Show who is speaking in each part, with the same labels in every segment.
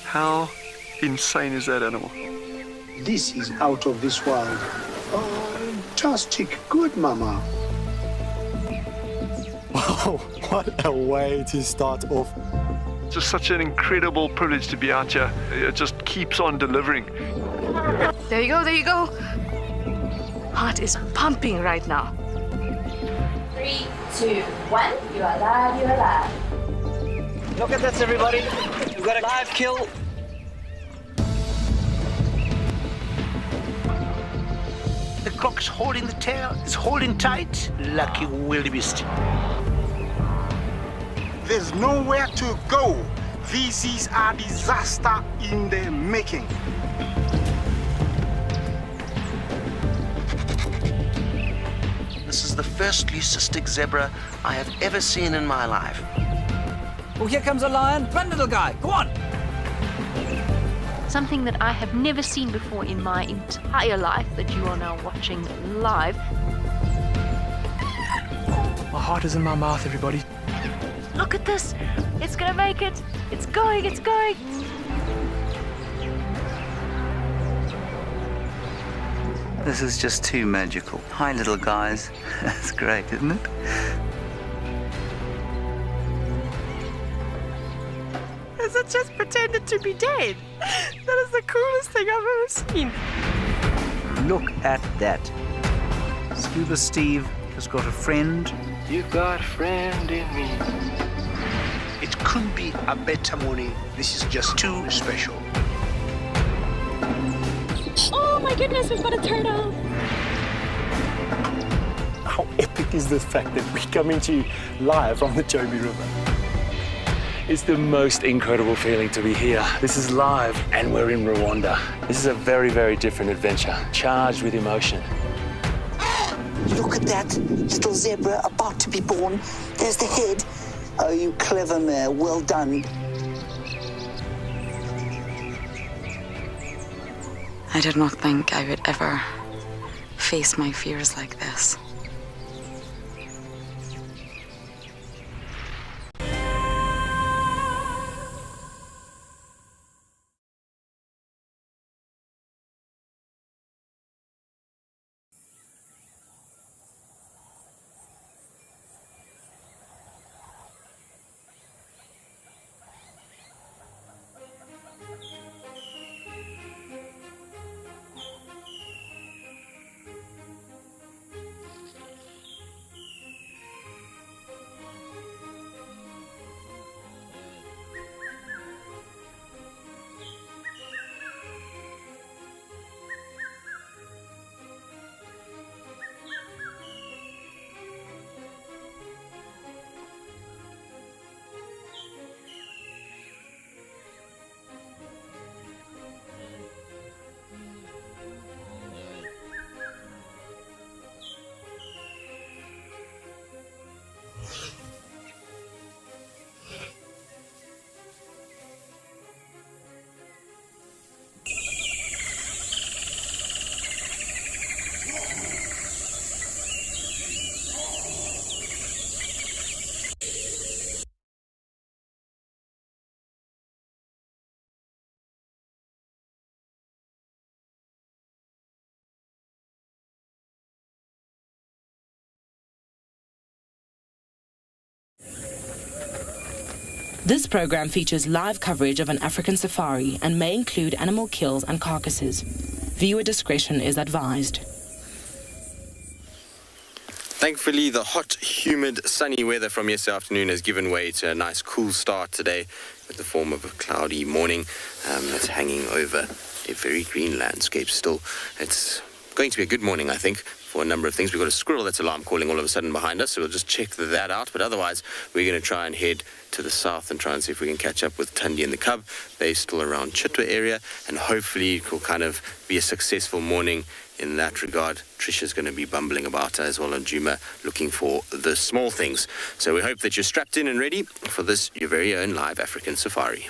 Speaker 1: How insane is that animal?
Speaker 2: This is out of this world. Fantastic. Good, Mama.
Speaker 3: Wow, what a way to start off.
Speaker 1: It's just such an incredible privilege to be out here. It just keeps on delivering.
Speaker 4: There you go, there you go. Heart is pumping right now.
Speaker 5: 3, 2, 1. You are live, you are live.
Speaker 6: Look at this, everybody. We've got a live kill.
Speaker 7: The cock's holding the tail, it's holding tight. Lucky wildebeest.
Speaker 8: There's nowhere to go. This is a disaster in the making.
Speaker 7: This is the first leucistic zebra I have ever seen in my life.
Speaker 6: Oh, here comes a lion. Run, little guy. Go on.
Speaker 9: Something that I have never seen before in my entire life that you are now watching live.
Speaker 3: My heart is in my mouth, everybody.
Speaker 9: Look at this. It's gonna make it. It's going, it's going.
Speaker 10: This is just too magical. Hi, little guys. That's great, isn't it?
Speaker 4: Has it just pretended to be dead? That is the coolest thing I've ever seen.
Speaker 10: Look at that. Scuba Steve has got a friend.
Speaker 2: You got a friend in me.
Speaker 7: It couldn't be a better morning. This is just too special.
Speaker 5: Oh my goodness, we've got a turtle.
Speaker 3: How epic is the fact that we're coming to you live on the Chobe River? It's the most incredible feeling to be here. This is live and we're in Rwanda. This is a very, very different adventure, charged with emotion.
Speaker 11: Look at that little zebra about to be born. There's the head. Oh, you clever mare. Well done.
Speaker 12: I did not think I would ever face my fears like this.
Speaker 13: This program features live coverage of an African safari and may include animal kills and carcasses. Viewer discretion is advised.
Speaker 14: Thankfully, the hot, humid, sunny weather from yesterday afternoon has given way to a nice cool start today with the form of a cloudy morning that's hanging over a very green landscape still. It's going to be a good morning, I think, for a number of things. We've got a squirrel that's alarm calling all of a sudden behind us, so we'll just check that out. But otherwise, we're going to try and head to the south and try and see if we can catch up with Thandi and the cub. They're still around Chitwa area, and hopefully it will kind of be a successful morning in that regard. Trisha's going to be bumbling about as well, and Juma looking for the small things. So we hope that you're strapped in and ready for this, your very own live African safari.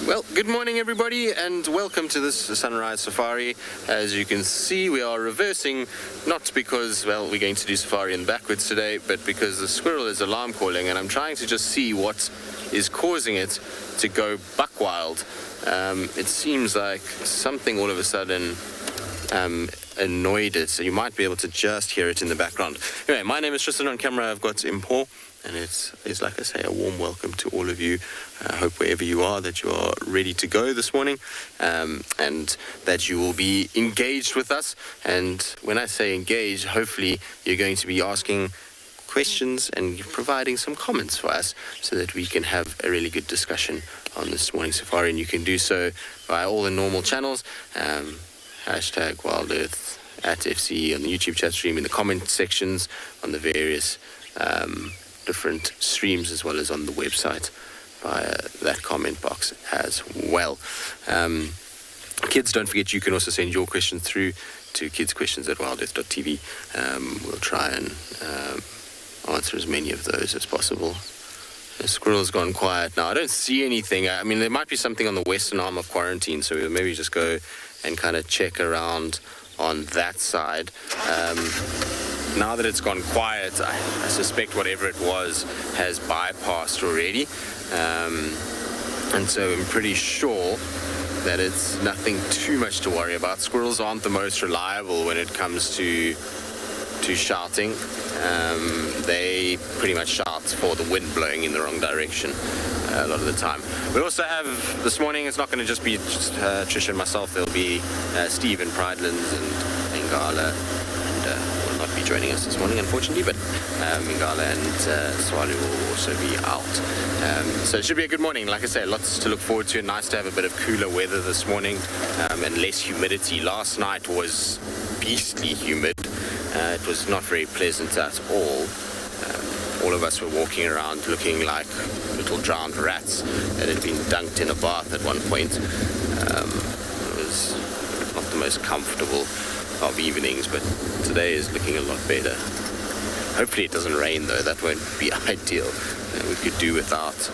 Speaker 14: Well, good morning everybody and welcome to this sunrise safari. As you can see, we are reversing, not because, well, we're going to do safari in backwards today, but because the squirrel is alarm calling and I'm trying to just see what is causing it to go buck wild. It seems like something all of a sudden annoyed it, so you might be able to just hear it in the background. Anyway, my name is Tristan. On camera I've got Impo. And it's like I say, a warm welcome to all of you. I hope wherever you are that you are ready to go this morning, and that you will be engaged with us. And when I say engaged, hopefully you're going to be asking questions and providing some comments for us so that we can have a really good discussion on this morning safari. And you can do so via all the normal channels, hashtag Wild Earth @FC on the YouTube chat stream, in the comment sections, on the various different streams, as well as on the website via that comment box as well. Kids, don't forget you can also send your questions through to kidsquestions@wildearth.tv. We'll try and answer as many of those as possible. The squirrel's gone quiet now. I don't see anything. I mean, there might be something on the western arm of quarantine, so we'll maybe just go and kind of check around on that side. Now that it's gone quiet, I suspect whatever it was has bypassed already. And so I'm pretty sure that it's nothing too much to worry about. Squirrels aren't the most reliable when it comes to shouting. They pretty much shout for the wind blowing in the wrong direction a lot of the time. We also have, this morning, it's not going to just be Trish and myself. There'll be Steve in Pridelands and Ingala, will not be joining us this morning, unfortunately, but Ingala and Tswalu will also be out. So it should be a good morning. Like I say, lots to look forward to. Nice to have a bit of cooler weather this morning, and less humidity. Last night was beastly humid. It was not very pleasant at all. All of us were walking around looking like little drowned rats that had been dunked in a bath at one point. It was not the most comfortable of evenings, but today is looking a lot better. Hopefully it doesn't rain though, that won't be ideal. We could do without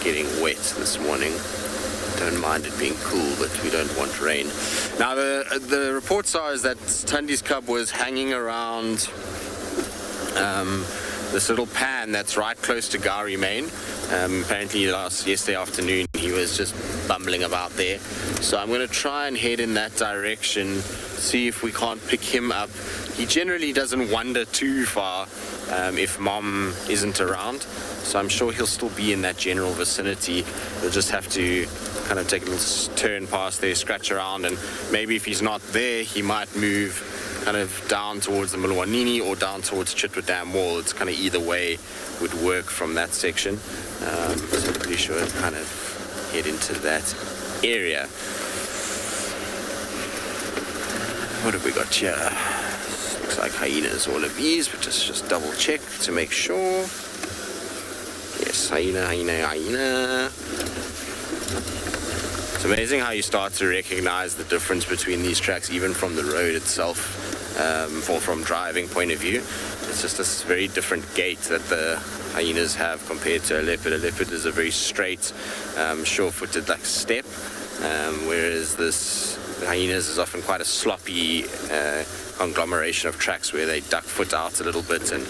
Speaker 14: getting wet this morning. Don't mind it being cool, but we don't want rain. Now the reports are is that Tundi's cub was hanging around this little pan that's right close to Gari Main. Apparently yesterday afternoon he was just bumbling about there. So I'm going to try and head in that direction, see if we can't pick him up. He generally doesn't wander too far if Mom isn't around. So I'm sure he'll still be in that general vicinity. We'll just have to kind of take a little turn past there, scratch around, and maybe if he's not there, he might move kind of down towards the Mulwanini or down towards Chitwa Dam Wall. It's kind of either way would work from that section. So pretty sure I'll kind of head into that area. What have we got here? Looks like hyenas, all of these, but just double check to make sure. Yes, hyena. It's amazing how you start to recognize the difference between these tracks, even from the road itself, or from driving point of view. It's just this very different gait that the hyenas have compared to a leopard. A leopard is a very straight, sure-footed like step, whereas this hyenas is often quite a sloppy conglomeration of tracks where they duck foot out a little bit, and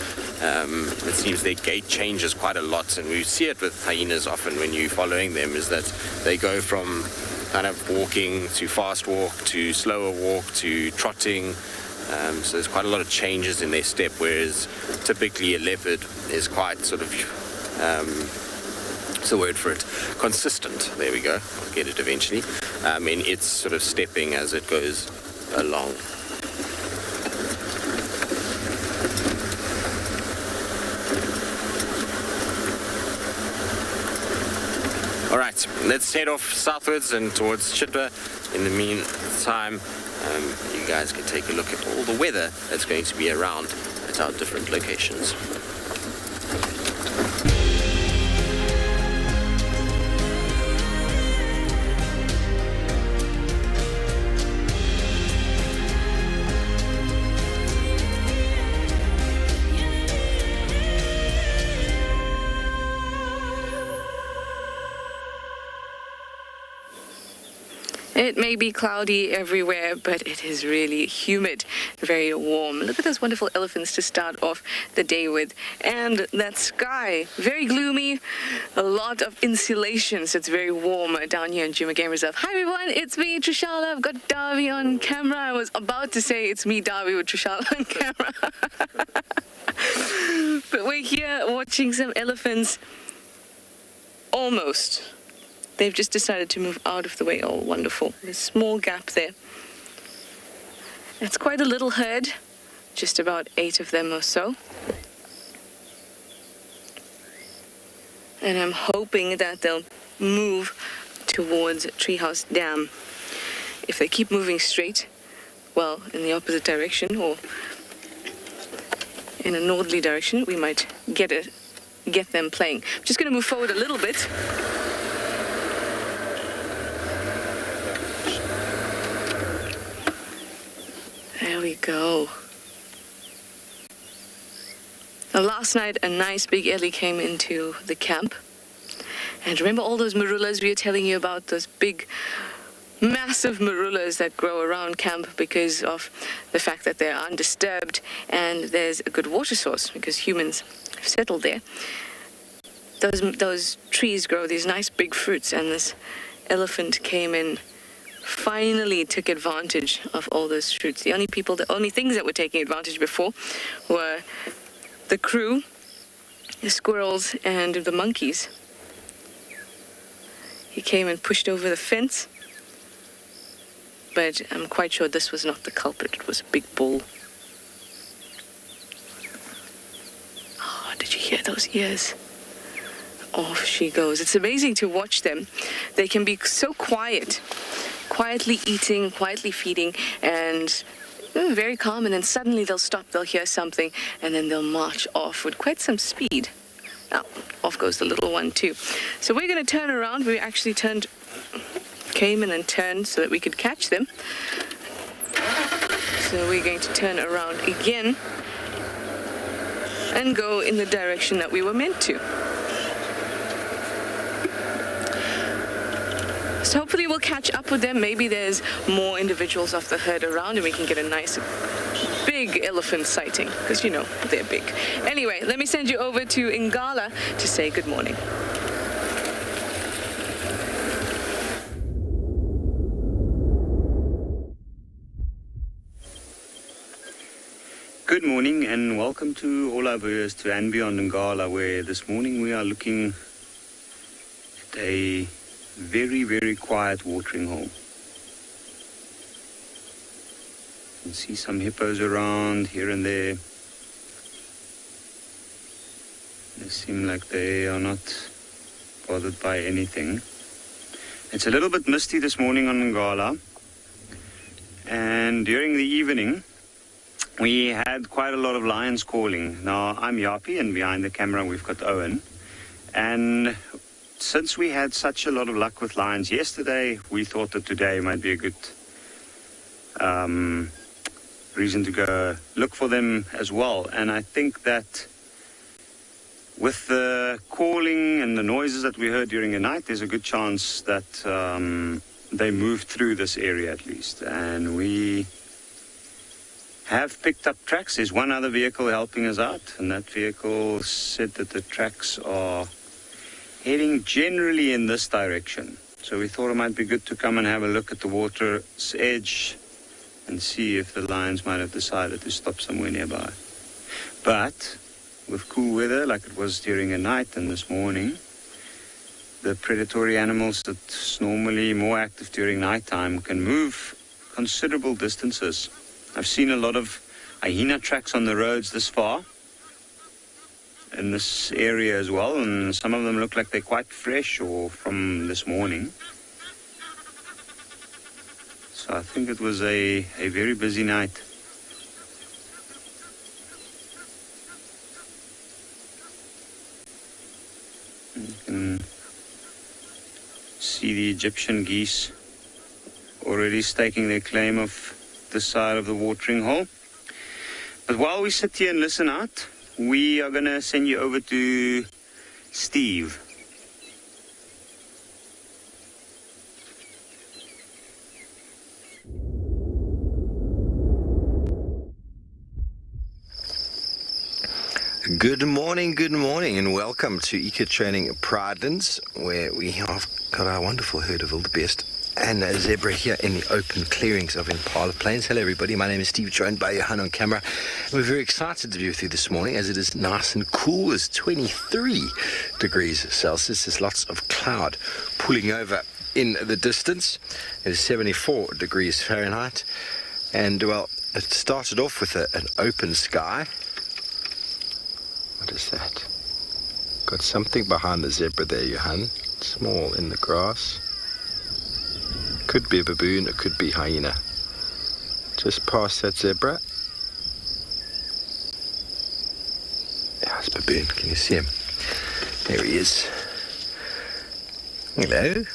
Speaker 14: it seems their gait changes quite a lot. And we see it with hyenas often when you're following them, is that they go from kind of walking to fast walk to slower walk to trotting. So there's quite a lot of changes in their step, whereas typically a leopard is quite sort of, what's the word for it? Consistent. There we go. I'll get it eventually. In its sort of stepping as it goes along. All right, let's head off southwards and towards Chitwa. In the meantime, you guys can take a look at all the weather that's going to be around at our different locations.
Speaker 15: It may be cloudy everywhere, but it is really humid, very warm. Look at those wonderful elephants to start off the day with. And that sky, very gloomy, a lot of insulation, so it's very warm down here in Tswalu Game Reserve. Hi everyone, it's me, Trishala. I've got Davi on camera. I was about to say it's me, Davi, with Trishala on camera. But we're here watching some elephants. Almost. They've just decided to move out of the way. Oh, wonderful. There's a small gap there. It's quite a little herd, just about 8 of them or so. And I'm hoping that they'll move towards Treehouse Dam. If they keep moving straight, well, in the opposite direction or in a northerly direction, we might get them playing. I'm just going to move forward a little bit. There we go. Now, last night, a nice big ellie came into the camp. And remember all those marulas we were telling you about, those big, massive marulas that grow around camp because of the fact that they're undisturbed and there's a good water source because humans have settled there. Those trees grow these nice big fruits, and this elephant came in, finally took advantage of all those fruits. The only things that were taking advantage before were the crew, the squirrels, and the monkeys. He came and pushed over the fence, but I'm quite sure this was not the culprit. It was a big bull. Oh, did you hear those ears? Off she goes. It's amazing to watch them. They can be so quiet, quietly eating, quietly feeding, and very calm, and then suddenly they'll stop, they'll hear something, and then they'll march off with quite some speed. Now, off goes the little one too. So we're going to turn around. We actually came and then turned so that we could catch them. So we're going to turn around again and go in the direction that we were meant to. So hopefully we'll catch up with them. Maybe there's more individuals of the herd around and we can get a nice big elephant sighting, because you know they're big. Anyway, let me send you over to Ngala to say good morning.
Speaker 16: Good morning and welcome to all our viewers to and beyond Ngala, where this morning we are looking at a very, very quiet watering hole. You can see some hippos around here and there. They seem like they are not bothered by anything. It's a little bit misty this morning on Ngala, and during the evening we had quite a lot of lions calling. Now, I'm Yapi, and behind the camera we've got Owen. And since we had such a lot of luck with lions yesterday, we thought that today might be a good reason to go look for them as well. And I think that with the calling and the noises that we heard during the night, there's a good chance that they moved through this area at least. And we have picked up tracks. There's one other vehicle helping us out, and that vehicle said that the tracks are heading generally in this direction. So we thought it might be good to come and have a look at the water's edge and see if the lions might have decided to stop somewhere nearby. But with cool weather like it was during the night and this morning, the predatory animals that's normally more active during nighttime can move considerable distances. I've seen a lot of hyena tracks on the roads this far in this area as well, and some of them look like they're quite fresh or from this morning. So I think it was a very busy night. You can see the Egyptian geese already staking their claim of this side of the watering hole. But while we sit here and listen out, we are going to send you over to Steve.
Speaker 14: Good morning, and welcome to Eco Training Pridelands, where we have got our wonderful herd of wildebeest and a zebra here in the open clearings of Impala Plains. Hello everybody, my name is Steve, joined by Johan on camera. We're very excited to be with you this morning as it is nice and cool. It's 23 degrees Celsius. There's lots of cloud pulling over in the distance. It is 74 degrees Fahrenheit, and well, it started off with an open sky. What is that? Got something behind the zebra there, Johan. Small in the grass. Could be a baboon, it could be hyena. Just past that zebra. Yeah, it's a baboon. Can you see him? There he is. Hello.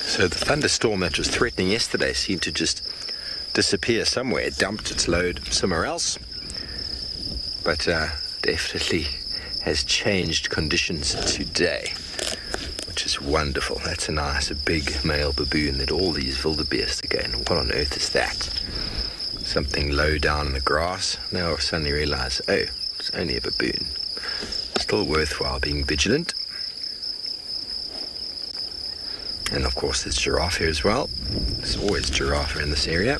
Speaker 14: So the thunderstorm that was threatening yesterday seemed to just disappear somewhere. It dumped its load somewhere else. But definitely has changed conditions today, which is wonderful. That's a big male baboon that all these wildebeest again. What on earth is that? Something low down in the grass. Now I've suddenly realized, oh, it's only a baboon. Still worthwhile being vigilant. And of course there's giraffe here as well. There's always giraffe in this area.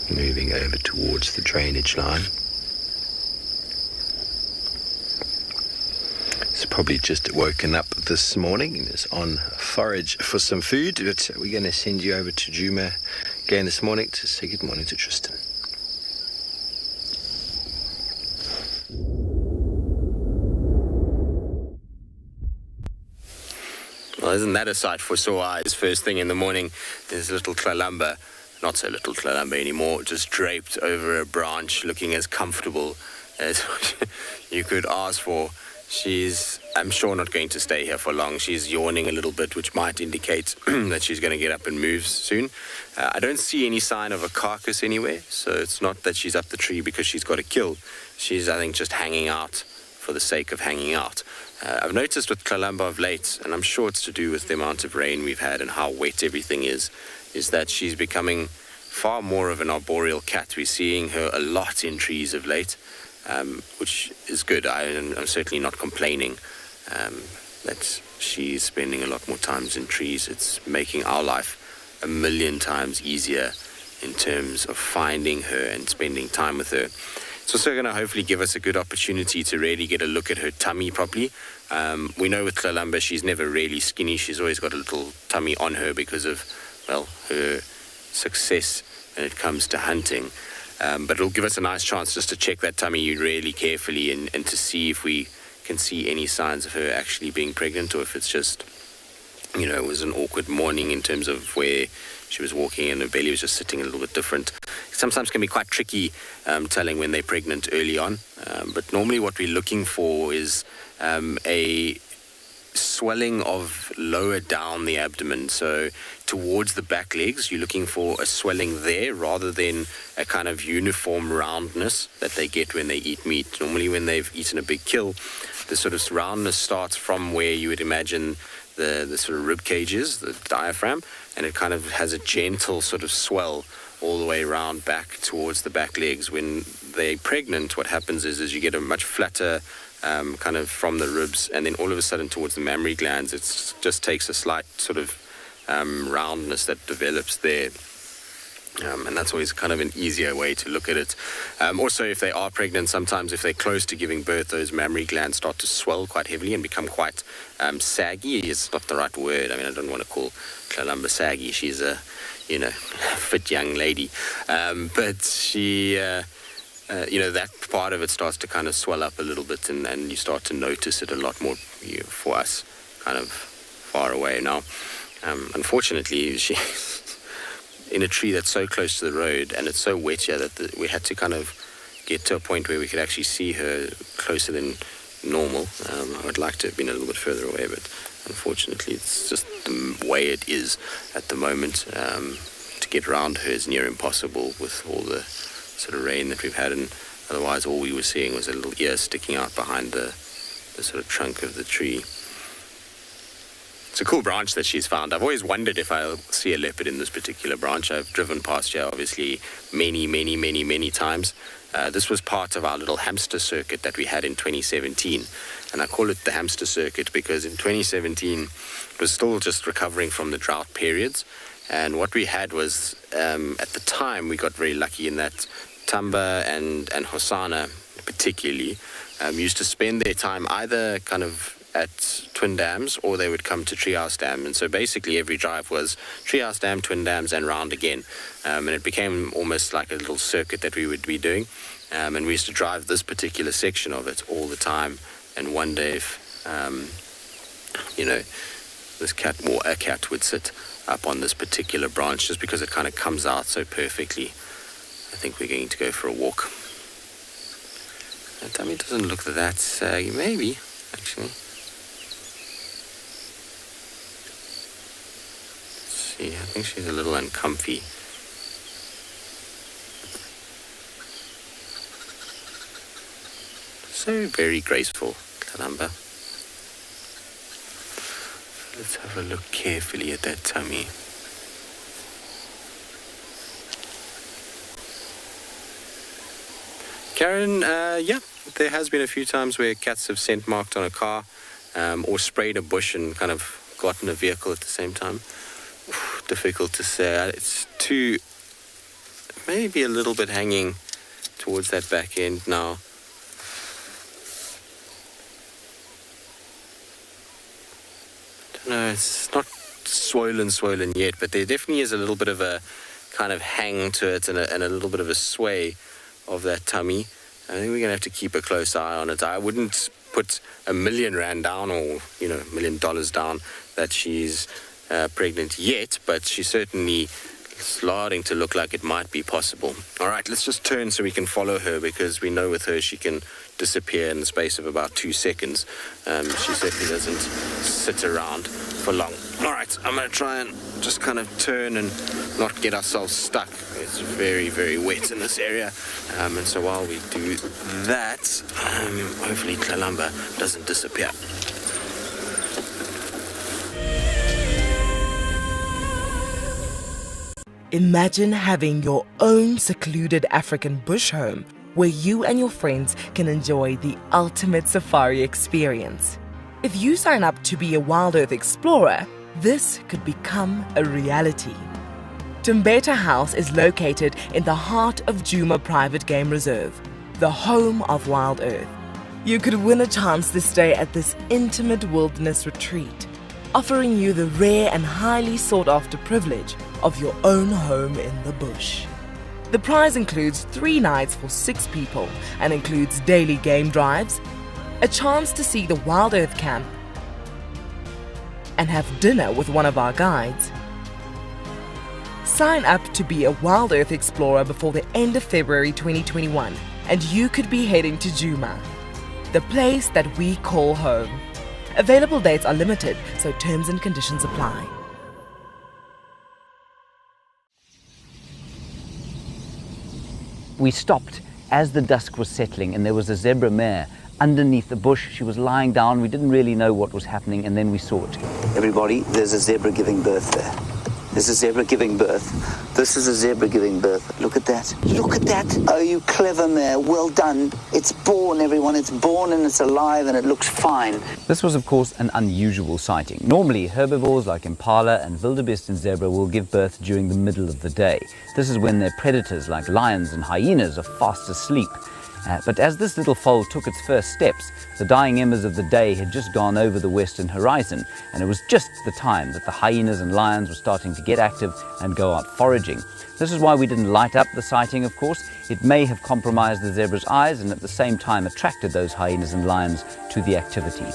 Speaker 14: Moving over towards the drainage line. It's probably just woken up this morning and is on forage for some food, but we're going to send you over to Juma again this morning to say good morning to Tristan. Well, isn't that a sight for sore eyes? First thing in the morning, there's a little Kalamba, not so little Kalamba anymore, just draped over a branch, looking as comfortable as you could ask for. She's, I'm sure, not going to stay here for long. She's yawning a little bit, which might indicate that she's going to get up and move soon. I don't see any sign of a carcass anywhere, so it's not that she's up the tree because she's got a kill. She's, I think, just hanging out for the sake of hanging out. I've noticed with Kalamba of late, and I'm sure it's to do with the amount of rain we've had and how wet everything is that she's becoming far more of an arboreal cat. We're seeing her a lot in trees of late. Which is good. I'm certainly not complaining that she's spending a lot more times in trees. It's making our life a million times easier in terms of finding her and spending time with her. It's also going to hopefully give us a good opportunity to really get a look at her tummy properly. We know with Kalamba she's never really skinny. She's always got a little tummy on her because of, well, her success when it comes to hunting. But it'll give us a nice chance just to check that tummy really carefully and to see if we can see any signs of her actually being pregnant, or if it's just, you know, it was an awkward morning in terms of where she was walking and her belly was just sitting a little bit different. Sometimes can be quite tricky telling when they're pregnant early on. But normally what we're looking for is a swelling of lower down the abdomen, so towards the back legs. You're looking for a swelling there rather than a kind of uniform roundness that they get when they eat meat. Normally when they've eaten a big kill, the sort of roundness starts from where you would imagine the sort of rib cage is, the diaphragm, and it kind of has a gentle sort of swell all the way around back towards the back legs. When they're pregnant, what happens is you get a much flatter kind of from the ribs, and then all of a sudden towards the mammary glands, it just takes a slight sort of roundness that develops there. And that's always kind of an easier way to look at it. Also, if they are pregnant, sometimes if they're close to giving birth, those mammary glands start to swell quite heavily and become quite saggy. It's not the right word. I mean, I don't want to call Kalamba saggy. She's a, fit young lady. But she... that part of it starts to kind of swell up a little bit, and you start to notice it a lot more for us, kind of far away now. Unfortunately, she's in a tree that's so close to the road, and it's so wet here that we had to kind of get to a point where we could actually see her closer than normal. I would like to have been a little bit further away, but unfortunately, it's just the way it is at the moment. To get around her is near impossible with all the sort of rain that we've had, and otherwise all we were seeing was a little ear sticking out behind the sort of trunk of the tree. It's a cool branch that she's found. I've always wondered if I'll see a leopard in this particular branch. I've driven past here, obviously, many times. This was part of our little hamster circuit that we had in 2017. And I call it the hamster circuit because in 2017, it was still just recovering from the drought periods. And what we had was, at the time, we got very lucky in that Tamba and Hosanna, particularly, used to spend their time either kind of at Twin Dams or they would come to Treehouse Dam. And so basically every drive was Treehouse Dam, Twin Dams and round again. And it became almost like a little circuit that we would be doing. And we used to drive this particular section of it all the time. And one day if, this cat or a cat would sit up on this particular branch just because it kind of comes out so perfectly. I think we're going to go for a walk. It doesn't look that saggy. Maybe, actually. I think she's a little uncomfy. So very graceful, Kalamba. Let's have a look carefully at that tummy. Karen, there has been a few times where cats have scent marked on a car or sprayed a bush and kind of gotten a vehicle at the same time. Difficult to say. It's too, maybe a little bit hanging towards that back end now. I don't know, it's not swollen yet, but there definitely is a little bit of a kind of hang to it and a little bit of a sway of that tummy. I think we're going to have to keep a close eye on it. I wouldn't put R1 million down or, $1 million down that she's pregnant yet, but she's certainly starting to look like it might be possible. All right, let's just turn so we can follow her because we know with her she can disappear in the space of about 2 seconds. She certainly doesn't sit around for long. All right, I'm going to try and just kind of turn and not get ourselves stuck. It's very, very wet in this area. And so while we do that, hopefully Kalamba doesn't disappear.
Speaker 17: Imagine having your own secluded African bush home where you and your friends can enjoy the ultimate safari experience. If you sign up to be a Wild Earth Explorer, this could become a reality. Tumbeta House is located in the heart of Djuma Private Game Reserve, the home of Wild Earth. You could win a chance to stay at this intimate wilderness retreat, offering you the rare and highly sought-after privilege of your own home in the bush. The prize includes 3 nights for 6 people and includes daily game drives, a chance to see the Wild Earth Camp, and have dinner with one of our guides. Sign up to be a Wild Earth Explorer before the end of February 2021 and you could be heading to Djuma, the place that we call home. Available dates are limited, so terms and conditions apply.
Speaker 10: We stopped as the dusk was settling and there was a zebra mare underneath the bush. She was lying down. We didn't really know what was happening and then we saw it.
Speaker 11: Everybody, there's a zebra giving birth there. There's a zebra giving birth. This is a zebra giving birth. Look at that. Look at that. Oh, you clever mare. Well done. It's born, everyone. It's born and it's alive and it looks fine.
Speaker 10: This was, of course, an unusual sighting. Normally, herbivores like impala and wildebeest and zebra will give birth during the middle of the day. This is when their predators like lions and hyenas are fast asleep. But as this little foal took its first steps, the dying embers of the day had just gone over the western horizon, and it was just the time that the hyenas and lions were starting to get active and go out foraging. This is why we didn't light up the sighting, of course. It may have compromised the zebra's eyes and at the same time attracted those hyenas and lions to the activity.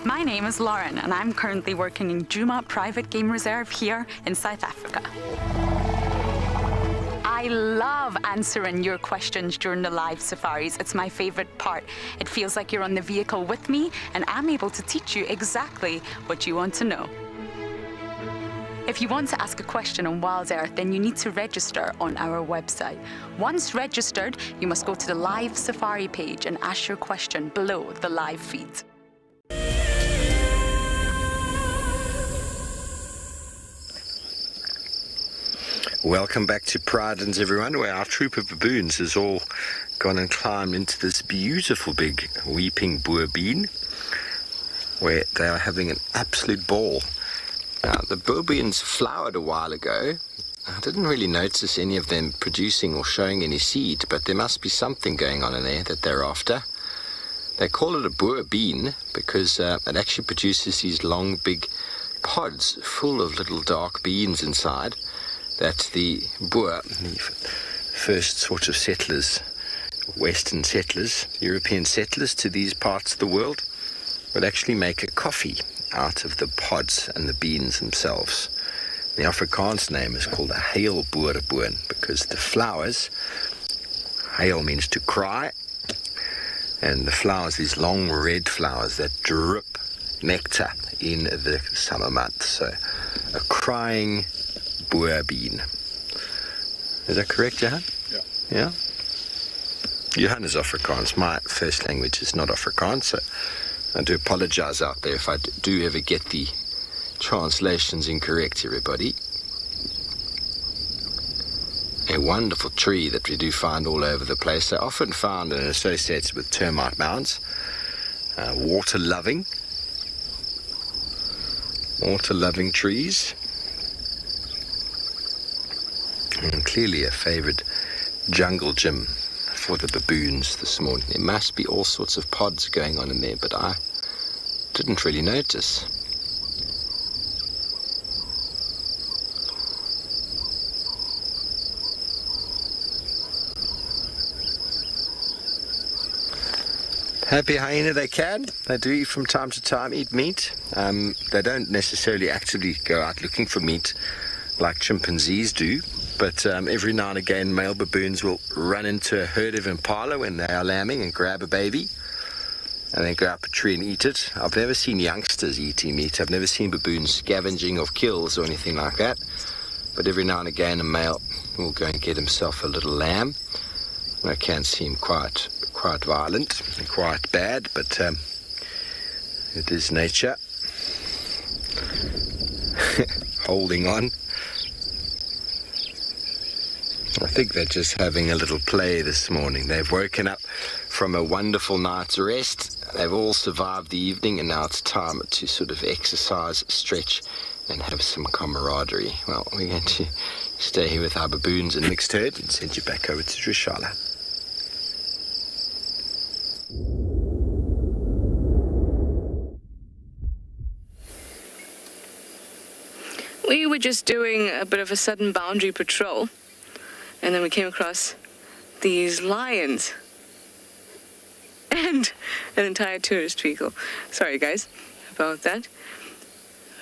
Speaker 12: My name is Lauren and I'm currently working in Djuma Private Game Reserve here in South Africa. I
Speaker 18: I love answering your questions during the live safaris. It's my favorite part. It feels like you're on the vehicle with me and I'm able to teach you exactly what you want to know. If you want to ask a question on Wild Earth, then you need to register on our website. Once registered, you must go to the live safari page and ask your question below the live feed.
Speaker 14: Welcome back to Pridens, everyone, where our troop of baboons has all gone and climbed into this beautiful big weeping boer bean, where they are having an absolute ball. Now, the boer beans flowered a while ago. I didn't really notice any of them producing or showing any seed, but there must be something going on in there that they're after. They call it a boer bean because it actually produces these long, big pods full of little dark beans inside that the Boer, the first sort of settlers, Western settlers, European settlers to these parts of the world, would actually make a coffee out of the pods and the beans themselves. The Afrikaans name is called a heilboereboon because the flowers, heil means to cry, and the flowers, these long red flowers that drip nectar in the summer months. So a crying boer bean. Is that correct, Johan?
Speaker 19: Yeah.
Speaker 14: Yeah? Johan is Afrikaans. My first language is not Afrikaans, so I do apologize out there if I do ever get the translations incorrect, everybody. A wonderful tree that we do find all over the place. They're often found and associated with termite mounds. Water-loving trees. And clearly a favorite jungle gym for the baboons this morning. There must be all sorts of pods going on in there, but I didn't really notice. Happy hyena they can. They do from time to time eat meat. They don't necessarily actively go out looking for meat like chimpanzees do. But every now and again, male baboons will run into a herd of impala when they are lambing and grab a baby and then go up a tree and eat it. I've never seen youngsters eating meat. I've never seen baboons scavenging of kills or anything like that. But every now and again, a male will go and get himself a little lamb. That can seem quite violent and quite bad, but it is nature. Holding on. I think they're just having a little play this morning. They've woken up from a wonderful night's rest. They've all survived the evening, and now it's time to sort of exercise, stretch, and have some camaraderie. Well, we're going to stay here with our baboons and mixed herd and send you back over to Drishala.
Speaker 15: We were just doing a bit of a sudden boundary patrol, and then we came across these lions and an entire tourist vehicle. Sorry guys about that.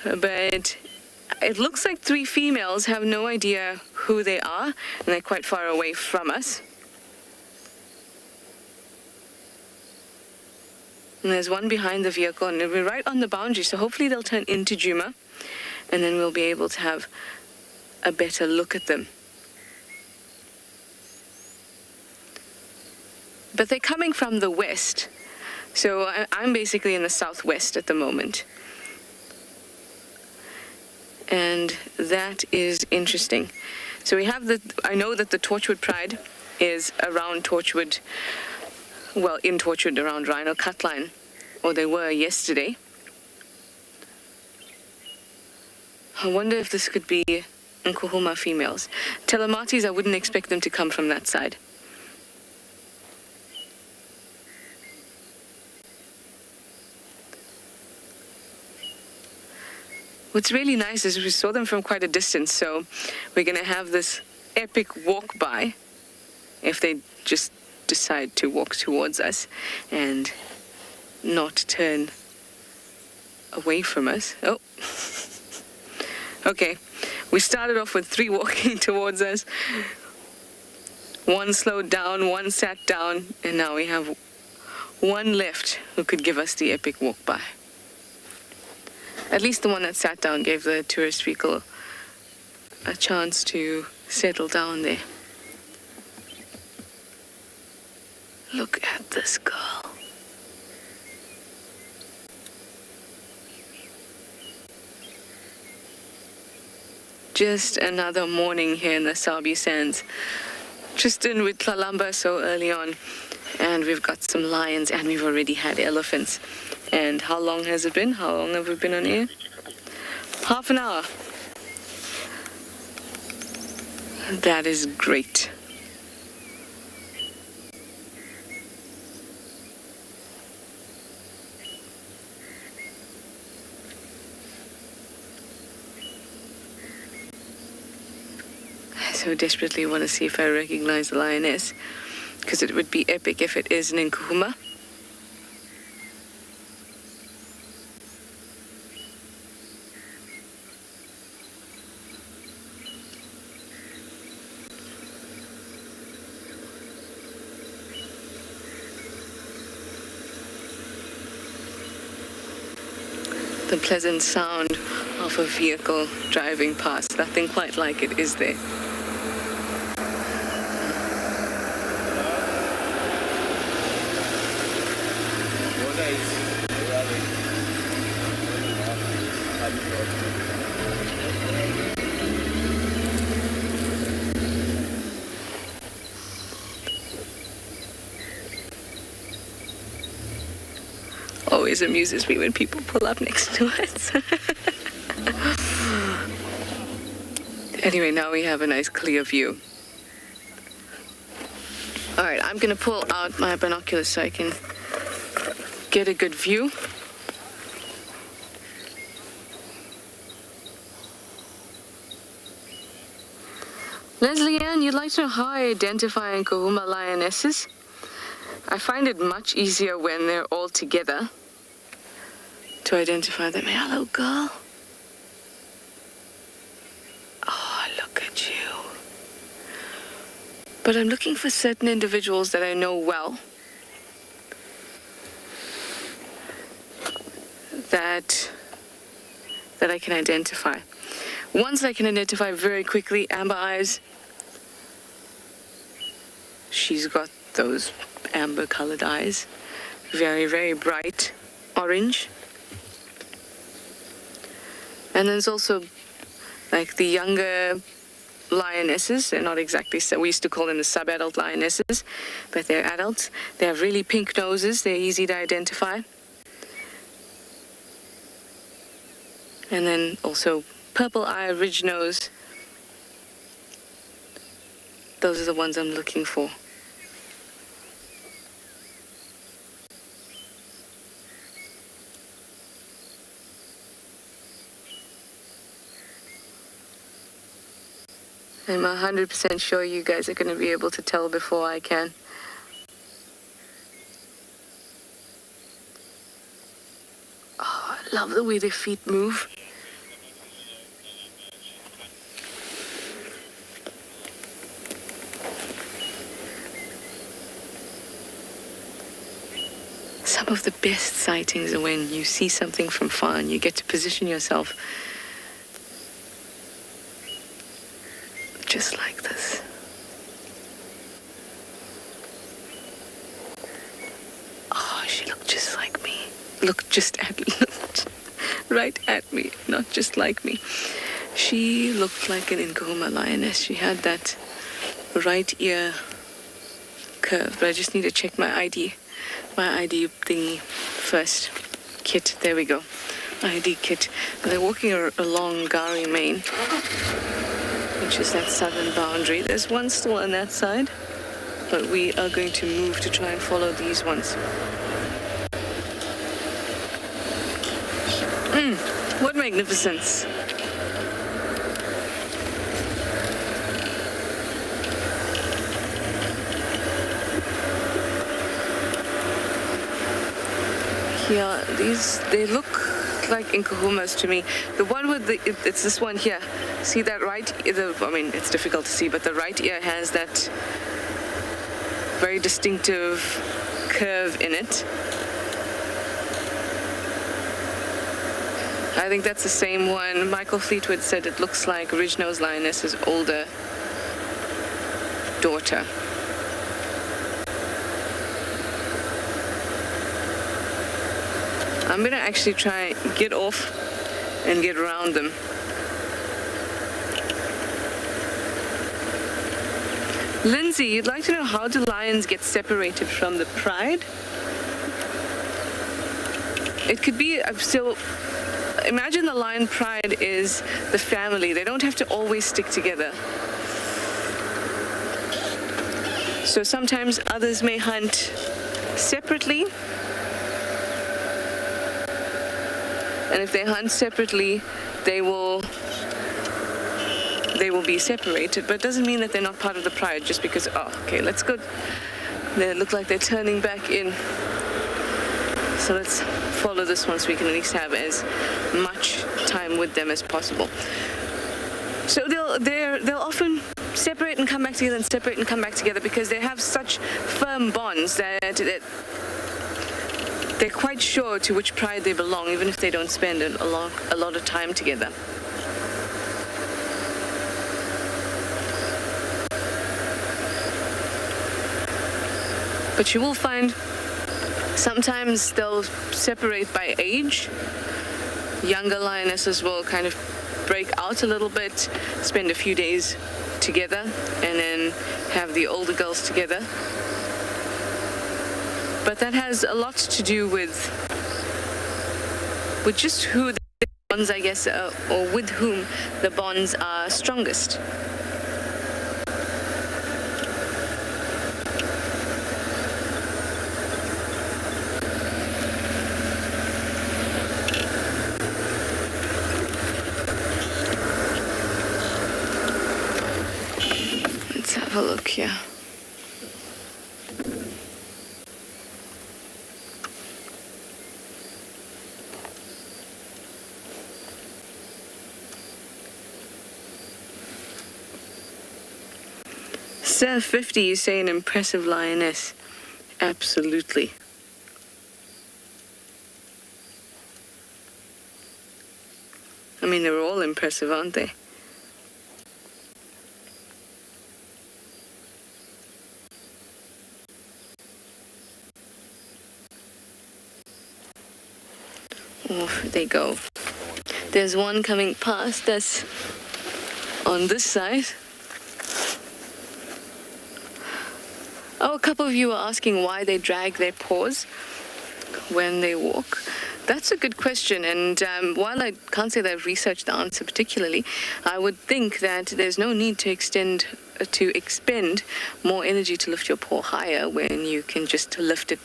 Speaker 15: But it looks like 3 females have no idea who they are, and they're quite far away from us. And there's one behind the vehicle, and we're right on the boundary, so hopefully they'll turn into Juma, and then we'll be able to have a better look at them. But they're coming from the west, so I'm basically in the southwest at the moment. And that is interesting. So we have I know that the Torchwood Pride is around Torchwood, well, in Torchwood around Rhino Cutline, or they were yesterday. I wonder if this could be Nkuhuma females. Telematis, I wouldn't expect them to come from that side. What's really nice is we saw them from quite a distance, so we're going to have this epic walk by if they just decide to walk towards us and not turn away from us. Oh. Okay, we started off with 3 walking towards us. One slowed down, one sat down, and now we have one left who could give us the epic walk by. At least the one that sat down gave the tourist vehicle a chance to settle down there. Look at this girl. Just another morning here in the Sabi Sands. Just in with Tlalamba so early on. And we've got some lions and we've already had elephants. And how long has it been? How long have we been on air? Half an hour. That is great. I so desperately want to see if I recognize the lioness, because it would be epic if it is an Nkuhuma. The pleasant sound of a vehicle driving past. Nothing quite like it, is there? Always amuses me when people pull up next to us. Anyway, now we have a nice clear view. All right, I'm gonna pull out my binoculars so I can get a good view. Leslie Ann, you'd like to know how I identify Nkuhuma lionesses? I find it much easier when they're all together to identify them. Hello, girl. Oh, look at you. But I'm looking for certain individuals that I know well, that I can identify. Ones that I can identify very quickly, Amber Eyes. She's got those amber colored eyes, very, very bright orange. And there's also like the younger lionesses. They're not exactly, so we used to call them the sub-adult lionesses, but they're adults. They have really pink noses. They're easy to identify. And then also purple eye, ridge nose. Those are the ones I'm looking for. I'm 100% sure you guys are going to be able to tell before I can. Oh, I love the way their feet move. Some of the best sightings are when you see something from far and you get to position yourself just like this. Oh, she looked just like me. Looked just at me. Right at me, not just like me. She looked like an Nkuhuma lioness. She had that right ear curve, but I just need to check my ID thingy first. Kit, there we go. ID kit. They're walking along Gari Main, which is that southern boundary. There's one still on that side, but we are going to move to try and follow these ones. What magnificence. Yeah, they look like Nkuhumas to me. The one with it's this one here. See that right, I mean, it's difficult to see, but the right ear has that very distinctive curve in it. I think that's the same one. Michael Fleetwood said it looks like Ridge-nosed lioness's older daughter. I'm gonna actually try get off and get around them. Lindsay, you'd like to know, how do lions get separated from the pride? It could be, so imagine the lion pride is the family. They don't have to always stick together. So sometimes others may hunt separately. And if they hunt separately, they will be separated, but it doesn't mean that they're not part of the pride just because, oh, okay, let's go. They look like they're turning back in. So let's follow this one so we can at least have as much time with them as possible. So they'll often separate and come back together and separate and come back together because they have such firm bonds that they're quite sure to which pride they belong, even if they don't spend a lot of time together. But you will find sometimes they'll separate by age. Younger lionesses will kind of break out a little bit, spend a few days together, and then have the older girls together. But that has a lot to do with just who the bonds, I guess, or with whom the bonds are strongest. Let's have a look here. Sir 50, you say an impressive lioness. Absolutely. I mean, they're all impressive, aren't they? Off they go. There's one coming past us on this side. Oh, a couple of you are asking why they drag their paws when they walk. That's a good question, and while I can't say that I've researched the answer particularly, I would think that there's no need to expend more energy to lift your paw higher when you can just lift it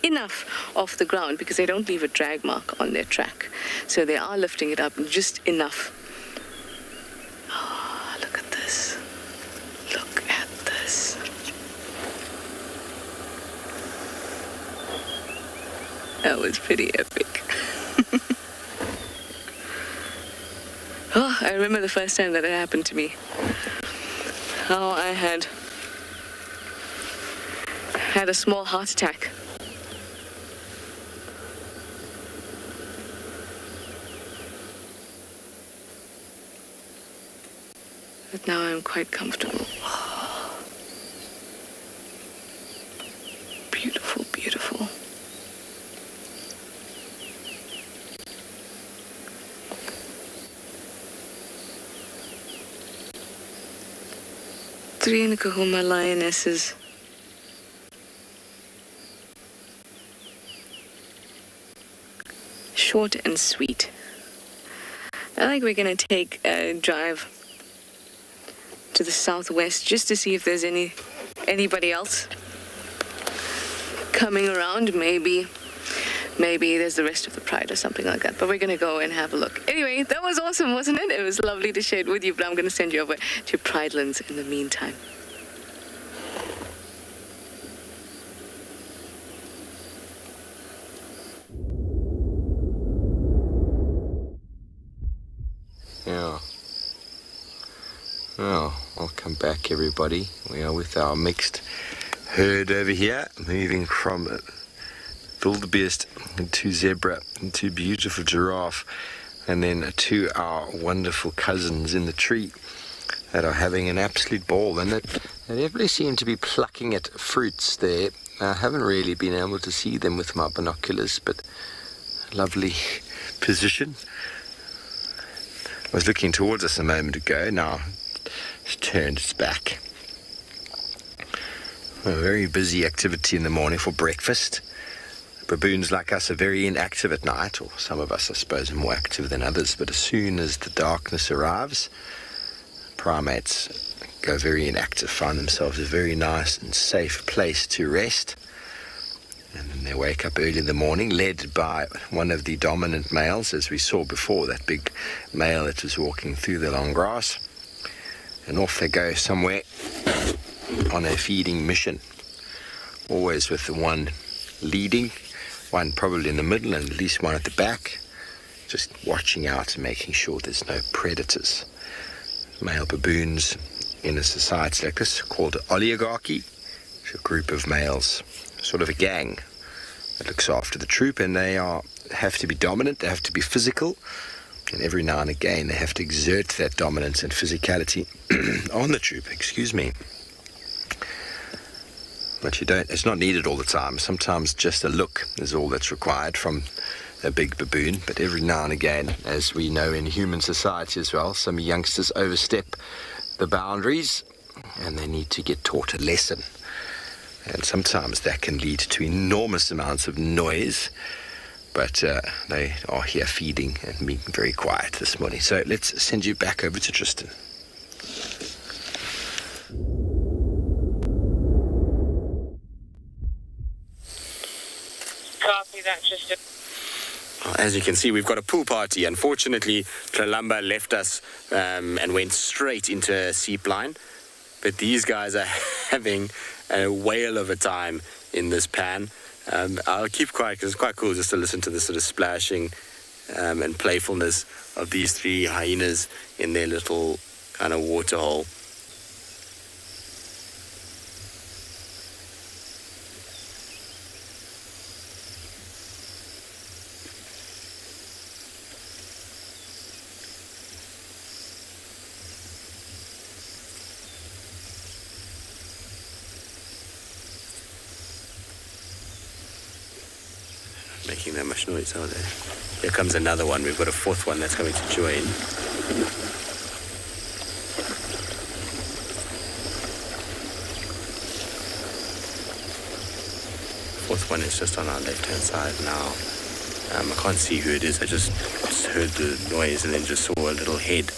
Speaker 15: enough off the ground, because they don't leave a drag mark on their track. So they are lifting it up just enough. Oh, look at this. Look at this. That was pretty epic. Oh, I remember the first time that it happened to me. How I had a small heart attack. But now I'm quite comfortable. Beautiful, beautiful. Three Nkahuma lionesses. Short and sweet. I think we're going to take a drive to the southwest just to see if there's anybody else coming around. Maybe there's the rest of the pride or something like that. But we're going to go and have a look. Anyway, that was awesome, wasn't it? It was lovely to share it with you, but I'm going to send you over to Pridelands in the meantime.
Speaker 14: Yeah. Well, welcome back, everybody. We are with our mixed herd over here, moving from wildebeest to zebra to beautiful giraffe, and then to our wonderful cousins in the tree that are having an absolute ball. And they definitely seem to be plucking at fruits there. I haven't really been able to see them with my binoculars, but lovely position. I was looking towards us a moment ago, now it's turned its back. A very busy activity in the morning for breakfast. Baboons like us are very inactive at night, or some of us I suppose are more active than others, but as soon as the darkness arrives, primates go very inactive, find themselves a very nice and safe place to rest, and then they wake up early in the morning, led by one of the dominant males, as we saw before, that big male that was walking through the long grass, and off they go somewhere on a feeding mission, always with the one leading, one probably in the middle, and at least one at the back, just watching out and making sure there's no predators. Male baboons in a society like this, called oligarchy, it's a group of males, sort of a gang that looks after the troop, and they have to be dominant, they have to be physical, and every now and again they have to exert that dominance and physicality on the troop, But it's not needed all the time. Sometimes just a look is all that's required from a big baboon. But every now and again, as we know in human society as well, some youngsters overstep the boundaries and they need to get taught a lesson. And sometimes that can lead to enormous amounts of noise. But they are here feeding and being very quiet this morning. So let's send you back over to Tristan.
Speaker 15: Copy that, Tristan.
Speaker 14: Well, as you can see, we've got a pool party. Unfortunately, Kalamba left us and went straight into a seep line. But these guys are having a whale of a time in this pan. I'll keep quiet because it's quite cool just to listen to the sort of splashing and playfulness of these three hyenas in their little kind of water hole. Making that much noise, are they? Here comes another one. We've got a fourth one that's coming to join. Fourth one is just on our left-hand side now. I can't see who it is. I just heard the noise and then just saw a little head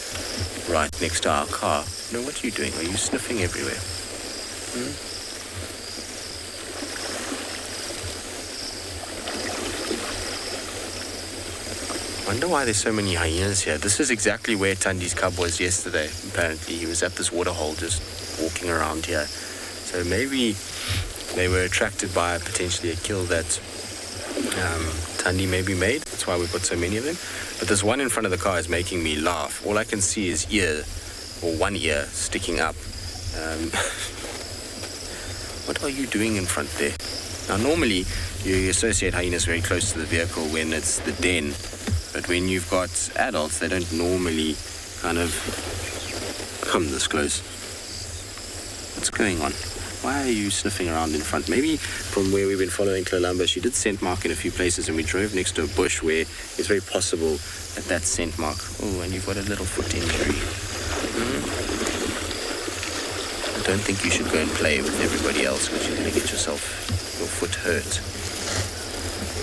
Speaker 14: right next to our car. No, what are you doing? Are you sniffing everywhere? I wonder why there's so many hyenas here. This is exactly where Tandi's cub was yesterday, apparently. He was at this waterhole just walking around here. So maybe they were attracted by potentially a kill that Tandi maybe made. That's why we've got so many of them. But this one in front of the car is making me laugh. All I can see is ear, or one ear, sticking up. What are you doing in front there? Now, normally, you associate hyenas very close to the vehicle when it's the den. But when you've got adults, they don't normally kind of come this close. What's going on? Why are you sniffing around in front? Maybe from where we've been following Kalamba, she did scent mark in a few places, and we drove next to a bush where it's very possible that that's scent mark. Oh, and you've got a little foot injury. I don't think you should go and play with everybody else because you're going to get your foot hurt.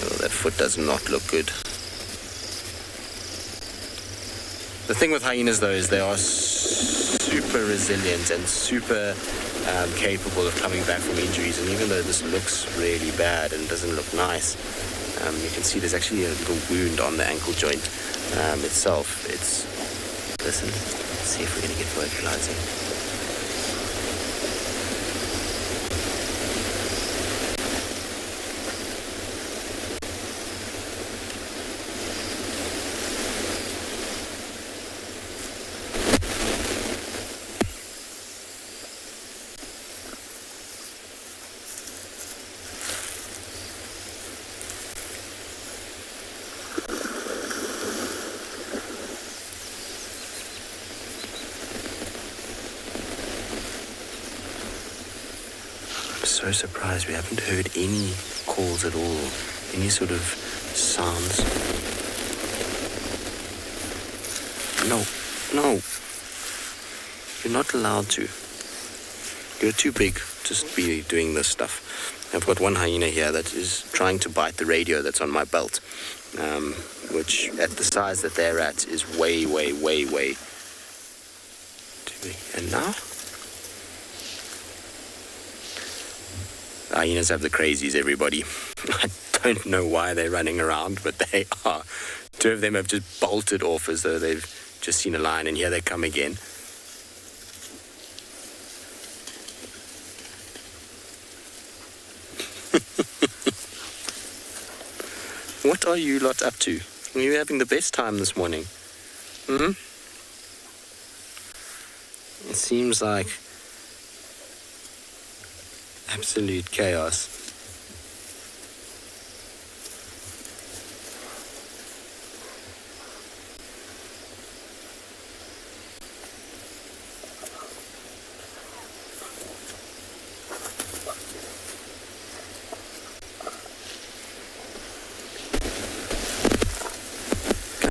Speaker 14: Oh, that foot does not look good. The thing with hyenas, though, is they are super resilient and super capable of coming back from injuries. And even though this looks really bad and doesn't look nice, you can see there's actually a little wound on the ankle joint itself. Listen, let's see if we're going to get vocalizing. so surprised we haven't heard any calls at all, any sort of sounds. No. You're not allowed to. You're too big to be doing this stuff. I've got one hyena here that is trying to bite the radio that's on my belt, which at the size that they're at is way too big. And now? Hyenas have the crazies, everybody. I don't know why they're running around, but they are. Two of them have just bolted off as though they've just seen a lion, and here they come again. What are you lot up to? Are you having the best time this morning? It seems like absolute chaos.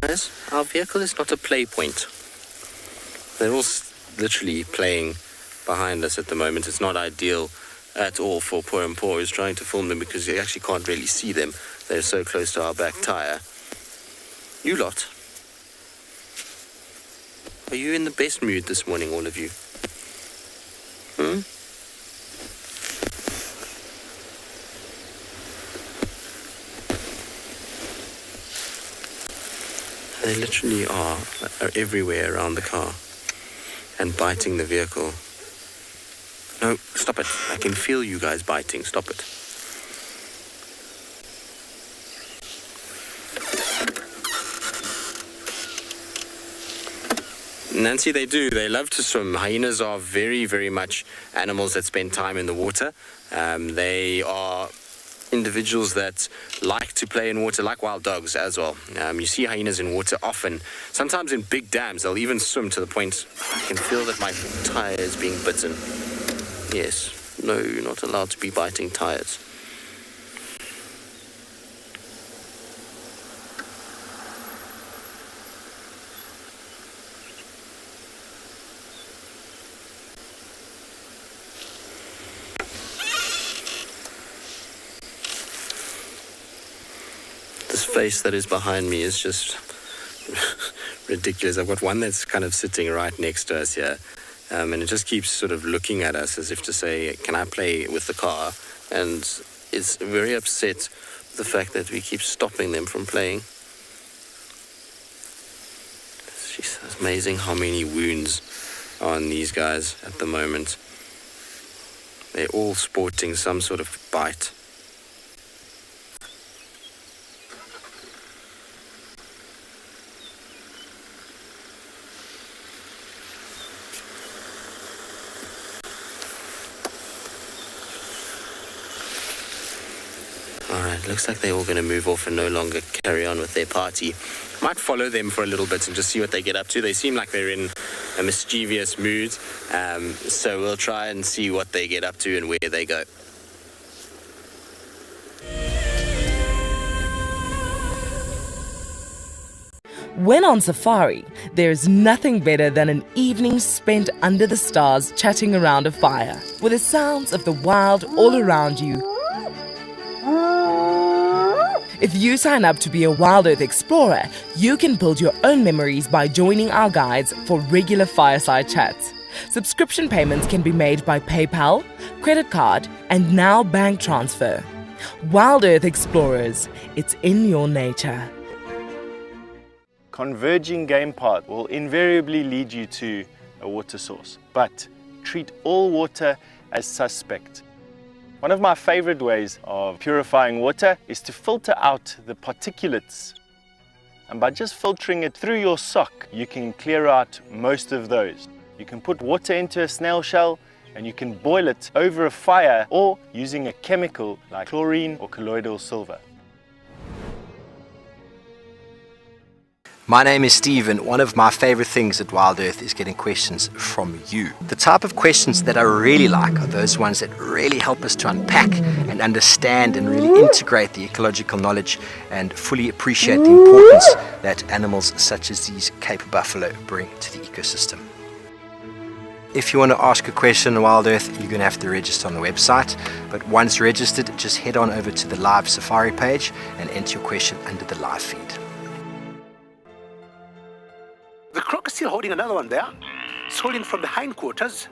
Speaker 14: Guys, our vehicle is not a play point. They're all literally playing behind us at the moment. It's not ideal at all for Poor and Poor, who's trying to film them because you actually can't really see them. They're so close to our back tire. You lot, are you in the best mood this morning, all of you? They literally are everywhere around the car and biting the vehicle. No, stop it. I can feel you guys biting. Stop it. Nancy, they do. They love to swim. Hyenas are very much animals that spend time in the water. They are individuals that like to play in water, like wild dogs as well. You see hyenas in water often, sometimes in big dams. They'll even swim to the point I can feel that my tire is being bitten. Yes, no, you're not allowed to be biting tires. This face that is behind me is just ridiculous. I've got one that's kind of sitting right next to us here, and it just keeps sort of looking at us as if to say, can I play with the car? And it's very upset with the fact that we keep stopping them from playing. It's amazing how many wounds are on these guys at the moment. They're all sporting some sort of bite. Alright, looks like they're all going to move off and no longer carry on with their party. Might follow them for a little bit and just see what they get up to. They seem like they're in a mischievous mood, so we'll try and see what they get up to and where they go.
Speaker 17: When on safari, there's nothing better than an evening spent under the stars chatting around a fire, with the sounds of the wild all around you. If you sign up to be a Wild Earth Explorer, you can build your own memories by joining our guides for regular fireside chats. Subscription payments can be made by PayPal, credit card, and now bank transfer. Wild Earth Explorers, it's in your nature.
Speaker 3: Converging game path will invariably lead you to a water source, but treat all water as suspect. One of my favorite ways of purifying water is to filter out the particulates. And by just filtering it through your sock, you can clear out most of those. You can put water into a snail shell and you can boil it over a fire or using a chemical like chlorine or colloidal silver.
Speaker 19: My name is Steve, and one of my favorite things at Wild Earth is getting questions from you. The type of questions that I really like are those ones that really help us to unpack and understand and really integrate the ecological knowledge and fully appreciate the importance that animals such as these Cape buffalo bring to the ecosystem. If you want to ask a question on Wild Earth, you're going to have to register on the website. But once registered, just head on over to the live safari page and enter your question under the live feed.
Speaker 2: The croc is still holding another one there. It's holding from the hindquarters.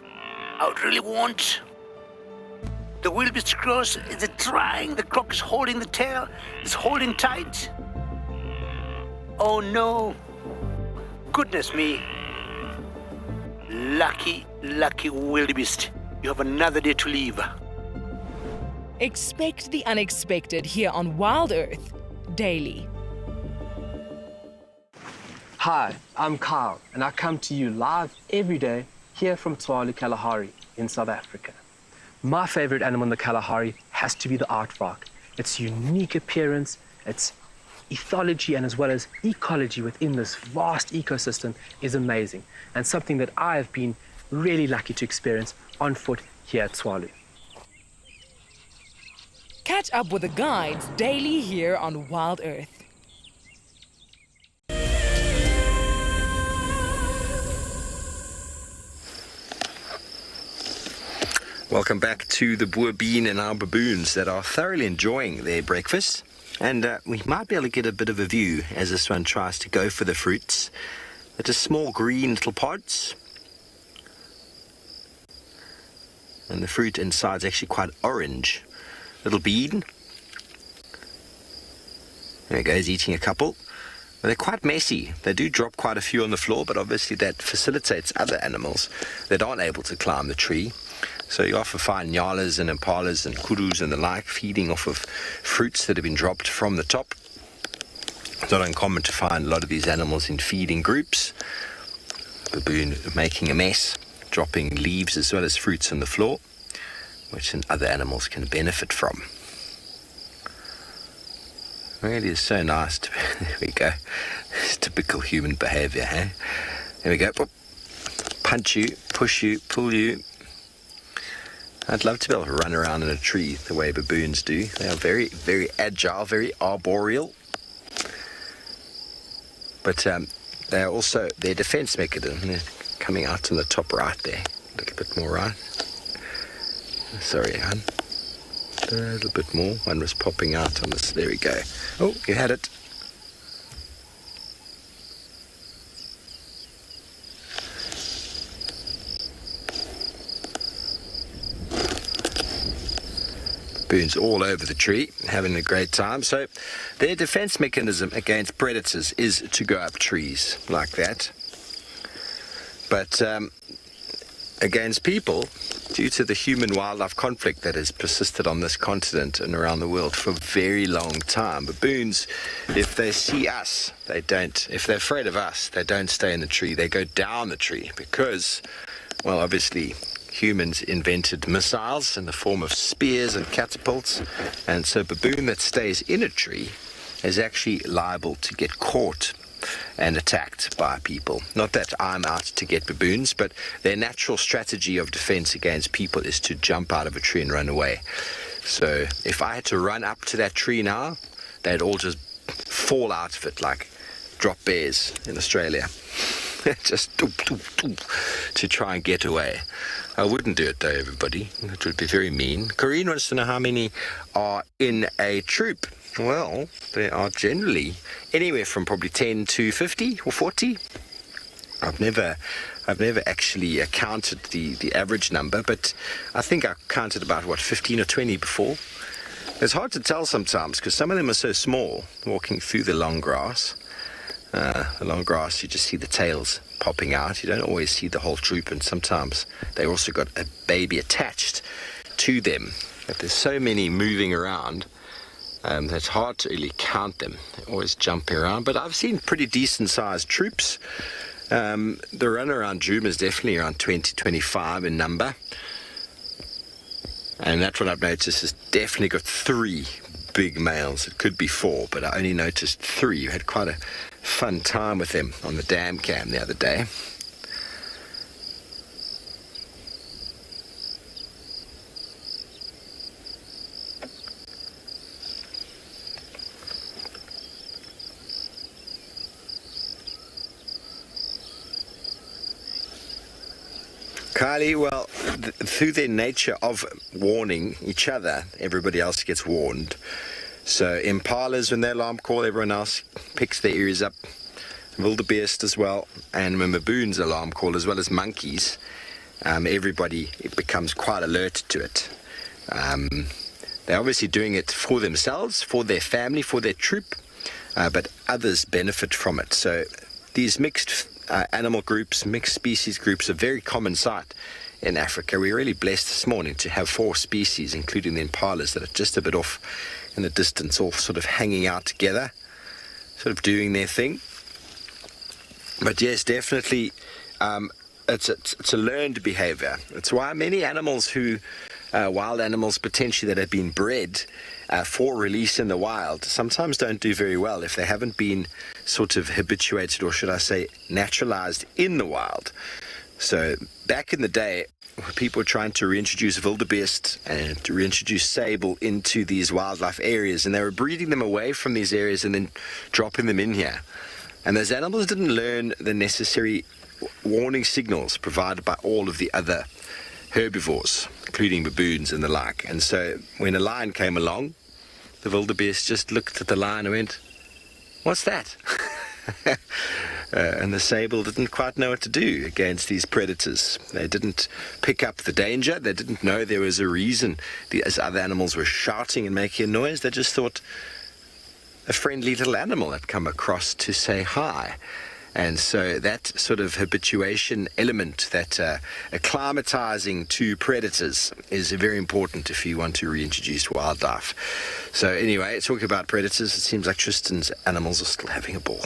Speaker 2: I would really want. The wildebeest cross is trying. The croc is holding the tail. It's holding tight. Oh no. Goodness me. Lucky wildebeest. You have another day to leave.
Speaker 17: Expect the unexpected here on Wild Earth daily.
Speaker 20: Hi, I'm Kyle, and I come to you live every day here from Tswalu Kalahari in South Africa. My favorite animal in the Kalahari has to be the aardvark. Its unique appearance, its ethology, and as well as ecology within this vast ecosystem is amazing, and something that I have been really lucky to experience on foot here at Tswalu.
Speaker 17: Catch up with the guides daily here on Wild Earth.
Speaker 14: Welcome back to the Boer Bean and our baboons that are thoroughly enjoying their breakfast. And we might be able to get a bit of a view as this one tries to go for the fruits. They're just small green little pods. And the fruit inside is actually quite orange. Little bean. There he goes, eating a couple. But they're quite messy. They do drop quite a few on the floor, but obviously that facilitates other animals that aren't able to climb the tree. So you often find nyalas and impalas and kurus and the like feeding off of fruits that have been dropped from the top. It's not uncommon to find a lot of these animals in feeding groups. Baboon making a mess, dropping leaves as well as fruits on the floor, which then other animals can benefit from. Really is so nice. There we go. It's typical human behavior, eh? There we go. Punch you, push you, pull you. I'd love to be able to run around in a tree the way baboons do. They are very, very agile, very arboreal. But they are also their defense mechanism. They're coming out on the top right there. A little bit more right. Sorry, hon. A little bit more. One was popping out on this. There we go. Oh, you had it. Baboons all over the tree, having a great time. So their defense mechanism against predators is to go up trees like that. But against people, due to the human-wildlife conflict that has persisted on this continent and around the world for a very long time, baboons, if they see us, they don't. If they're afraid of us, they don't stay in the tree. They go down the tree because, well, obviously, humans invented missiles in the form of spears and catapults, and so a baboon that stays in a tree is actually liable to get caught and attacked by people. Not that I'm out to get baboons, but their natural strategy of defense against people is to jump out of a tree and run away. So if I had to run up to that tree now, they'd all just fall out of it like drop bears in Australia. Just to try and get away. I wouldn't do it though, everybody. It would be very mean. Corinne wants to know how many are in a troop. Well, there are generally anywhere from probably 10 to 50 or 40. I've never actually counted the average number, but I think I counted about, 15 or 20 before. It's hard to tell sometimes because some of them are so small, walking through the long grass. The long grass, you just see the tails popping out. You don't always see the whole troop, and sometimes they also got a baby attached to them. But there's so many moving around that it's hard to really count them. They're always jumping around, but I've seen pretty decent sized troops. The run around Djuma is definitely around 20-25 in number, and that's what I've noticed is definitely got 3
Speaker 19: big males. It could be 4, but I only noticed 3. You had quite a fun time with them on the dam cam the other day. Kylie, well, through their nature of warning each other, everybody else gets warned. So impalas, when they alarm call, everyone else picks their ears up. Wildebeest as well, and when baboons alarm call, as well as monkeys, everybody becomes quite alert to it. They're obviously doing it for themselves, for their family, for their troop, but others benefit from it. So these mixed animal groups, mixed species groups, are a very common sight in Africa. We're really blessed this morning to have 4 species, including the impalas, that are just a bit off in the distance, all sort of hanging out together, sort of doing their thing. But yes, definitely, it's a learned behavior. It's why many animals who, wild animals potentially that have been bred for release in the wild, sometimes don't do very well if they haven't been sort of habituated, or should I say naturalized, in the wild. So back in the day, people were trying to reintroduce wildebeest and to reintroduce sable into these wildlife areas, and they were breeding them away from these areas and then dropping them in here. And those animals didn't learn the necessary warning signals provided by all of the other herbivores, including baboons and the like. And so when a lion came along, the wildebeest just looked at the lion and went, "What's that?" And the sable didn't quite know what to do against these predators. They didn't pick up the danger. They didn't know there was a reason as other animals were shouting and making a noise. They just thought a friendly little animal had come across to say hi. And so that sort of habituation element, that acclimatizing to predators, is very important if you want to reintroduce wildlife. So anyway, talking about predators, it seems like Tristan's animals are still having a ball.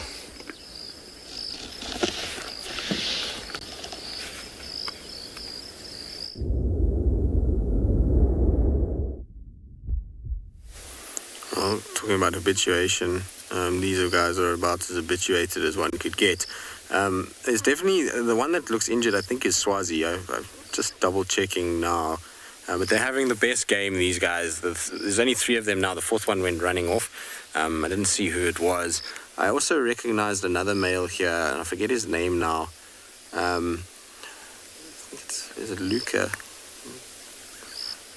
Speaker 14: Well, talking about habituation, these guys are about as habituated as one could get. There's definitely the one that looks injured, I think, is Swazi. I'm just double checking now. But they're having the best game, these guys. There's only 3 of them now. The 4th one went running off. I didn't see who it was. I also recognized another male here, and I forget his name now. I think is it Luca?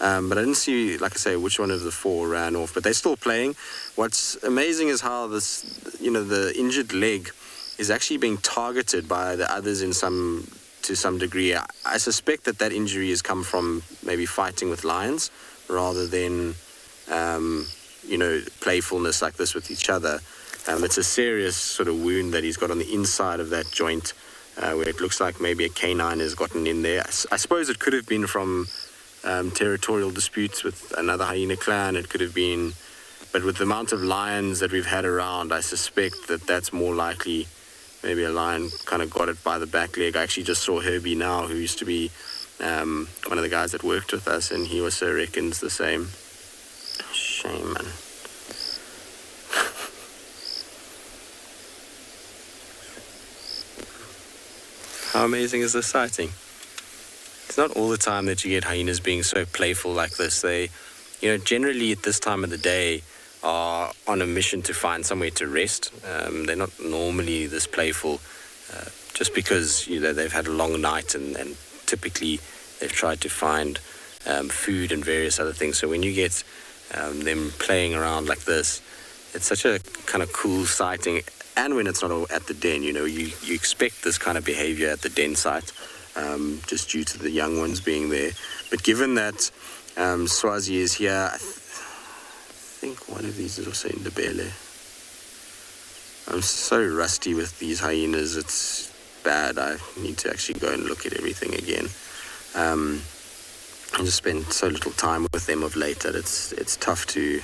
Speaker 14: But I didn't see, like I say, which one of the 4 ran off. But they're still playing. What's amazing is how this, the injured leg is actually being targeted by the others to some degree. I suspect that injury has come from maybe fighting with lions rather than, playfulness like this with each other. It's a serious sort of wound that he's got on the inside of that joint, where it looks like maybe a canine has gotten in there. I suppose it could have been from territorial disputes with another hyena clan. It could have been, but with the amount of lions that we've had around, I suspect that's more likely. Maybe a lion kind of got it by the back leg. I actually just saw Herbie now, who used to be one of the guys that worked with us, and he also reckons the same. Shame, man. How amazing is this sighting? It's not all the time that you get hyenas being so playful like this. They, generally at this time of the day are on a mission to find somewhere to rest. They're not normally this playful, just because, they've had a long night and typically they've tried to find food and various other things. So when you get them playing around like this, it's such a kind of cool sighting. And when it's not at the den, you expect this kind of behavior at the den site, just due to the young ones being there. But given that Swazi is here, I think one of these is also in Ndebele. I'm so rusty with these hyenas, it's bad. I need to actually go and look at everything again. I just spent so little time with them of late that it's tough to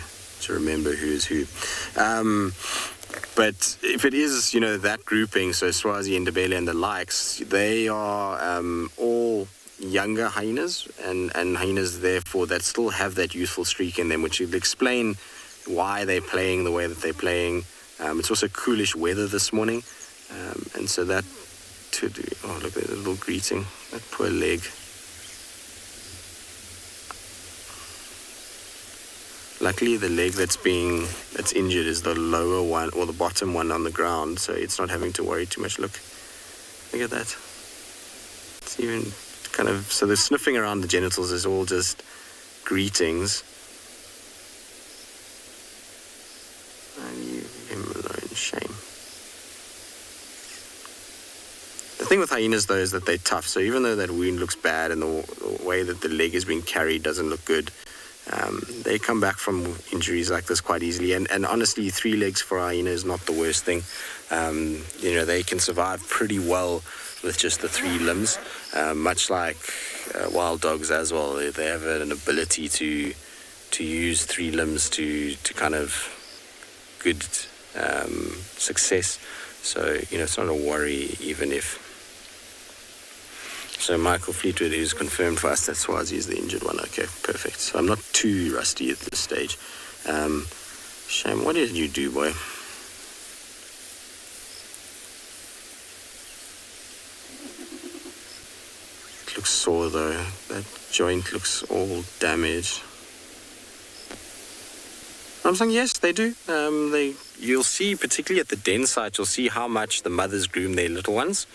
Speaker 14: remember who is who. But if it is, that grouping, so Swazi and Ndebele and the likes, they are all younger hyenas, and hyenas, therefore, that still have that youthful streak in them, which would explain why they're playing the way that they're playing. It's also coolish weather this morning, and so that to do. Oh, look at the little greeting. That poor leg. Luckily, the leg that's injured is the lower one or the bottom one on the ground, so it's not having to worry too much. Look at that. It's even kind of, so the sniffing around the genitals is all just greetings. And you leave him alone, shame. The thing with hyenas, though, is that they're tough. So even though that wound looks bad and the way that the leg is being carried doesn't look good, they come back from injuries like this quite easily. And honestly, 3 legs for a hyena is not the worst thing. They can survive pretty well with just the 3 limbs, much like wild dogs as well. They have an ability to use 3 limbs to kind of good success. So, it's not a worry even if. So Michael Fleetwood, who's confirmed for us that Swazi is the injured one. Okay, perfect. So I'm not too rusty at this stage. Shame, what did you do, boy? It looks sore though. That joint looks all damaged. I'm saying yes, they do. You'll see, particularly at the den site, you'll see how much the mothers groom their little ones.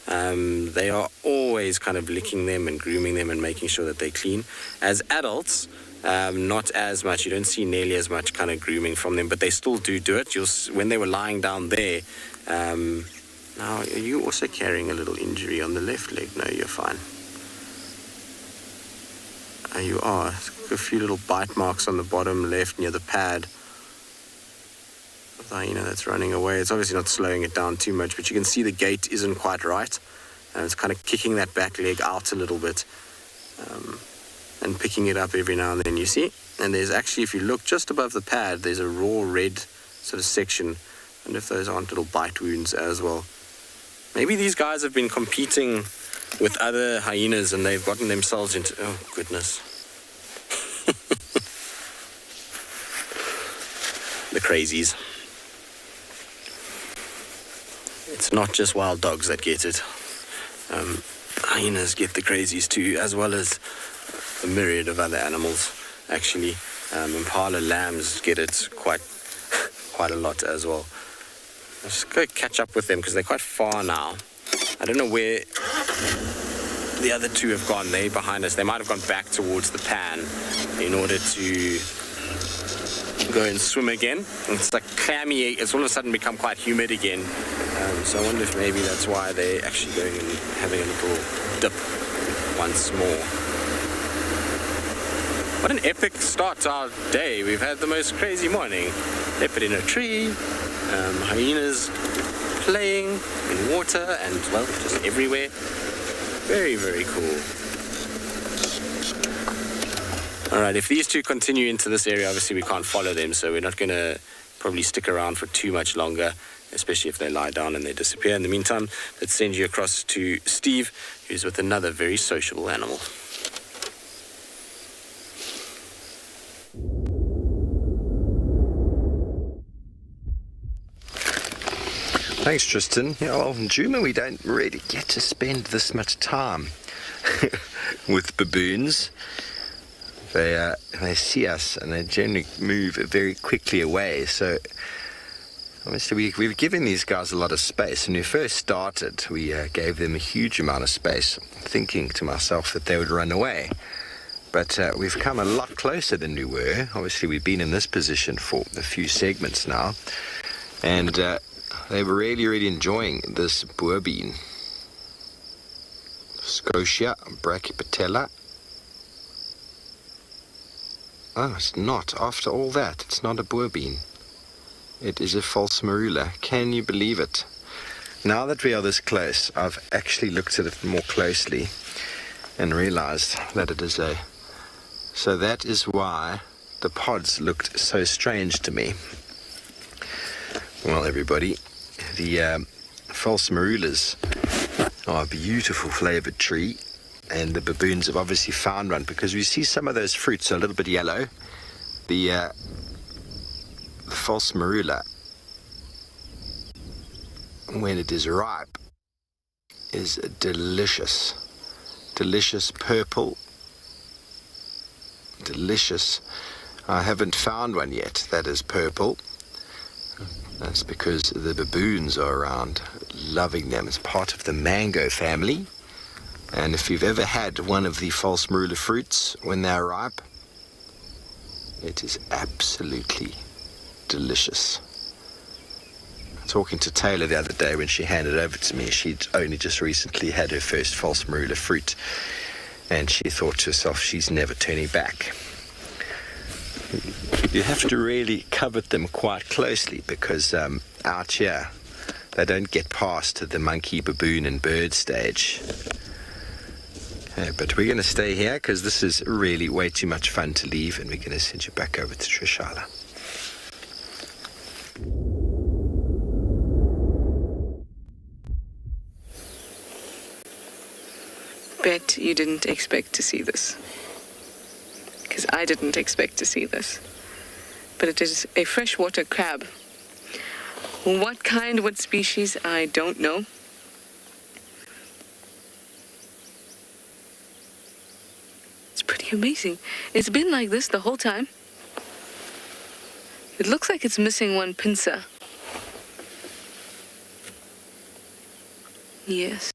Speaker 14: They are always kind of licking them and grooming them and making sure that they're clean. As adults, not as much. You don't see nearly as much kind of grooming from them, but they still do it. When they were lying down there. Now, are you also carrying a little injury on the left leg? No, you're fine. You are. A few little bite marks on the bottom left near the pad. The hyena that's running away. It's obviously not slowing it down too much, but you can see the gait isn't quite right. And it's kind of kicking that back leg out a little bit and picking it up every now and then, you see. And there's actually, if you look just above the pad, there's a raw red sort of section. And if those aren't little bite wounds as well. Maybe these guys have been competing with other hyenas and they've gotten themselves into... Oh, goodness. The crazies. It's not just wild dogs that get it. Hyenas get the crazies too, as well as a myriad of other animals. Actually, impala lambs get it quite a lot as well. Let's go catch up with them because they're quite far now. I don't know where the other 2 have gone. They're behind us. They might have gone back towards the pan in order to go and swim again. It's like clammy. It's all of a sudden become quite humid again. So I wonder if maybe that's why they're actually going and having a little dip once more. What an epic start to our day. We've had the most crazy morning. Leopard in a tree, hyenas playing in water and, well, just everywhere. Very, very cool. All right, if these 2 continue into this area, obviously we can't follow them, so we're not going to probably stick around for too much longer, especially if they lie down and they disappear. In the meantime, let's send you across to Steve, who's with another very sociable animal.
Speaker 19: Thanks, Tristan. Yeah, well, in Djuma we don't really get to spend this much time with baboons. They see us and they generally move very quickly away. So obviously we've given these guys a lot of space. When we first started, we gave them a huge amount of space, thinking to myself that they would run away. But we've come a lot closer than we were. Obviously we've been in this position for a few segments now. And they were really, really enjoying this boerbean. Scotia brachypatella. Oh, it's not. After all that, it's not a boerbean. It is a false marula. Can you believe it? Now that we are this close, I've actually looked at it more closely and realized that it is a... So that is why the pods looked so strange to me. Well, everybody, the false marulas are a beautiful flavored tree. And the baboons have obviously found one because we see some of those fruits are a little bit yellow. The the false marula, when it is ripe, is delicious. Delicious purple. Delicious. I haven't found one yet that is purple. That's because the baboons are around loving them. It's part of the mango family. And if you've ever had one of the false marula fruits when they're ripe, it is absolutely delicious. Talking to Taylor the other day when she handed it over to me, she'd only just recently had her first false marula fruit, and she thought to herself, she's never turning back. You have to really covet them quite closely because out here they don't get past the monkey, baboon and bird stage. But we're going to stay here because this is really way too much fun to leave, and we're going to send you back over to Trishala.
Speaker 15: Bet you didn't expect to see this. Because I didn't expect to see this. But it is a freshwater crab. What kind, what species, I don't know. It's pretty amazing. It's been like this the whole time. It looks like it's missing one pincer. Yes.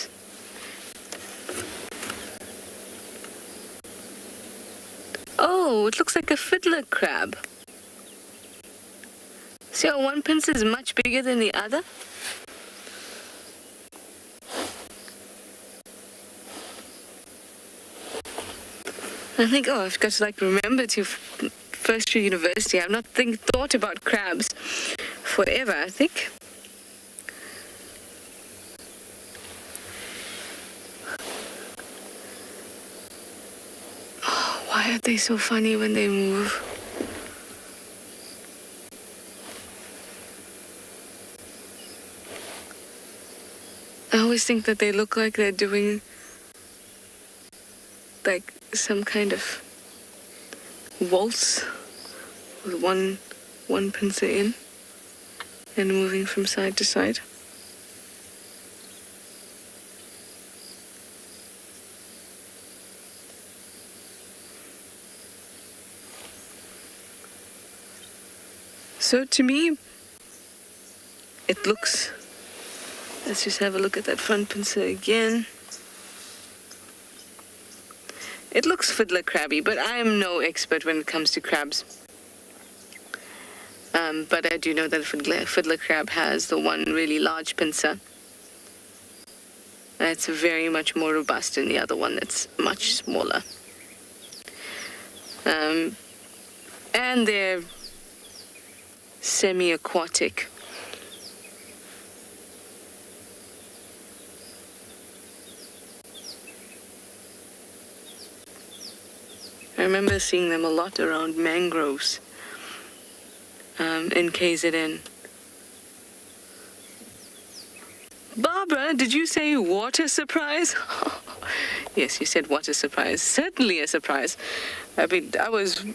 Speaker 15: Oh, it looks like a fiddler crab. See how one pincer is much bigger than the other? I think, I've got to remember to first year university. I've not thought about crabs forever, I think. Why are they so funny when they move? I always think that they look like they're doing some kind of waltz with one pincer in and moving from side to side. So to me, it looks, let's just have a look at that front pincer again. It looks fiddler crabby, but I am no expert when it comes to crabs. But I do know that fiddler crab has the one really large pincer. That's very much more robust than the other one that's much smaller. And they're semi-aquatic. I remember seeing them a lot around mangroves in KZN. Barbara, did you say water surprise? Yes, you said water surprise. Certainly a surprise. I mean, I was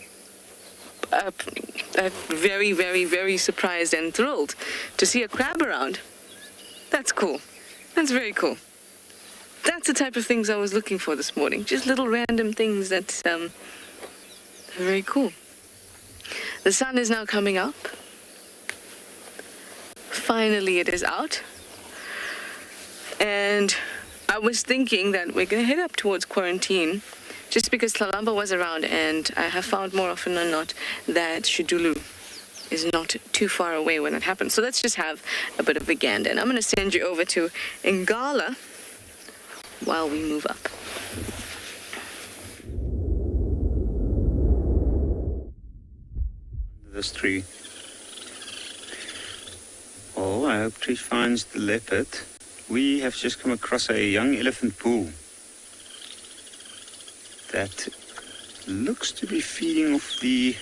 Speaker 15: very, very, very surprised and thrilled to see a crab around. That's cool. That's very cool. That's the type of things I was looking for this morning. Just little random things that are very cool. The sun is now coming up. Finally, it is out. And I was thinking that we're going to head up towards quarantine just because Tlalamba was around, and I have found more often than not that Shidulu is not too far away when it happens. So let's just have a bit of a gander. And I'm going to send you over to Ngala while we move up.
Speaker 16: This tree. Oh, I hope Trish finds the leopard. We have just come across a young elephant bull that looks to be feeding off the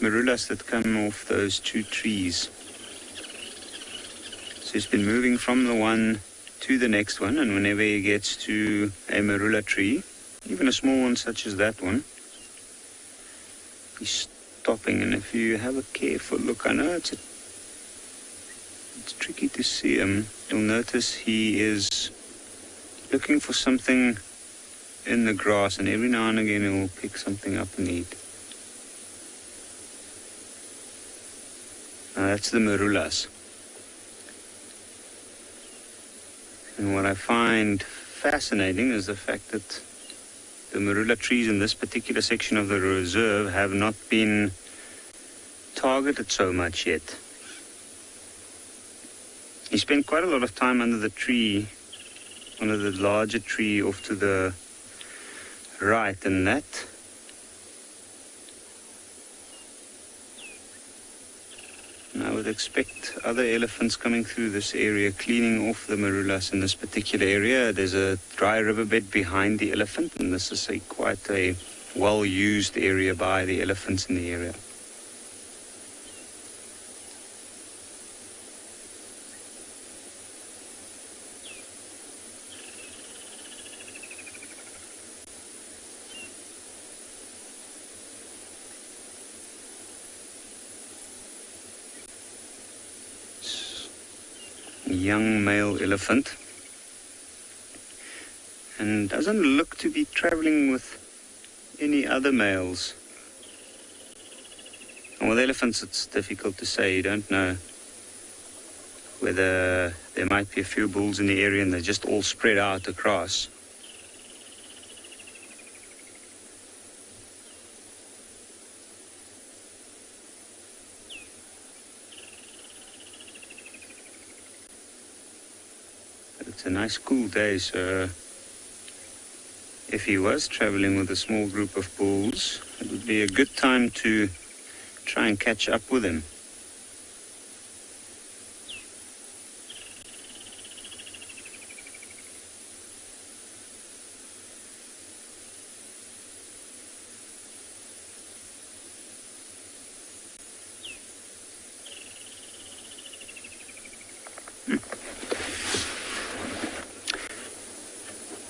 Speaker 16: marulas that come off those two trees. So he's been moving from the one to the next one, and whenever he gets to a marula tree, even a small one such as that one, he stopping, and if you have a careful look, I know it's tricky to see him. You'll notice he is looking for something in the grass, and every now and again he will pick something up and eat. Now that's the marulas. And what I find fascinating is the fact that the marula trees in this particular section of the reserve have not been targeted so much yet. He spent quite a lot of time under the tree, under the larger tree off to the right, and that and I would expect other elephants coming through this area, cleaning off the marulas in this particular area. There's a dry riverbed behind the elephant, and this is quite a well-used area by the elephants in the area. Young male elephant, and doesn't look to be traveling with any other males. And with elephants it's difficult to say. You don't know whether there might be a few bulls in the area and they're just all spread out across. It's a nice cool day, so if he was traveling with a small group of bulls, it would be a good time to try and catch up with him.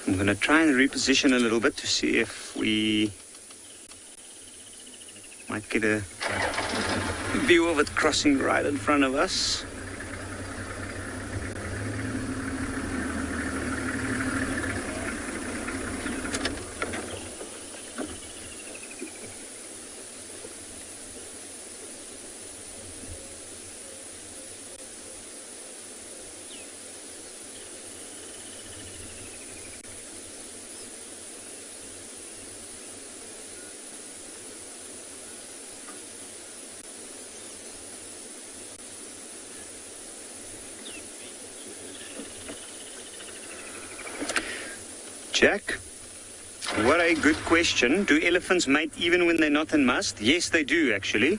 Speaker 16: I'm going to try and reposition a little bit to see if we might get a view of it crossing right in front of us. Jack, what a good question. Do elephants mate even when they're not in must? Yes, they do, actually.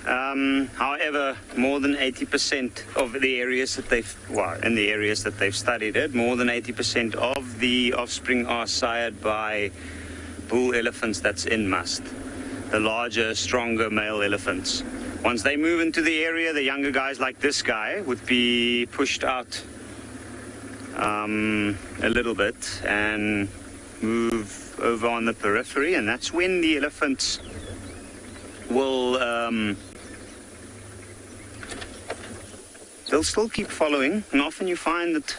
Speaker 16: However, more than 80% of the areas that they've studied it, more than 80% of the offspring are sired by bull elephants that's in must. The larger, stronger male elephants. Once they move into the area, the younger guys like this guy would be pushed out a little bit and move over on the periphery, and that's when the elephants will they'll still keep following, and often you find that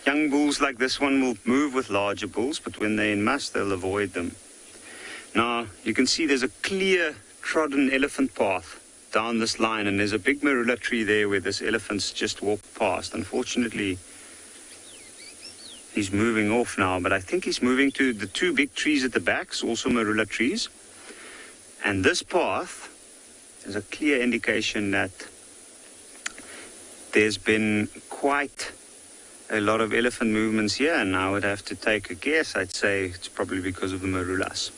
Speaker 16: young bulls like this one will move with larger bulls, but when they're in mass they'll avoid them. Now you can see there's a clear trodden elephant path down this line, and there's a big marula tree there where this elephant's just walked past. Unfortunately he's moving off now, but I think he's moving to the two big trees at the back, also marula trees. And this path is a clear indication that there's been quite a lot of elephant movements here, and I would have to take a guess. I'd say it's probably because of the marulas.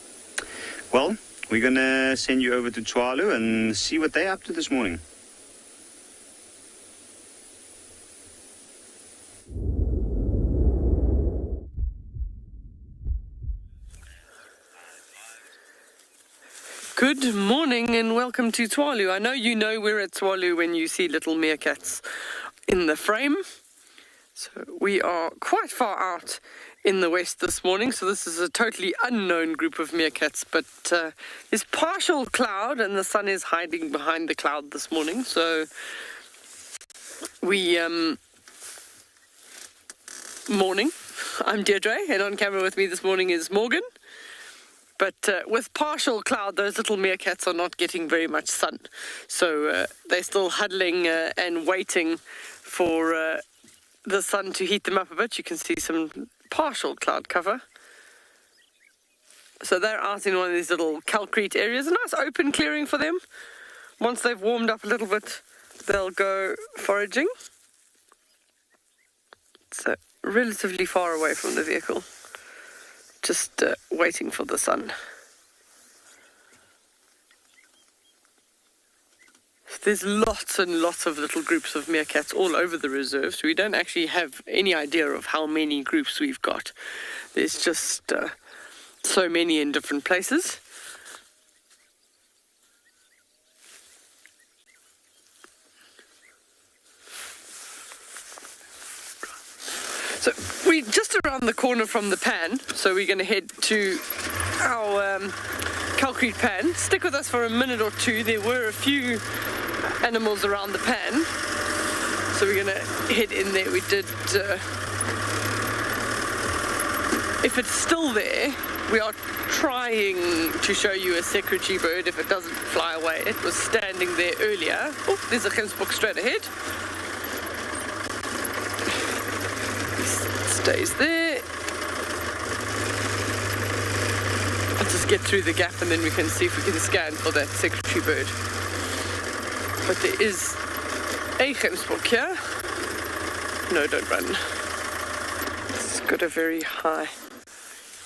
Speaker 16: Well, we're going to send you over to Tswalu and see what they're up to this morning.
Speaker 4: Good morning and welcome to Tswalu. I know you know we're at Tswalu when you see little meerkats in the frame. So we are quite far out
Speaker 21: in the west this morning, so this is a totally unknown group of meerkats, but there's partial cloud and the sun is hiding behind the cloud this morning, so we morning. I'm Deirdre, and on camera with me this morning is Morgan. But with partial cloud, those little meerkats are not getting very much sun. So they're still huddling and waiting for the sun to heat them up a bit. You can see some partial cloud cover. So they're out in one of these little calcrete areas. A nice open clearing for them. Once they've warmed up a little bit, they'll go foraging. So relatively far away from the vehicle, just waiting for the sun. There's lots and lots of little groups of meerkats all over the reserve, so we don't actually have any idea of how many groups we've got. There's just so many in different places. So we're just around the corner from the pan, so we're going to head to our calcrete pan. Stick with us for a minute or two. There were a few animals around the pan, so we're going to head in there. We did, if it's still there, we are trying to show you a secretary bird if it doesn't fly away. It was standing there earlier. Oh, there's a gemsbok straight ahead. Stays there. I'll just get through the gap and then we can see if we can scan for that secretary bird. But there is a gemsbok here. No, don't run. It's got a very high.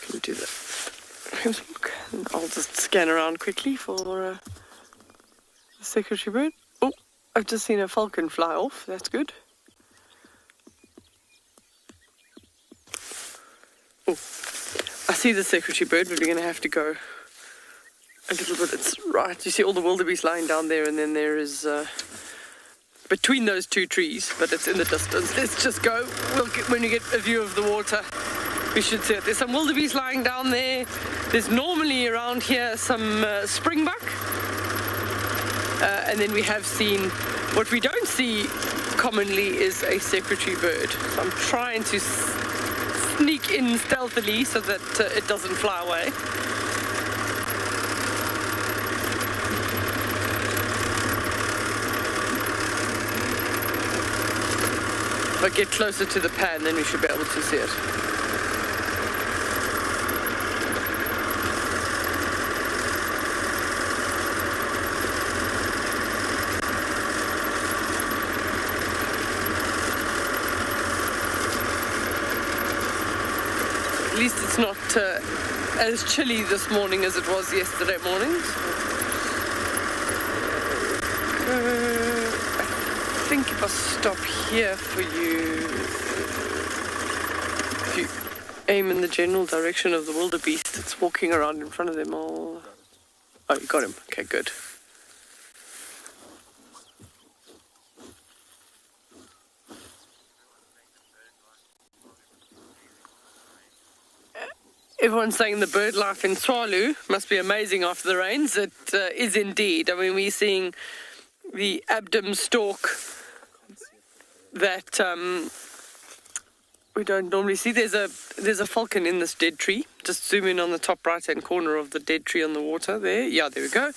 Speaker 21: Can we do that? Gemsbok. And I'll just scan around quickly for the secretary bird. Oh, I've just seen a falcon fly off. That's good. Oh, I see the secretary bird, but we're going to have to go a little bit. It's right. You see all the wildebeest lying down there, and then there is between those two trees, but it's in the distance. Let's just go. We'll get, when you get a view of the water, we should see it. There's some wildebeest lying down there. There's normally around here some springbuck, and then we have seen what we don't see commonly is a secretary bird. So I'm trying to sneak in stealthily so that it doesn't fly away. If I get closer to the pan, then we should be able to see it. At least it's not as chilly this morning as it was yesterday morning. I think if I stop here for you, if you aim in the general direction of the wildebeest, it's walking around in front of them all. Oh, you got him. Okay, good. Everyone's saying the bird life in Tswalu must be amazing after the rains. It is indeed. I mean, we're seeing the abdom stork that we don't normally see. There's a falcon in this dead tree. Just zoom in on the top right-hand corner of the dead tree on the water there. Yeah, there we go.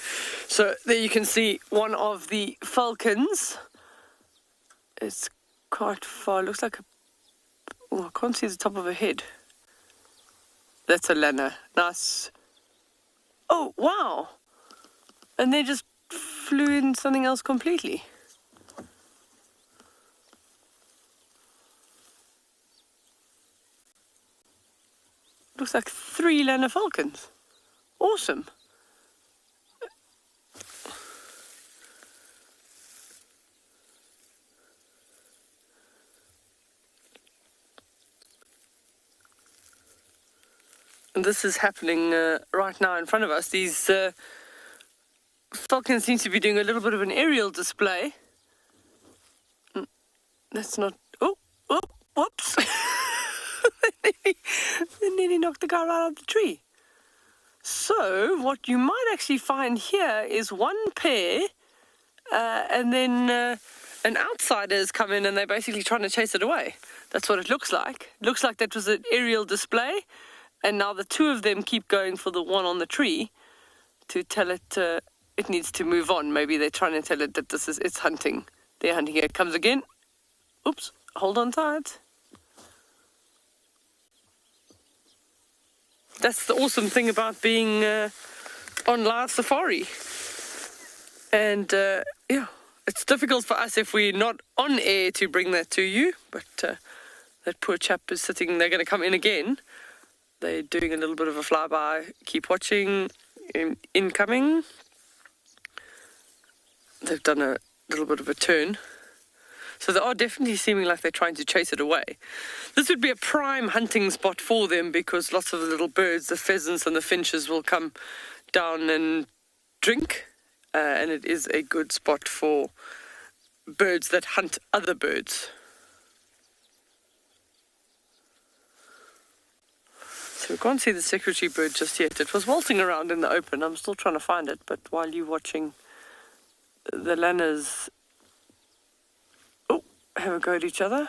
Speaker 21: So there you can see one of the falcons. It's quite far. It looks like I can't see the top of a head. That's a Lana. Nice. Oh, wow. And they just flew in something else completely. Looks like 3 Lana falcons. Awesome. And this is happening right now in front of us. These falcons seem to be doing a little bit of an aerial display. That's not... Oh, whoops. they nearly knocked the guy right out of the tree. So what you might actually find here is one pair, and then an outsider has come in and they're basically trying to chase it away. That's what it looks like. It looks like that was an aerial display, and now the two of them keep going for the one on the tree to tell it it needs to move on. Maybe they're trying to tell it that it's hunting. They're hunting. Here it comes again. Oops, hold on tight. That's the awesome thing about being on live safari. And yeah, it's difficult for us if we're not on air to bring that to you, but that poor chap is sitting, they're going to come in again. They're doing a little bit of a flyby. Keep watching. Incoming. They've done a little bit of a turn. So they are definitely seeming like they're trying to chase it away. This would be a prime hunting spot for them because lots of the little birds, the pheasants and the finches, will come down and drink. And it is a good spot for birds that hunt other birds. So we can't see the secretary bird just yet. It was waltzing around in the open. I'm still trying to find it, but while you're watching the Lanners have a go at each other.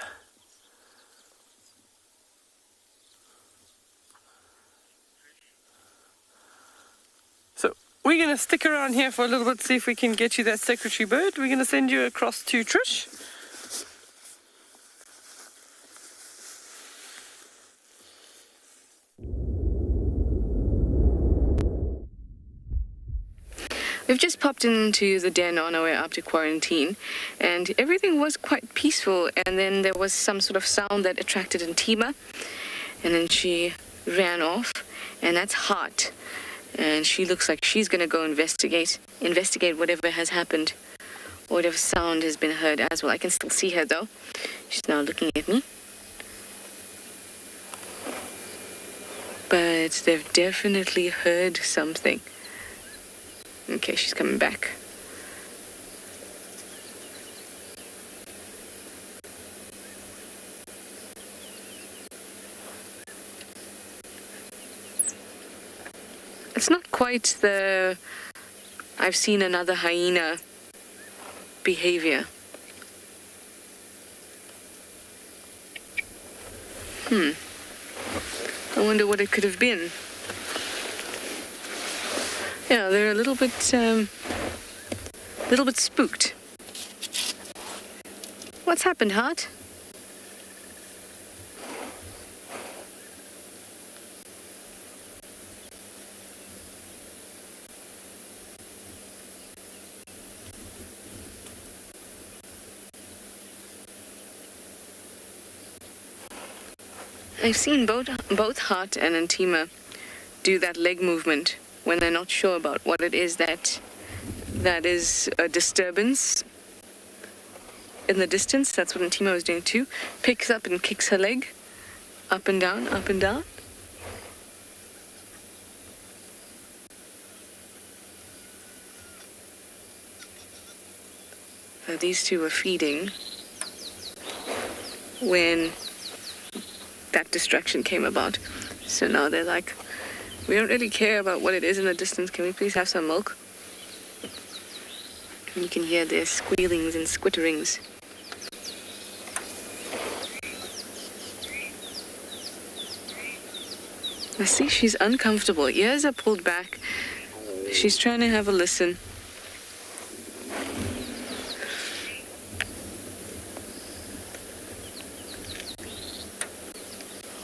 Speaker 21: So we're going to stick around here for a little bit, see if we can get you that secretary bird. We're going to send you across to Trish.
Speaker 15: We've just popped into the den on our way up to quarantine, and everything was quite peaceful, and then there was some sort of sound that attracted Antima, and then she ran off, and that's Heart, and she looks like she's going to go investigate whatever has happened, or whatever sound has been heard as well. I can still see her though. She's now looking at me. But they've definitely heard something. Okay, she's coming back. It's not quite the I've seen another hyena behavior. I wonder what it could have been. Yeah, they're a little bit spooked. What's happened, Heart? I've seen both Heart and Antima do that leg movement when they're not sure about what it is that is a disturbance in the distance. That's what Antima was doing too. Picks up and kicks her leg up and down, up and down. So these two were feeding when that distraction came about. So now they're like, we don't really care about what it is in the distance. Can we please have some milk? And you can hear their squealings and squitterings. I see she's uncomfortable. Ears are pulled back. She's trying to have a listen.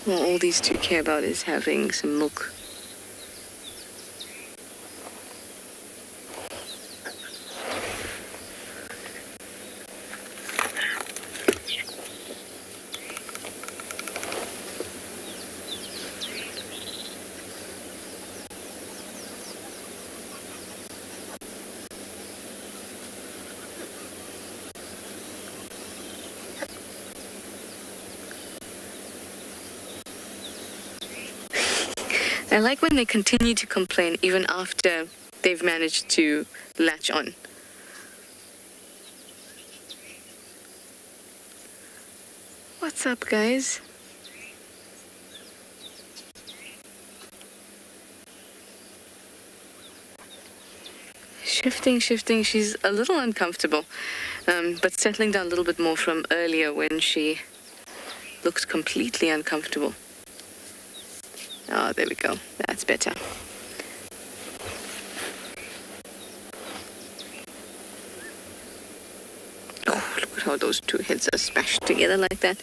Speaker 15: Well, all these two care about is having some milk. I like when they continue to complain even after they've managed to latch on. What's up, guys? shifting. She's a little uncomfortable, but settling down a little bit more from earlier when she looked completely uncomfortable. Oh, there we go. That's better. Oh, look at how those two heads are smashed together like that.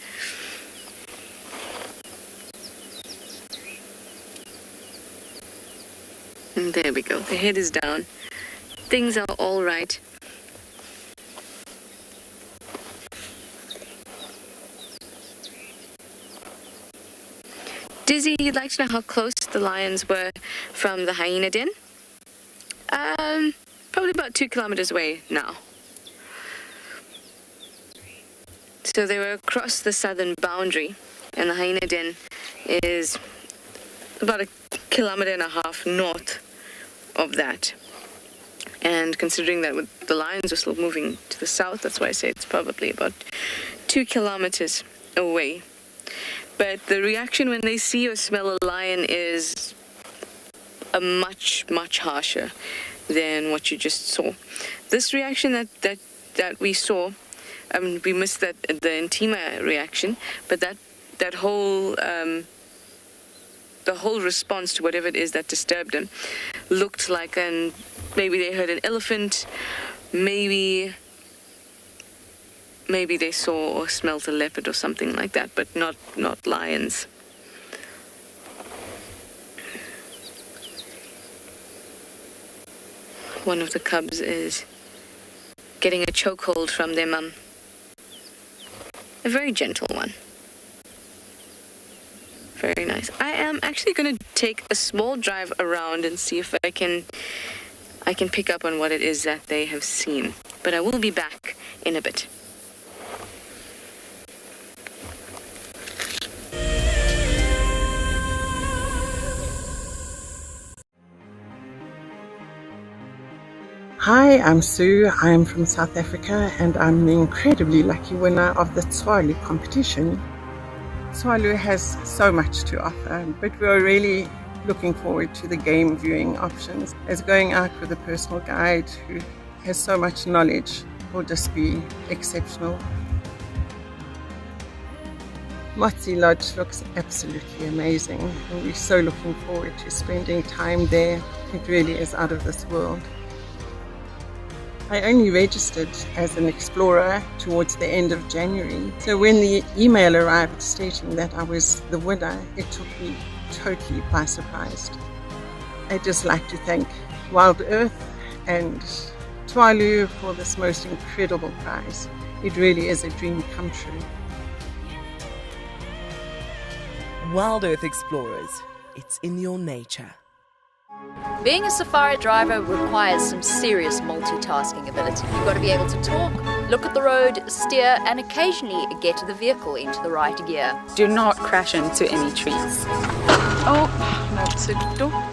Speaker 15: And there we go. The head is down. Things are all right. Dizzy, you'd like to know how close the lions were from the hyena den? Probably about 2 kilometers away now. So they were across the southern boundary, and the hyena den is about 1.5 kilometers north of that. And considering that the lions are still moving to the south, that's why I say it's probably about 2 kilometers away. But the reaction when they see or smell a lion is a much harsher than what you just saw. This reaction that we saw, we missed the intima reaction, but that whole the whole response to whatever it is that disturbed them looked like maybe they heard an elephant, maybe they saw or smelled a leopard or something like that, but not lions. One of the cubs is getting a chokehold from their mum. A very gentle one. Very nice. I am actually going to take a small drive around and see if I can pick up on what it is that they have seen. But I will be back in a bit.
Speaker 1: Hi, I'm Sue. I'm from South Africa and I'm the incredibly lucky winner of the Tswalu competition. Tswalu has so much to offer, but we're really looking forward to the game viewing options, as going out with a personal guide who has so much knowledge will just be exceptional. Motsi Lodge looks absolutely amazing and we're so looking forward to spending time there. It really is out of this world. I only registered as an explorer towards the end of January, so when the email arrived stating that I was the winner, it took me totally by surprise. I'd just like to thank Wild Earth and Tswalu for this most incredible prize. It really is a dream come true.
Speaker 17: Wild Earth Explorers, it's in your nature.
Speaker 22: Being a safari driver requires some serious multitasking ability. You've got to be able to talk, look at the road, steer, and occasionally get the vehicle into the right gear.
Speaker 18: Do not crash into any trees. Oh, that's it.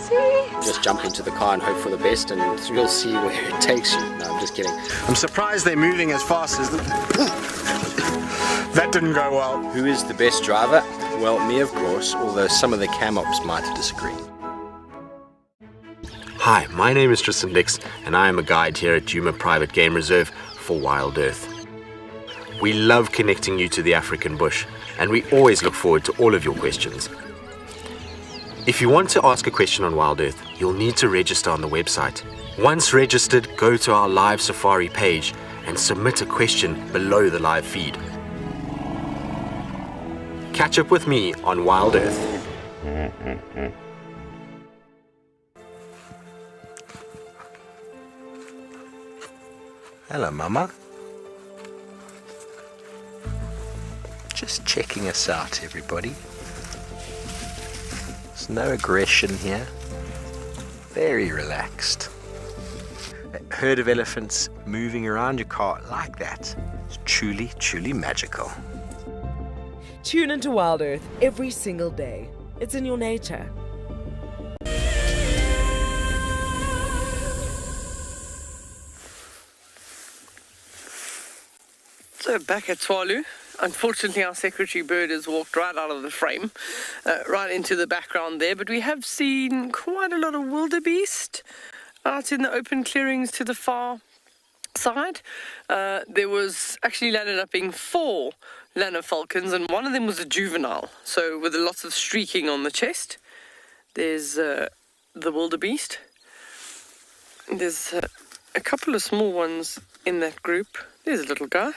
Speaker 18: See?
Speaker 19: Just jump into the car and hope for the best, and you'll see where it takes you. No, I'm just kidding.
Speaker 8: I'm surprised they're moving as fast as that didn't go well.
Speaker 19: Who is the best driver? Well, me, of course, although some of the cam-ops might disagree.
Speaker 14: Hi, my name is Tristan Dix, and I am a guide here at Djuma Private Game Reserve for Wild Earth. We love connecting you to the African bush, and we always look forward to all of your questions. If you want to ask a question on Wild Earth, you'll need to register on the website. Once registered, go to our live safari page and submit a question below the live feed. Catch up with me on Wild Earth.
Speaker 19: Hello, Mama. Just checking us out, everybody. There's no aggression here. Very relaxed. A herd of elephants moving around your car like that is truly, truly magical.
Speaker 17: Tune into Wild Earth every single day. It's in your nature.
Speaker 21: So back at Tswalu, unfortunately our secretary bird has walked right out of the frame, right into the background there, but we have seen quite a lot of wildebeest, out in the open clearings to the far side. There was actually landed up being 4 Lanner falcons, and one of them was a juvenile, so with lots of streaking on the chest. There's the wildebeest. There's a couple of small ones in that group. There's a little guy.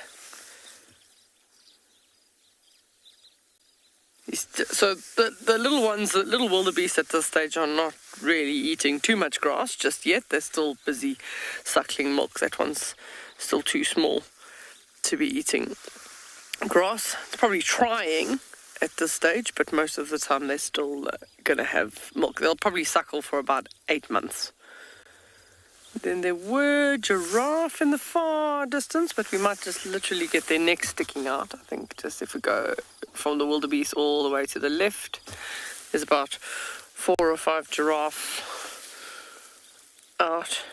Speaker 21: So the little ones, the little wildebeest at this stage are not really eating too much grass just yet. They're still busy suckling milk. That one's still too small to be eating grass. It's probably trying at this stage, but most of the time they're still going to have milk. They'll probably suckle for about 8 months. Then there were giraffe in the far distance, but we might just literally get their necks sticking out. I think just if we go from the wildebeest all the way to the left, there's about 4 or 5 giraffe out.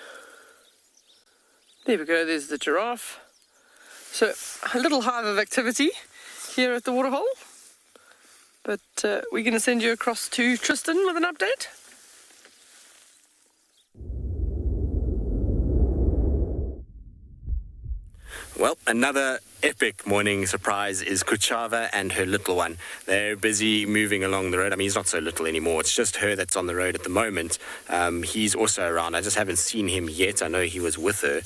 Speaker 21: There we go, there's the giraffe. So a little hive of activity here at the waterhole. But we're going to send you across to Tristan with an update.
Speaker 14: Well, another epic morning surprise is Kuchava and her little one. They're busy moving along the road. I mean, he's not so little anymore. It's just her that's on the road at the moment. He's also around. I just haven't seen him yet. I know he was with her,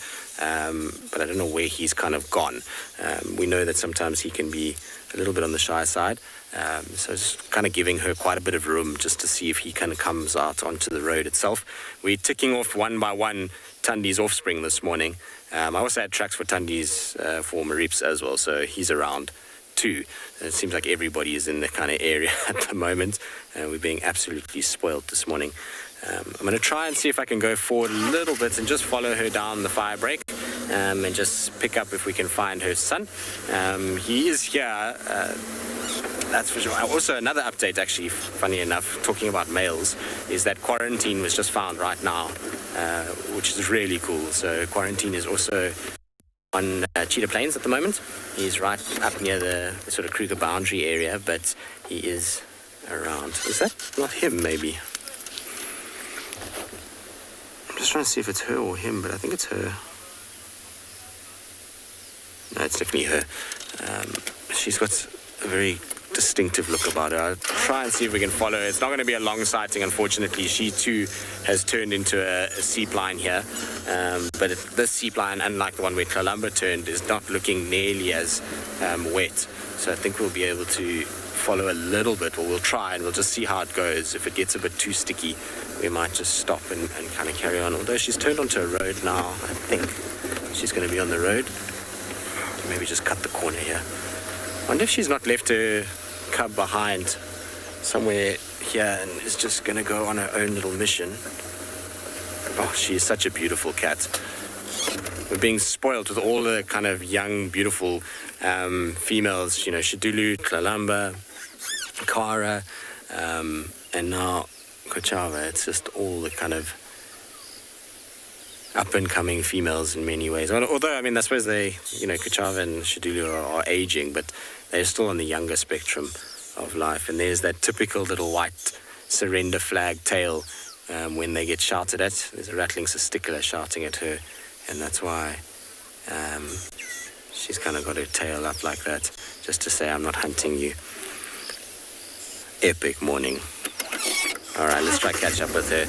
Speaker 14: but I don't know where he's kind of gone. We know that sometimes he can be a little bit on the shy side. So just kind of giving her quite a bit of room just to see if he kind of comes out onto the road itself. We're ticking off one by one Tandi's offspring this morning. I also had tracks for Tandi's for Marips as well, so he's around too. It seems like everybody is in the kind of area at the moment. We're being absolutely spoiled this morning. I'm going to try and see if I can go forward a little bit and just follow her down the fire break and just pick up if we can find her son. He is here, that's for sure. Also, another update, actually, funny enough, talking about males, is that Quarantine was just found right now, which is really cool. So Quarantine is also on Cheetah Plains at the moment. He's right up near the sort of Kruger boundary area, but he is around. Is that not him, maybe? I'm just trying to see if it's her or him, but I think it's her. No, it's definitely her. She's got a very distinctive look about her. I'll try and see if we can follow her. It's not going to be a long sighting, unfortunately. She too has turned into a seepline here. But this seepline, unlike the one where Kalamba turned, is not looking nearly as wet. So I think we'll be able to follow a little bit, or we'll try and we'll just see how it goes. If it gets a bit too sticky, we might just stop and kind of carry on. Although she's turned onto a road now, I think she's going to be on the road. Maybe just cut the corner here. I wonder if she's not left her cub behind somewhere here and is just going to go on her own little mission. Oh, she is such a beautiful cat. We're being spoiled with all the kind of young, beautiful females, you know, Shidulu, Kalamba, Kara, and now Kuchava. It's just all the kind of up-and-coming females in many ways. Although, I mean, I suppose they, you know, Kuchava and Shidulu are aging, but they're still on the younger spectrum of life. And there's that typical little white surrender flag tail when they get shouted at. There's a rattling testicular shouting at her, and that's why she's kind of got her tail up like that, just to say, I'm not hunting you. Epic morning. All right, let's try catch up with her.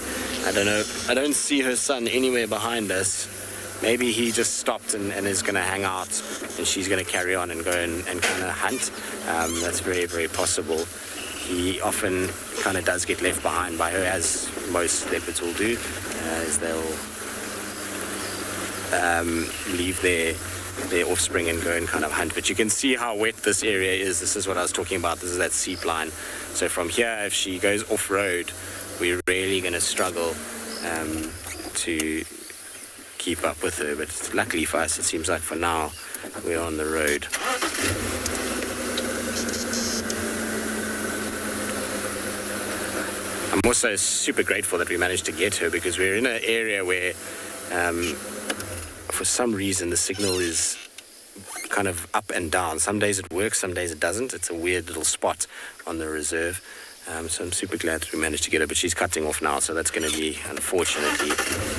Speaker 14: I don't know. I don't see her son anywhere behind us. Maybe he just stopped and is going to hang out, and she's going to carry on and go and kind of hunt. That's very, very possible. He often kind of does get left behind by her, as most leopards will do, as they'll leave their offspring and go and kind of hunt. But you can see how wet this area is. This is what I was talking about. This is that seepline. So from here, if she goes off-road, we're really going to struggle to keep up with her. But luckily for us, it seems like for now, we're on the road. I'm also super grateful that we managed to get her, because we're in an area where for some reason the signal is kind of up and down. Some days it works, some days it doesn't. It's a weird little spot on the reserve. So I'm super glad that we managed to get her, but she's cutting off now, so that's going to be, unfortunately,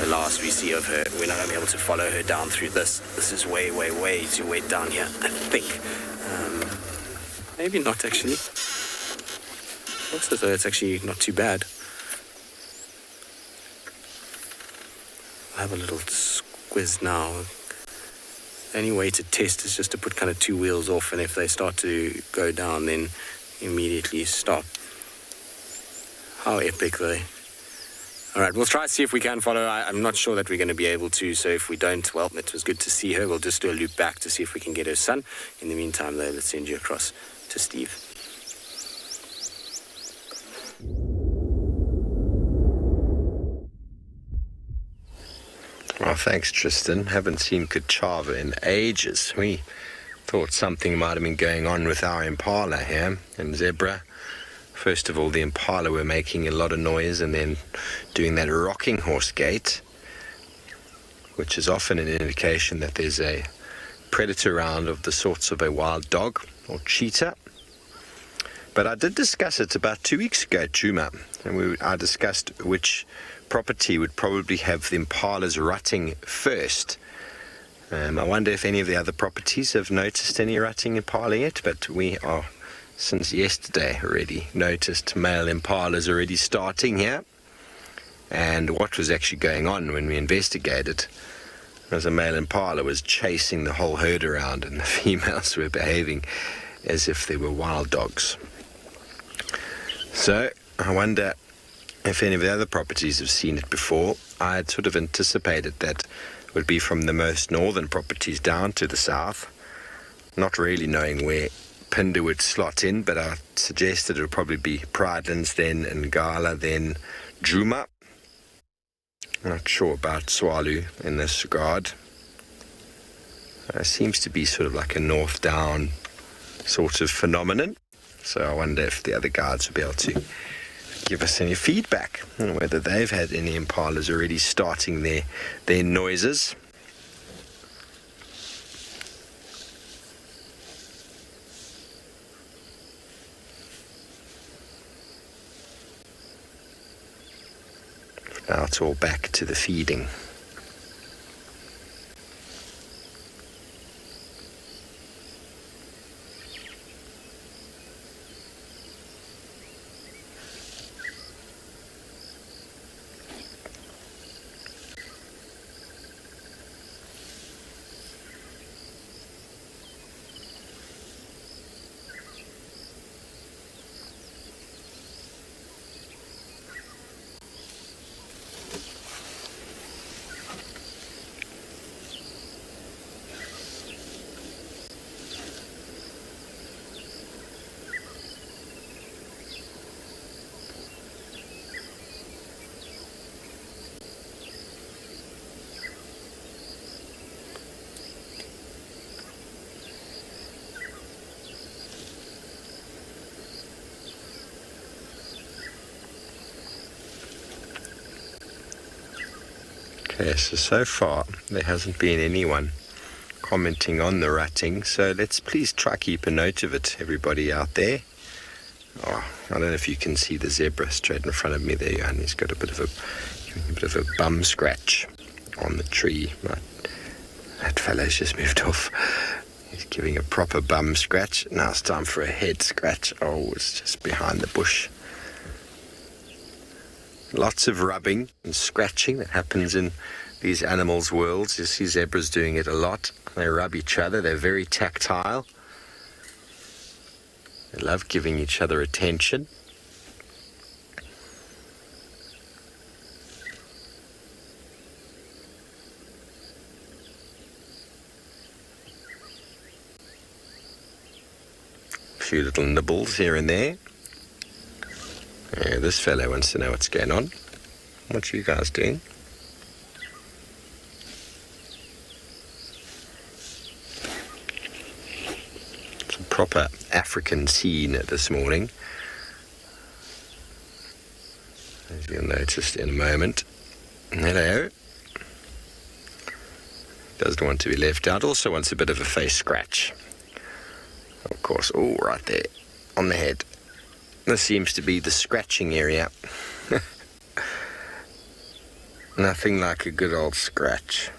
Speaker 14: the last we see of her. We're not going to be able to follow her down through this. This is way, way, way too wet down here, I think. Maybe not, actually. Looks as though it's actually not too bad. I'll have a little squiz now. The only way to test is just to put kind of two wheels off, and if they start to go down, then immediately stop. How epic, though. All right, we'll try to see if we can follow. I'm not sure that we're going to be able to, so if we don't, well, it was good to see her. We'll just do a loop back to see if we can get her son. In the meantime, though, let's send you across to Steve.
Speaker 19: Well, thanks, Tristan. Haven't seen Kachava in ages. We thought something might have been going on with our impala here and zebra. First of all, the impala were making a lot of noise and then doing that rocking horse gait, which is often an indication that there's a predator around of the sorts of a wild dog or cheetah. But I did discuss it about 2 weeks ago, Chuma, and I discussed which property would probably have the impalas rutting first. I wonder if any of the other properties have noticed any rutting impala yet, but we are, since yesterday already, noticed male impalas already starting here. And what was actually going on when we investigated was a male impala was chasing the whole herd around, and the females were behaving as if they were wild dogs. So I wonder if any of the other properties have seen it before. I had sort of anticipated that it would be from the most northern properties down to the south, not really knowing where Pinder would slot in, but I suggested it would probably be Pridelands, then Ngala, then Djuma. I'm not sure about Tswalu in this regard. It seems to be sort of like a north-down sort of phenomenon, so I wonder if the other guides will be able to give us any feedback on whether they've had any impalas already starting their noises. Now it's all back to the feeding. Okay, so far there hasn't been anyone commenting on the rutting, so let's please try keep a note of it, everybody out there. Oh, I don't know if you can see the zebra straight in front of me there, and he's got a bit of a bum scratch on the tree. Right. That fellow's just moved off. He's giving a proper bum scratch. Now it's time for a head scratch. Oh, it's just behind the bush. Lots of rubbing and scratching that happens in these animals' worlds. You see zebras doing it a lot. They rub each other. They're very tactile. They love giving each other attention. A few little nibbles here and there. Yeah, this fellow wants to know what's going on. What are you guys doing? It's a proper African scene this morning, as you'll notice in a moment. Hello. Doesn't want to be left out. Also wants a bit of a face scratch. Of course. Oh, right there on the head.
Speaker 7: This seems to be the scratching area. Nothing like a good old scratch.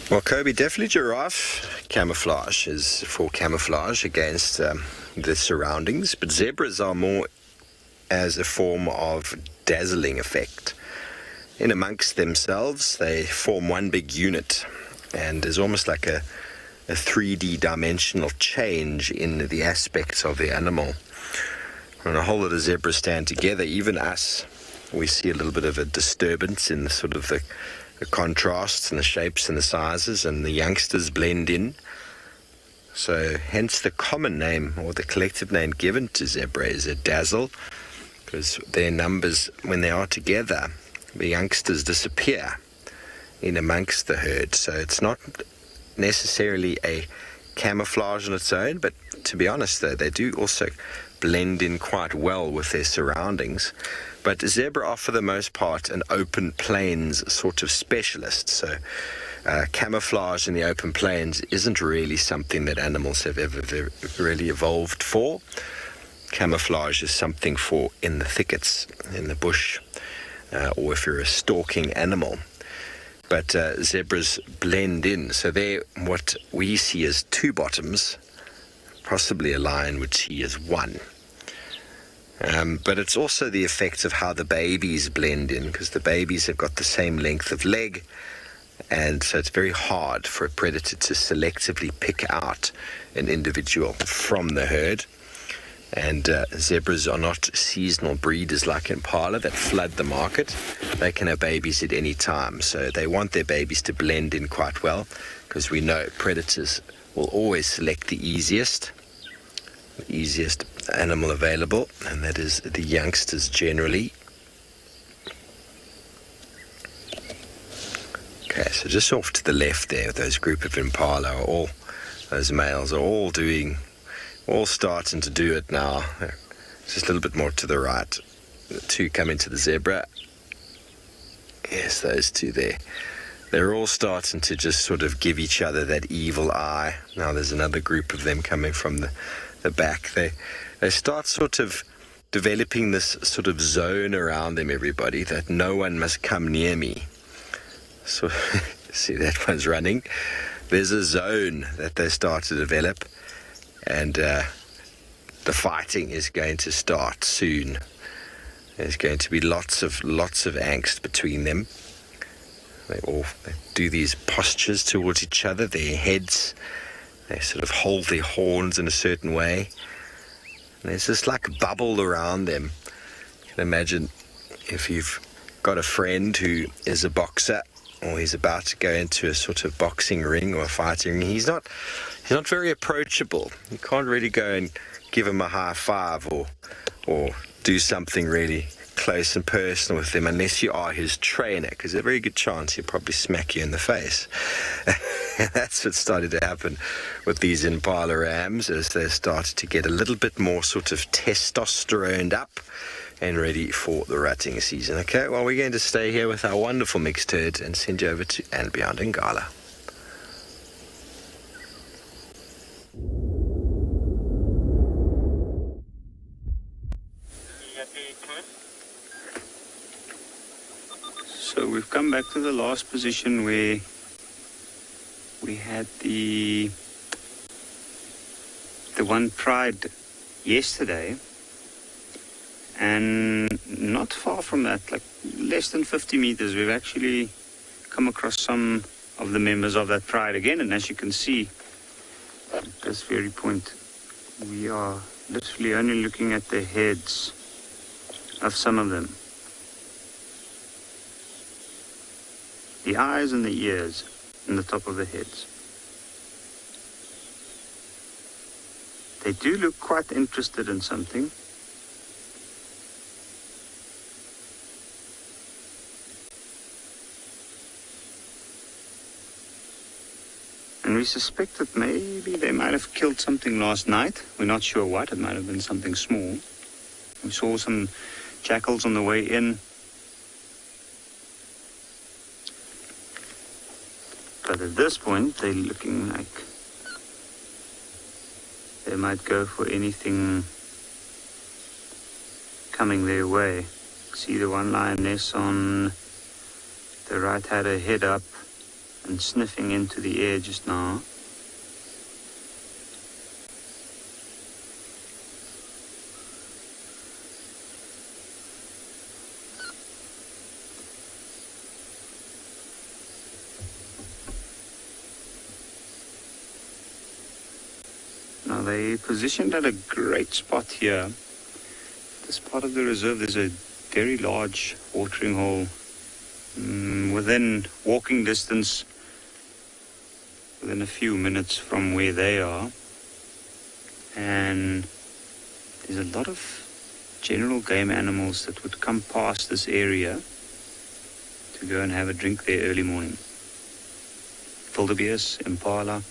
Speaker 7: Well, Kobe, definitely giraffe camouflage is for camouflage against the surroundings, but zebras are more as a form of dazzling effect. In amongst themselves, they form one big unit, and there's almost like a 3D dimensional change in the aspects of the animal. When a whole lot of zebras stand together, even us, we see a little bit of a disturbance in the sort of the contrasts and the shapes and the sizes, and the youngsters blend in. So hence the common name, or the collective name given to zebra, is a dazzle, because their numbers, when they are together, the youngsters disappear in amongst the herd. So it's not necessarily a camouflage on its own, but to be honest though, they do also blend in quite well with their surroundings. But zebra are for the most part an open plains sort of specialist, so camouflage in the open plains isn't really something that animals have ever really evolved for. Camouflage is something for in the thickets, in the bush, or if you're a stalking animal. But zebras blend in, so they're what we see as two bottoms, possibly a lion would see as one. But it's also the effect of how the babies blend in, because the babies have got the same length of leg, and so it's very hard for a predator to selectively pick out an individual from the herd. And zebras are not seasonal breeders like impala that flood the market. They can have babies at any time, so they want their babies to blend in quite well, because we know predators will always select the easiest animal available, and that is the youngsters generally. Okay, so just off to the left there, those group of impala those males are all starting to do it now. Just a little bit more to the right. The two come into the zebra. Yes, those two there. They're all starting to just sort of give each other that evil eye. Now there's another group of them coming from the back. They start sort of developing this sort of zone around them, everybody, that no one must come near me. So see, that one's running. There's a zone that they start to develop, and the fighting is going to start soon. There's going to be lots of angst between them. They do these postures towards each other, their heads. They sort of hold their horns in a certain way. And there's this like bubble around them. You can imagine if you've got a friend who is a boxer, or he's about to go into a sort of boxing ring or a fighting ring. He's not very approachable. You can't really go and give him a high five or do something really close and personal with him unless you are his trainer, because there's a very good chance he'll probably smack you in the face. And that's what started to happen with these impala rams as they started to get a little bit more sort of testosterone up and ready for the rutting season. Okay, well, we're going to stay here with our wonderful mixed herd and send you over to and beyond Ngala.
Speaker 16: So we've come back to the last position where we had the one pride yesterday, and not far from that, like less than 50 meters, we've actually come across some of the members of that pride again. And as you can see at this very point, we are literally only looking at the heads of some of them. The eyes and the ears and the top of the heads. They do look quite interested in something. And we suspect that maybe they might have killed something last night. We're not sure what. It might have been something small. We saw some jackals on the way in. But at this point, they're looking like they might go for anything coming their way. See the one lioness on the right had her head up and sniffing into the air just now. Now they positioned at a great spot here. This part of the reserve, there's a very large watering hole within walking distance, within a few minutes from where they are. And there's a lot of general game animals that would come past this area to go and have a drink there early morning. Wildebeest, impala,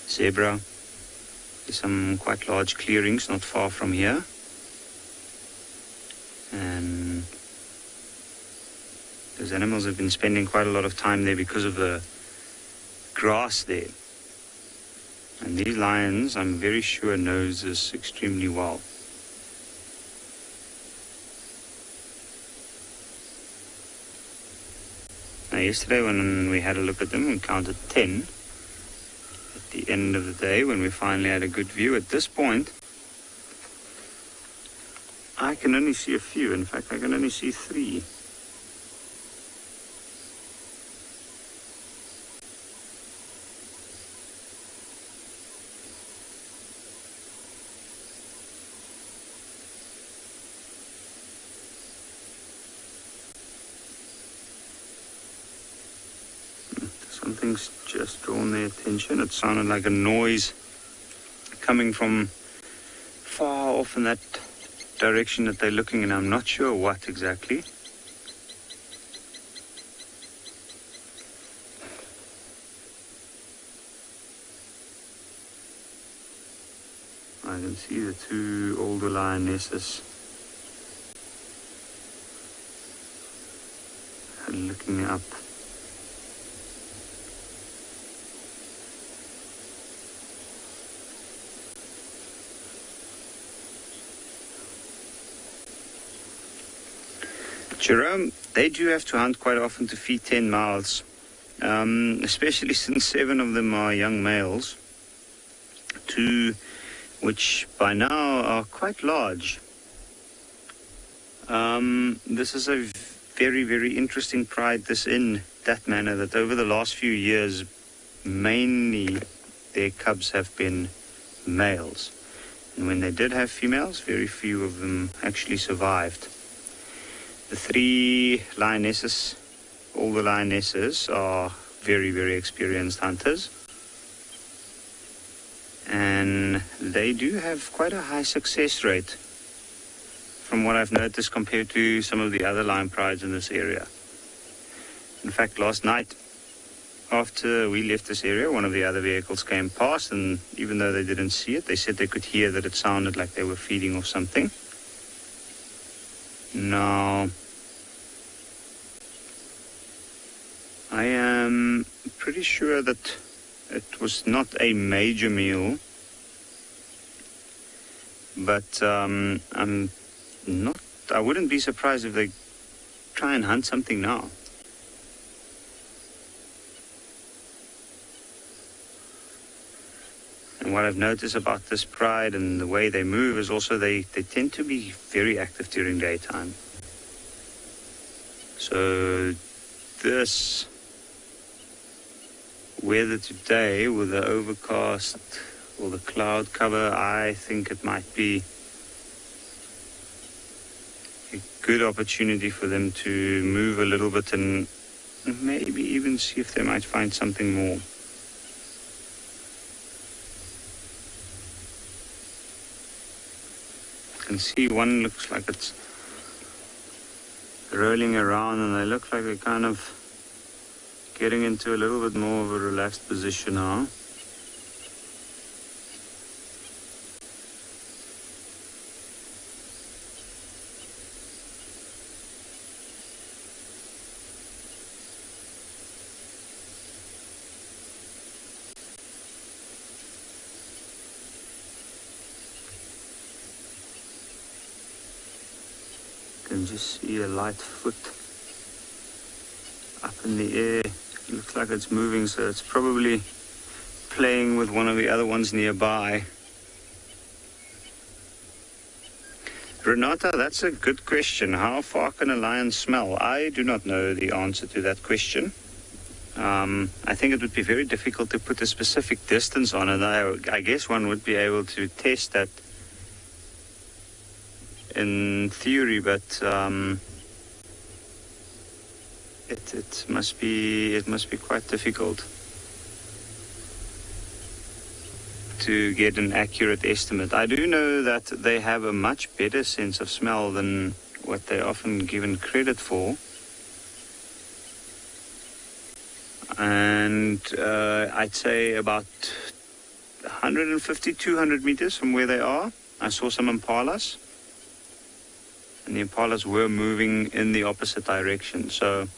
Speaker 16: zebra. There's some quite large clearings not far from here. And those animals have been spending quite a lot of time there because of the grass there. And these lions, I'm very sure, knows this extremely well. Now yesterday when we had a look at them, we counted 10. At the end of the day, when we finally had a good view, at this point, I can only see a few. In fact, I can only see 3. Something's just drawn their attention. It sounded like a noise coming from far off in that direction that they're looking, and I'm not sure what exactly. I can see the 2 older lionesses looking up. Jerome, they do have to hunt quite often to feed 10 mouths, especially since 7 of them are young males, 2 which by now are quite large. This is a very, very interesting pride, this in that manner that over the last few years, mainly their cubs have been males. And when they did have females, very few of them actually survived. The 3 lionesses, all the lionesses, are very, very experienced hunters. And they do have quite a high success rate, from what I've noticed, compared to some of the other lion prides in this area. In fact, last night, after we left this area, one of the other vehicles came past, and even though they didn't see it, they said they could hear that it sounded like they were feeding off something. Now, I am pretty sure that it was not a major meal, but I wouldn't be surprised if they try and hunt something now. And what I've noticed about this pride and the way they move is also they tend to be very active during daytime. So this weather today, with the overcast or the cloud cover, I think it might be a good opportunity for them to move a little bit and maybe even see if they might find something more. You can see one looks like it's rolling around, and they look like they're kind of getting into a little bit more of a relaxed position now. You can just see a light foot up in the air. It looks like it's moving, so it's probably playing with one of the other ones nearby. Renata, that's a good question. How far can a lion smell? I do not know the answer to that question. I think it would be very difficult to put a specific distance on it. I guess one would be able to test that in theory, but it must be quite difficult to get an accurate estimate. I do know that they have a much better sense of smell than what they're often given credit for. And I'd say about 150, 200 meters from where they are, I saw some impalas. And the impalas were moving in the opposite direction. So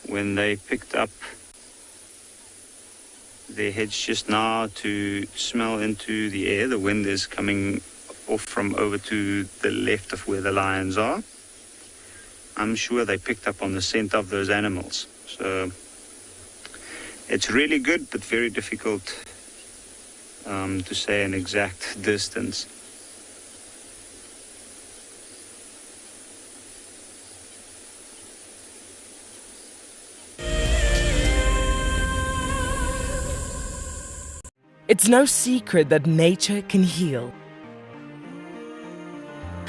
Speaker 16: when they picked up their heads just now to smell into the air, the wind is coming off from over to the left of where the lions are. I'm sure they picked up on the scent of those animals. So it's really good, but very difficult to say an exact distance.
Speaker 17: It's no secret that nature can heal.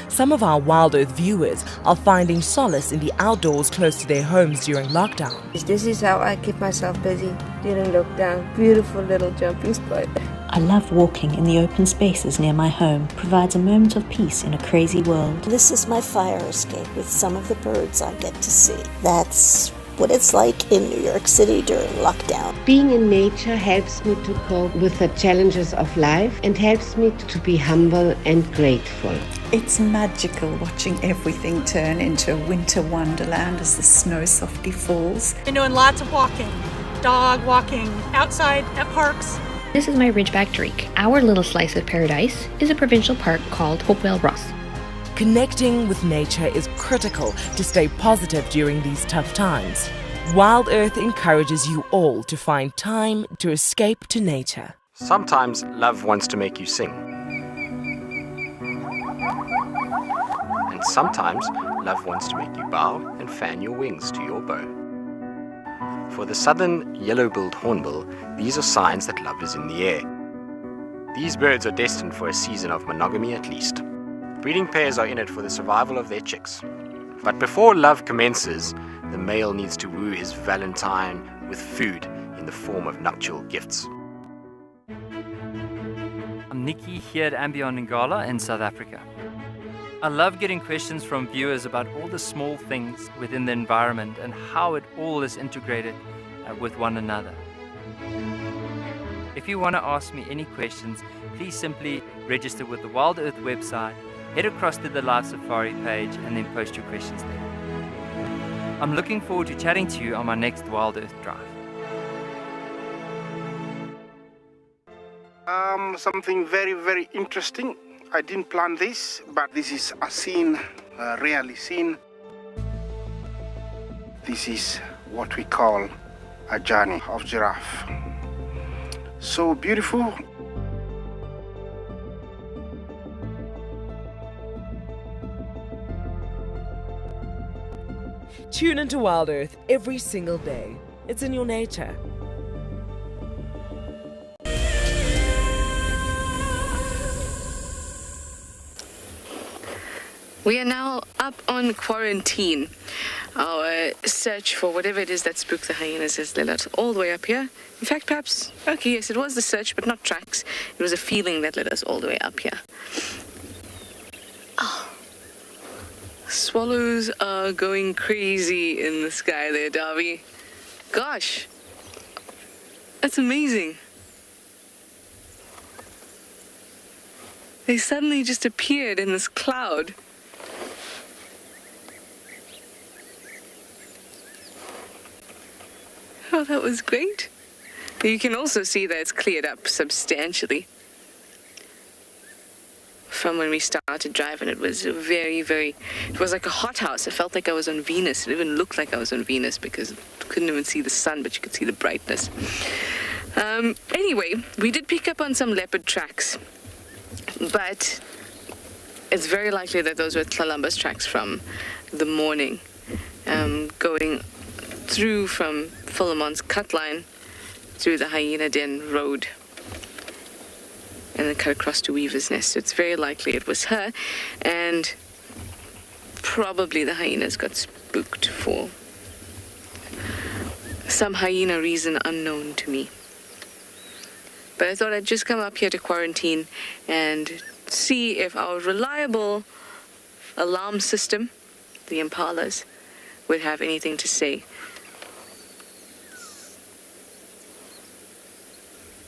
Speaker 17: Some of our Wild Earth viewers are finding solace in the outdoors close to their homes during lockdown.
Speaker 6: This is how I keep myself busy during lockdown. Beautiful little jumping spot.
Speaker 9: I love walking in the open spaces near my home. Provides a moment of peace in a crazy world.
Speaker 23: This is my fire escape with some of the birds I get to see. That's what it's like in New York City during lockdown.
Speaker 24: Being in nature helps me to cope with the challenges of life and helps me to be humble and grateful.
Speaker 25: It's magical watching everything turn into a winter wonderland as the snow softly falls.
Speaker 26: Been doing lots of walking, dog walking, outside at parks.
Speaker 27: This is my Ridgeback Drake. Our little slice of paradise is a provincial park called Hopewell Ross.
Speaker 17: Connecting with nature is critical to stay positive during these tough times. Wild Earth encourages you all to find time to escape to nature.
Speaker 19: Sometimes love wants to make you sing. And sometimes love wants to make you bow and fan your wings to your bow. For the southern yellow-billed hornbill, these are signs that love is in the air. These birds are destined for a season of monogamy at least. Breeding pairs are in it for the survival of their chicks. But before love commences, the male needs to woo his valentine with food in the form of nuptial gifts.
Speaker 28: I'm Nikki here at Ambion Ngala in South Africa. I love getting questions from viewers about all the small things within the environment and how it all is integrated with one another. If you want to ask me any questions, please simply register with the Wild Earth website, head across to the Live Safari page and then post your questions there. I'm looking forward to chatting to you on my next Wild Earth drive.
Speaker 8: Something very, very interesting. I didn't plan this, but this is a scene rarely seen. This is what we call a journey of giraffe. So beautiful.
Speaker 17: Tune into Wild Earth every single day. It's in your nature.
Speaker 15: We are now up on quarantine. Our search for whatever it is that spooked the hyenas has led us all the way up here. In fact, perhaps, okay, yes, it was the search, but not tracks. It was a feeling that led us all the way up here. Oh. Swallows are going crazy in the sky there, Darby. Gosh, that's amazing. They suddenly just appeared in this cloud. Oh, that was great. You can also see that it's cleared up substantially. From when we started driving, it was it was like a hothouse. It felt like I was on Venus. It even looked like I was on Venus because you couldn't even see the sun, but you could see the brightness. Anyway, we did pick up on some leopard tracks, but it's very likely that those were Tlalambas tracks from the morning, going through from Philemon's cut line through the Hyena Den Road and then cut across to Weaver's Nest. So it's very likely it was her, and probably the hyenas got spooked for some hyena reason unknown to me. But I thought I'd just come up here to quarantine and see if our reliable alarm system, the impalas, would have anything to say.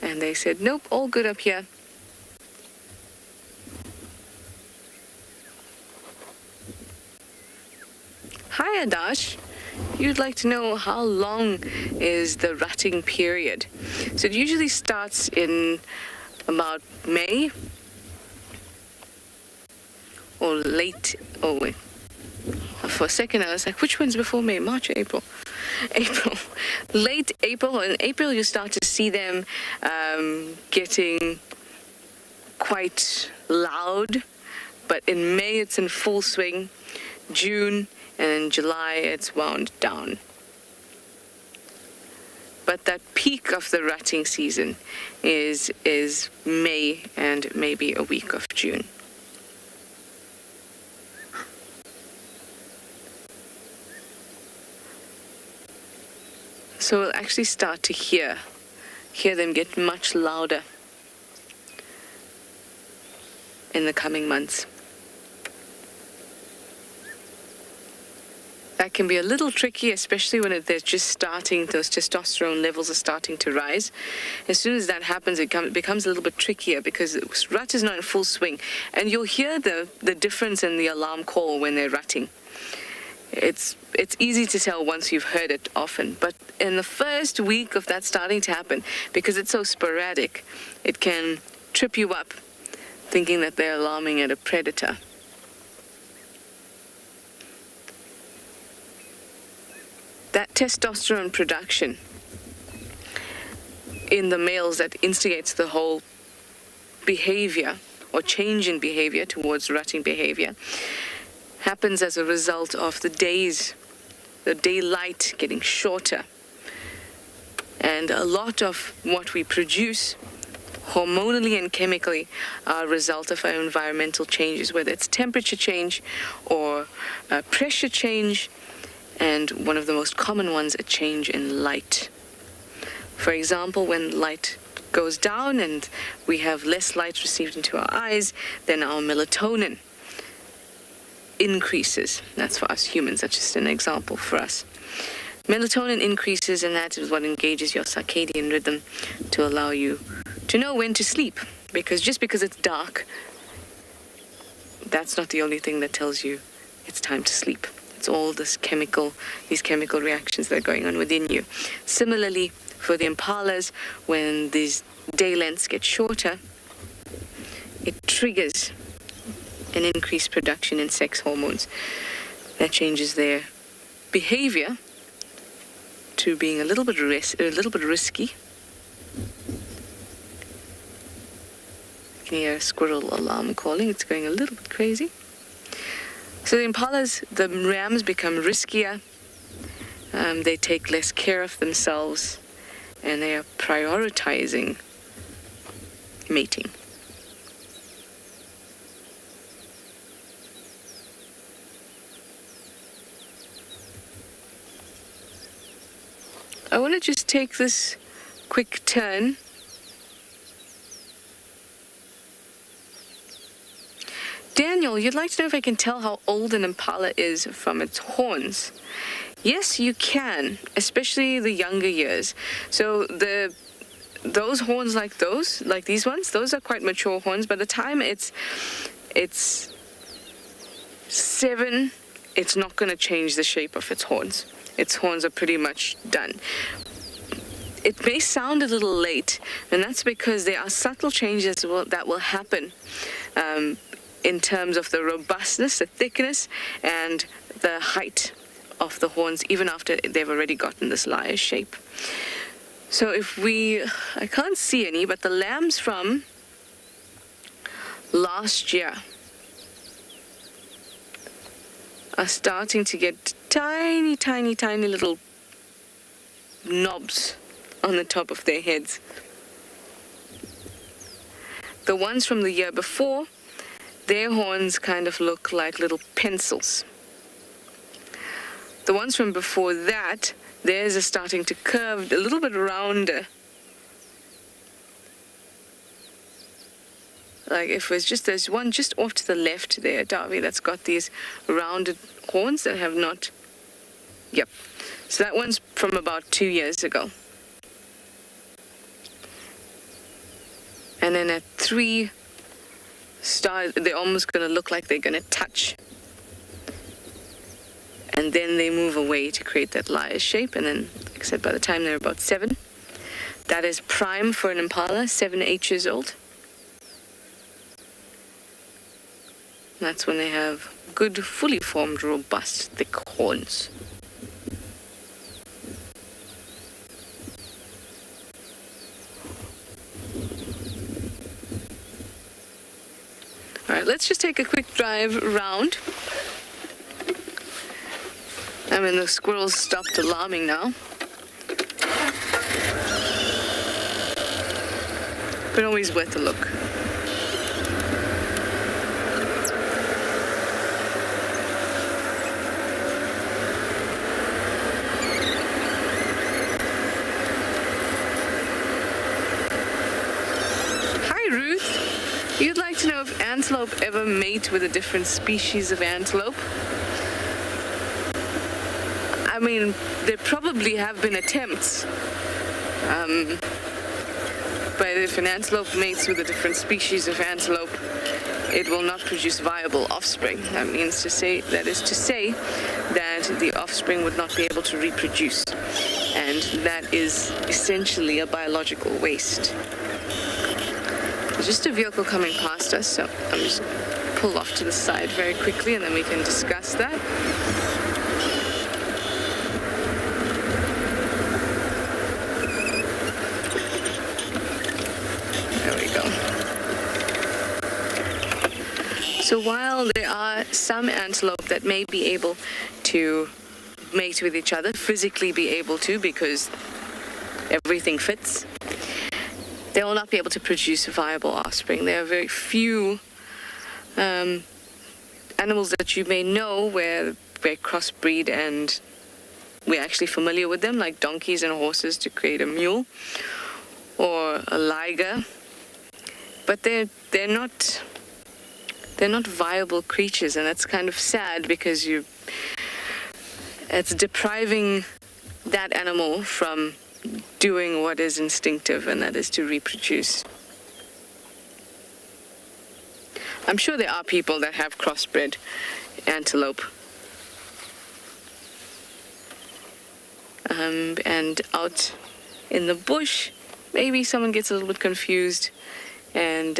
Speaker 15: And they said, nope, all good up here. Hi, Adash. You'd like to know how long is the rutting period. So it usually starts in about May or late, oh wait. For a second I was like, which one's before May? March or April? April. Late April. In April you start to see them getting quite loud, but in May it's in full swing. June and in July it's wound down. But that peak of the rutting season is May and maybe a week of June. So we'll actually start to hear them get much louder in the coming months. That can be a little tricky, especially when they're just starting, those testosterone levels are starting to rise. As soon as that happens, it becomes a little bit trickier because rut is not in full swing. And you'll hear the difference in the alarm call when they're rutting. It's easy to tell once you've heard it often, but in the first week of that starting to happen, because it's so sporadic, it can trip you up thinking that they're alarming at a predator. That testosterone production in the males that instigates the whole behavior or change in behavior towards rutting behavior happens as a result of the daylight getting shorter. And a lot of what we produce hormonally and chemically are a result of our environmental changes, whether it's temperature change or pressure change, and one of the most common ones, a change in light. For example, when light goes down and we have less light received into our eyes, then our melatonin increases. That's for us humans. That's just an example for us. Melatonin increases, and that is what engages your circadian rhythm to allow you to know when to sleep. Because just because it's dark, that's not the only thing that tells you it's time to sleep. It's all these chemical reactions that are going on within you. Similarly, for the impalas, when these day lengths get shorter, it triggers an increased production in sex hormones that changes their behavior to being a little bit risky. You can hear a squirrel alarm calling. It's going a little bit crazy. So the impalas, the rams become riskier. They take less care of themselves, and they are prioritizing mating. want to just take this quick turn. Daniel, you'd like to know if I can tell how old an impala is from its horns. Yes, you can, especially the younger years. So those horns like these ones, those are quite mature horns. By the time it's 7, it's not going to change the shape of its horns. Its horns are pretty much done. It may sound a little late, and that's because there are subtle changes that will happen in terms of the robustness, the thickness, and the height of the horns, even after they've already gotten this lyre shape. So I can't see any, but the lambs from last year are starting to get tiny, tiny, tiny little knobs on the top of their heads. The ones from the year before, their horns kind of look like little pencils. The ones from before that, theirs are starting to curve a little bit rounder. Like if there's one just off to the left there, Darby, that's got these rounded horns that have not. Yep. So that one's from about 2 years ago. And then at 3 stars, they're almost going to look like they're going to touch. And then they move away to create that lyre shape. And then, like I said, by the time they're about 7, that is prime for an impala, 7, 8 years old. And that's when they have good, fully formed, robust, thick horns. All right, let's just take a quick drive around. I mean, the squirrels stopped alarming now. But always worth a look. Hi, Ruth. You'd like to know if antelope ever mate with a different species of antelope? I mean, there probably have been attempts. But if an antelope mates with a different species of antelope, it will not produce viable offspring. That is to say that the offspring would not be able to reproduce. And that is essentially a biological waste. There's just a vehicle coming past us, so I'm just pull off to the side very quickly and then we can discuss that. So while there are some antelope that may be able to mate with each other, physically be able to because everything fits, they will not be able to produce viable offspring. There are very few animals that you may know where they crossbreed and we're actually familiar with them, like donkeys and horses to create a mule or a liger. But they're not viable creatures, and that's kind of sad because it's depriving that animal from doing what is instinctive, and that is to reproduce. I'm sure there are people that have crossbred antelope. And out in the bush, maybe someone gets a little bit confused and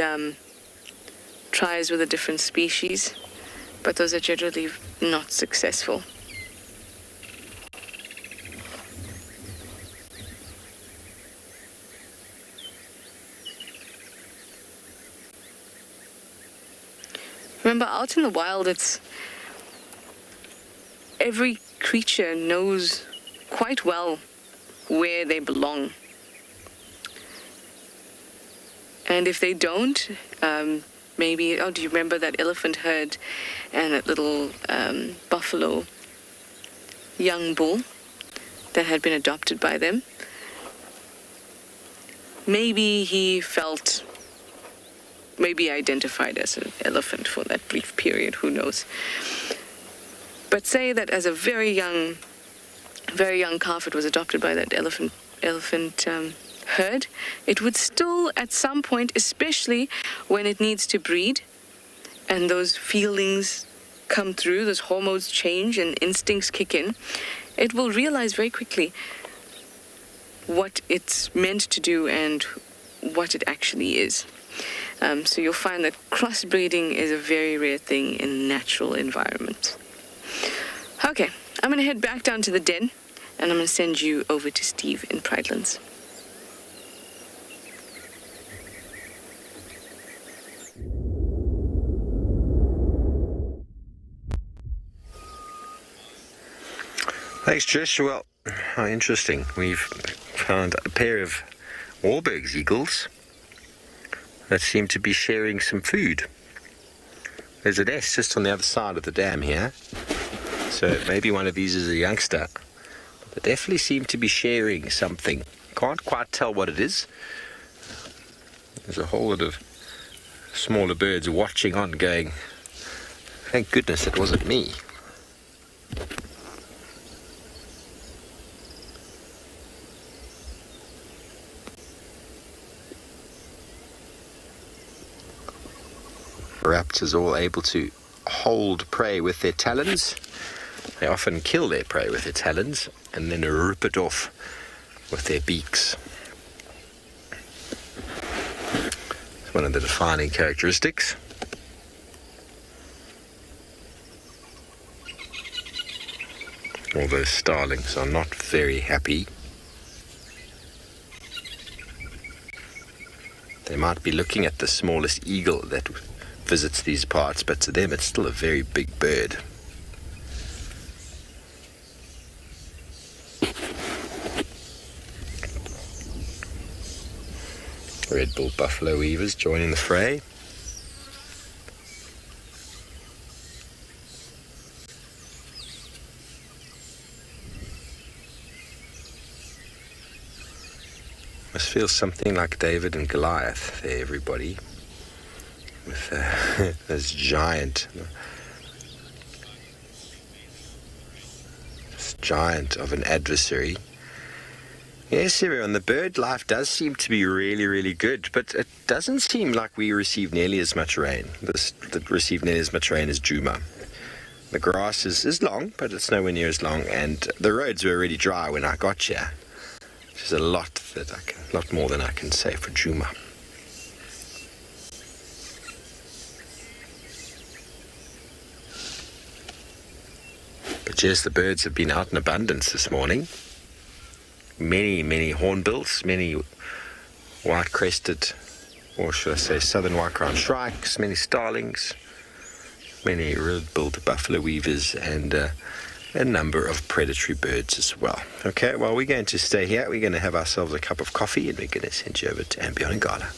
Speaker 15: tries with a different species, but those are generally not successful. Remember, out in the wild, every creature knows quite well where they belong. And if they don't, maybe, do you remember that elephant herd and that little buffalo young bull? that had been adopted by them. Maybe he felt, maybe identified as an elephant for that brief period, who knows. But say that as a very young calf, it was adopted by that elephant herd, it would still at some point, especially when it needs to breed, and those feelings come through, those hormones change and instincts kick in, it will realize very quickly what it's meant to do and what it actually is. So you'll find that crossbreeding is a very rare thing in natural environments. Okay, I'm going to head back down to the den, and I'm going to send you over to Steve in Pridelands.
Speaker 7: Thanks, Trish. Well, how interesting. We've found a pair of Wahlberg's eagles that seem to be sharing some food. There's a nest just on the other side of the dam here, so maybe one of these is a youngster. But they definitely seem to be sharing something. Can't quite tell what it is. There's a whole lot of smaller birds watching on, going, thank goodness it wasn't me. Raptors are all able to hold prey with their talons. They often kill their prey with their talons and then rip it off with their beaks. It's one of the defining characteristics. All those starlings are not very happy. They might be looking at the smallest eagle that visits these parts, but to them it's still a very big bird. Red-billed buffalo weavers joining the fray. Must feel something like David and Goliath there, everybody. With this giant of an adversary. Yes, everyone, the bird life does seem to be really, really good, but it doesn't seem like we receive nearly as much rain. That receive nearly as much rain as Juma. The grass is long, but it's nowhere near as long, and the roads were already dry when I got here, which is a lot more than I can say for Juma. But yes, the birds have been out in abundance this morning. Many hornbills, many white-crested, or should I say southern white-crowned shrikes, many starlings, many red-billed buffalo weavers, and a number of predatory birds as well. Okay, well, we're going to stay here. We're going to have ourselves a cup of coffee, and we're going to send you over to Ambion Ngala.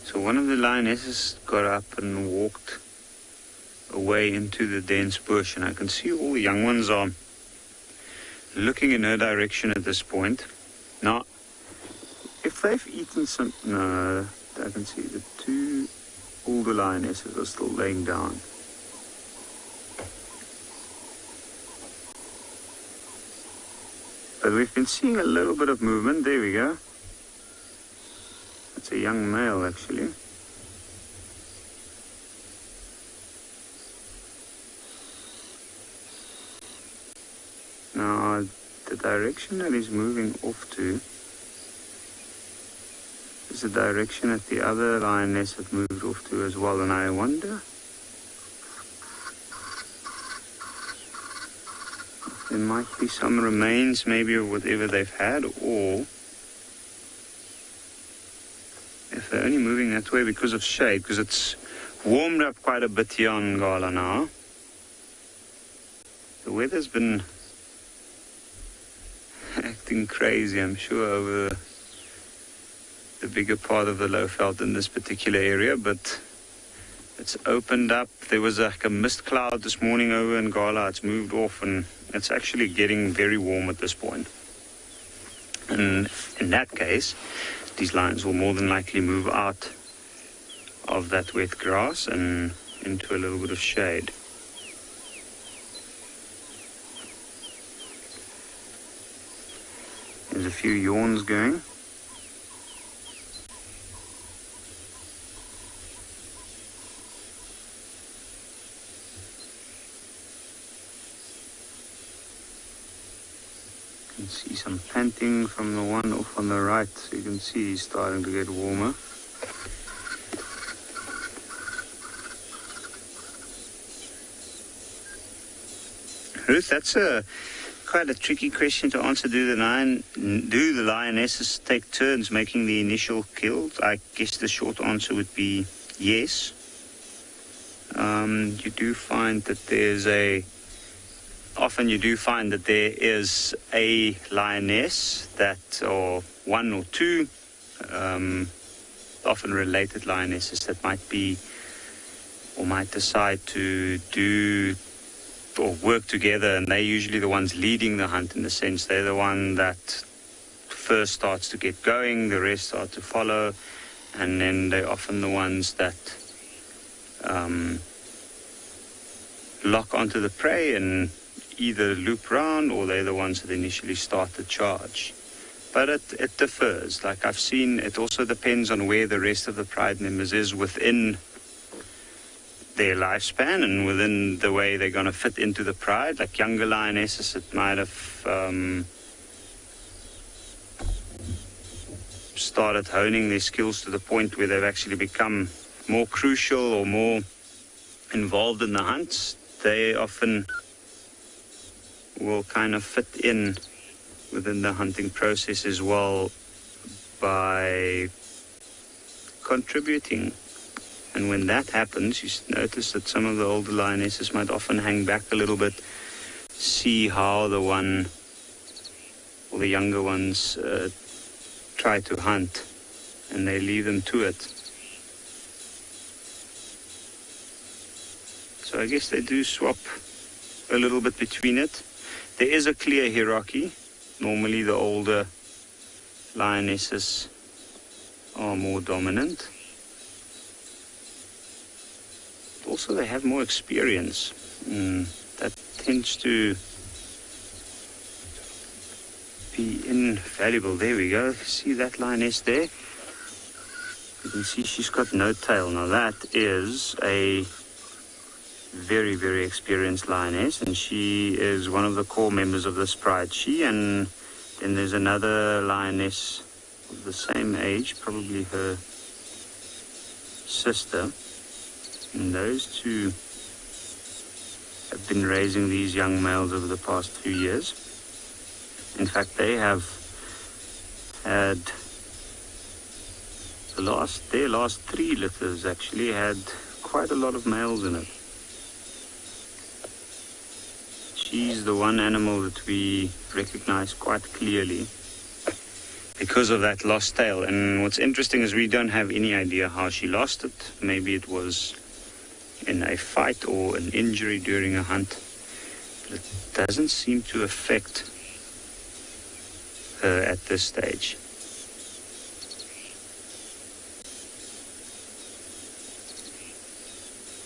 Speaker 16: So one of the lionesses got up and walked away into the dense bush, and I can see all the young ones are looking in her direction at this point. Now, if they've eaten some... No, I can see the two older lionesses are still laying down. But we've been seeing a little bit of movement. There we go. It's a young male, actually. Now, the direction that he's moving off to is the direction that the other lioness had moved off to as well, and I wonder if there might be some remains maybe of whatever they've had, or if they're only moving that way because of shade, because it's warmed up quite a bit here on Ngala now. The weather's been acting crazy, I'm sure, over the bigger part of the Lowveld in this particular area, but it's opened up. There was like a mist cloud this morning over in Gala. It's moved off, and it's actually getting very warm at this point. And in that case, these lions will more than likely move out of that wet grass and into a little bit of shade. There's a few yawns going. You can see some panting from the one off on the right, so you can see he's starting to get warmer. Ruth, that's quite a tricky question to answer. Do the lionesses take turns making the initial kill? I guess the short answer would be yes. You do find that often you do find that there is a lioness or one or two, often related lionesses that might be or might decide to do or work together, and they're usually the ones leading the hunt, in the sense they're the one that first starts to get going, the rest start to follow, and then they're often the ones that lock onto the prey and either loop round, or they're the ones that initially start the charge. But it differs. Like I've seen, it also depends on where the rest of the pride members is within their lifespan and within the way they're going to fit into the pride. Like younger lionesses, it might have started honing their skills to the point where they've actually become more crucial or more involved in the hunts. They often will kind of fit in within the hunting process as well by contributing. And when that happens, you notice that some of the older lionesses might often hang back a little bit, see how the one or the younger ones try to hunt, and they leave them to it. So I guess they do swap a little bit between it. There is a clear hierarchy. Normally the older lionesses are more dominant. Also, they have more experience. That tends to be invaluable. There we go. See that lioness there? You can see she's got no tail. Now that is a very, very experienced lioness, and she is one of the core members of this pride. She, and then there's another lioness of the same age, probably her sister. And those two have been raising these young males over the past few years. In fact, they have had their last 3 litters actually had quite a lot of males in it. She's the one animal that we recognize quite clearly because of that lost tail. And what's interesting is we don't have any idea how she lost it. Maybe it was in a fight or an injury during a hunt, but it doesn't seem to affect her at this stage.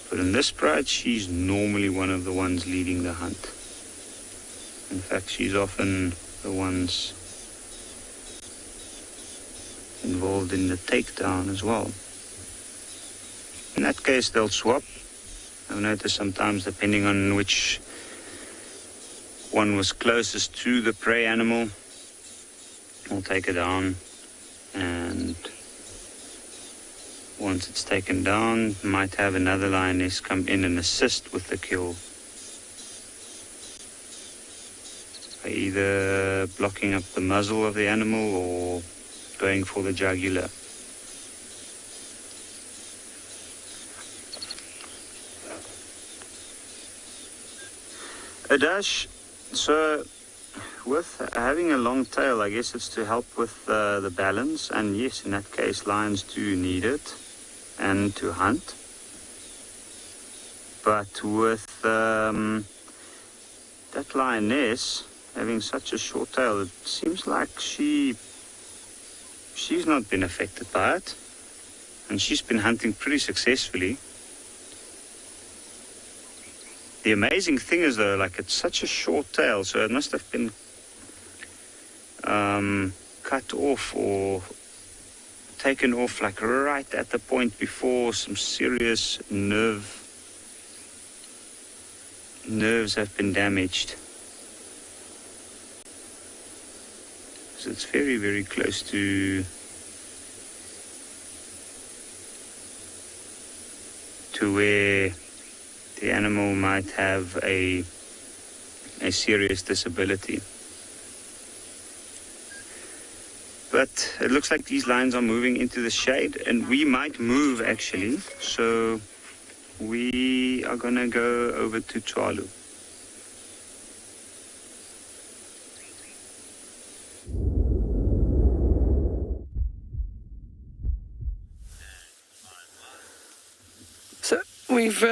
Speaker 16: But in this pride, she's normally one of the ones leading the hunt. In fact, she's often the ones involved in the takedown as well. In that case, they'll swap. I've noticed sometimes, depending on which one was closest to the prey animal, we'll take it down, and once it's taken down, might have another lioness come in and assist with the kill, by either blocking up the muzzle of the animal or going for the jugular. Adash, so with having a long tail, I guess it's to help with the balance. And yes, in that case, lions do need it and to hunt. But with that lioness having such a short tail, it seems like she's not been affected by it. And she's been hunting pretty successfully. The amazing thing is though, like it's such a short tail, so it must have been cut off or taken off like right at the point before some serious nerves have been damaged. So it's very, very close to where the animal might have a serious disability. But it looks like these lions are moving into the shade, and we might move actually. So we are gonna go over to Tswalu.
Speaker 21: So we've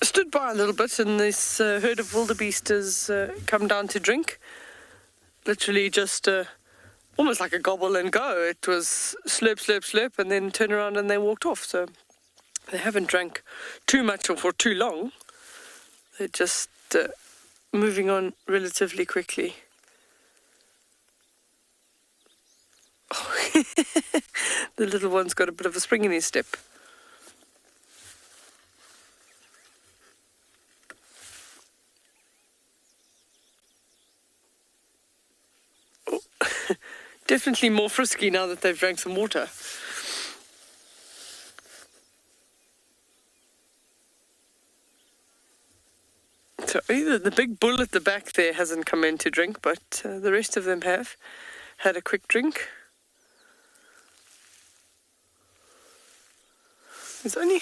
Speaker 21: stood by a little bit, and this herd of wildebeest has come down to drink. Literally just almost like a gobble and go. It was slurp, slurp, slurp, and then turn around and they walked off. So they haven't drank too much or for too long. They're just moving on relatively quickly. Oh. The little one's got a bit of a spring in his step. Definitely more frisky now that they've drank some water. So either the big bull at the back there hasn't come in to drink, but the rest of them have had a quick drink. There's only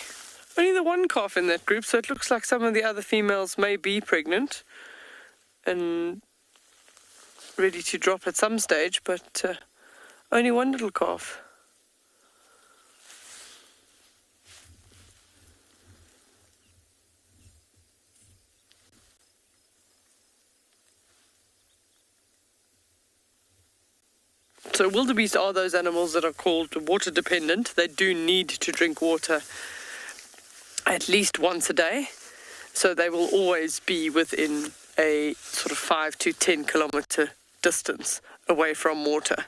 Speaker 21: the one calf in that group, so it looks like some of the other females may be pregnant and ready to drop at some stage, but only one little calf. So wildebeest are those animals that are called water dependent. They do need to drink water at least once a day, so they will always be within a sort of 5 to 10 kilometer distance away from water.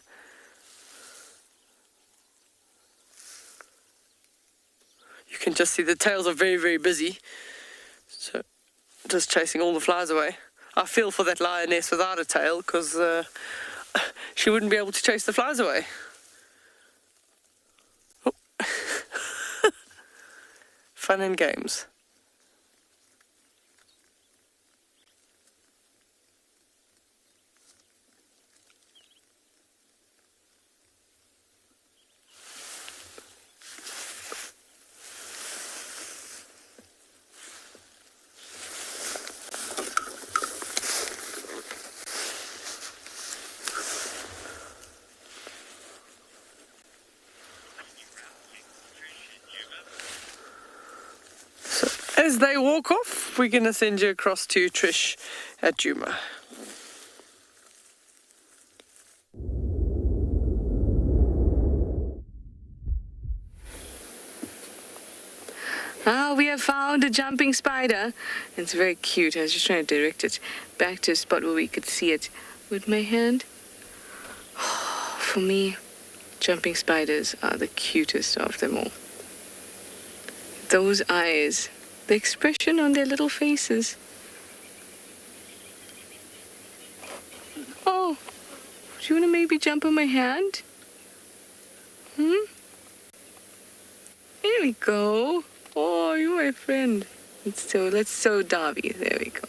Speaker 21: You can just see the tails are very, very busy, so just chasing all the flies away. I feel for that lioness without a tail, because she wouldn't be able to chase the flies away. Oh. Fun and games. As they walk off, we're going to send you across to Trish at Djuma.
Speaker 15: We have found a jumping spider. It's very cute. I was just trying to direct it back to a spot where we could see it with my hand. For me, jumping spiders are the cutest of them all. Those eyes, the expression on their little faces. Oh, do you want to maybe jump on my hand? There we go. Oh, you're my friend. Let's sew Davy. There we go.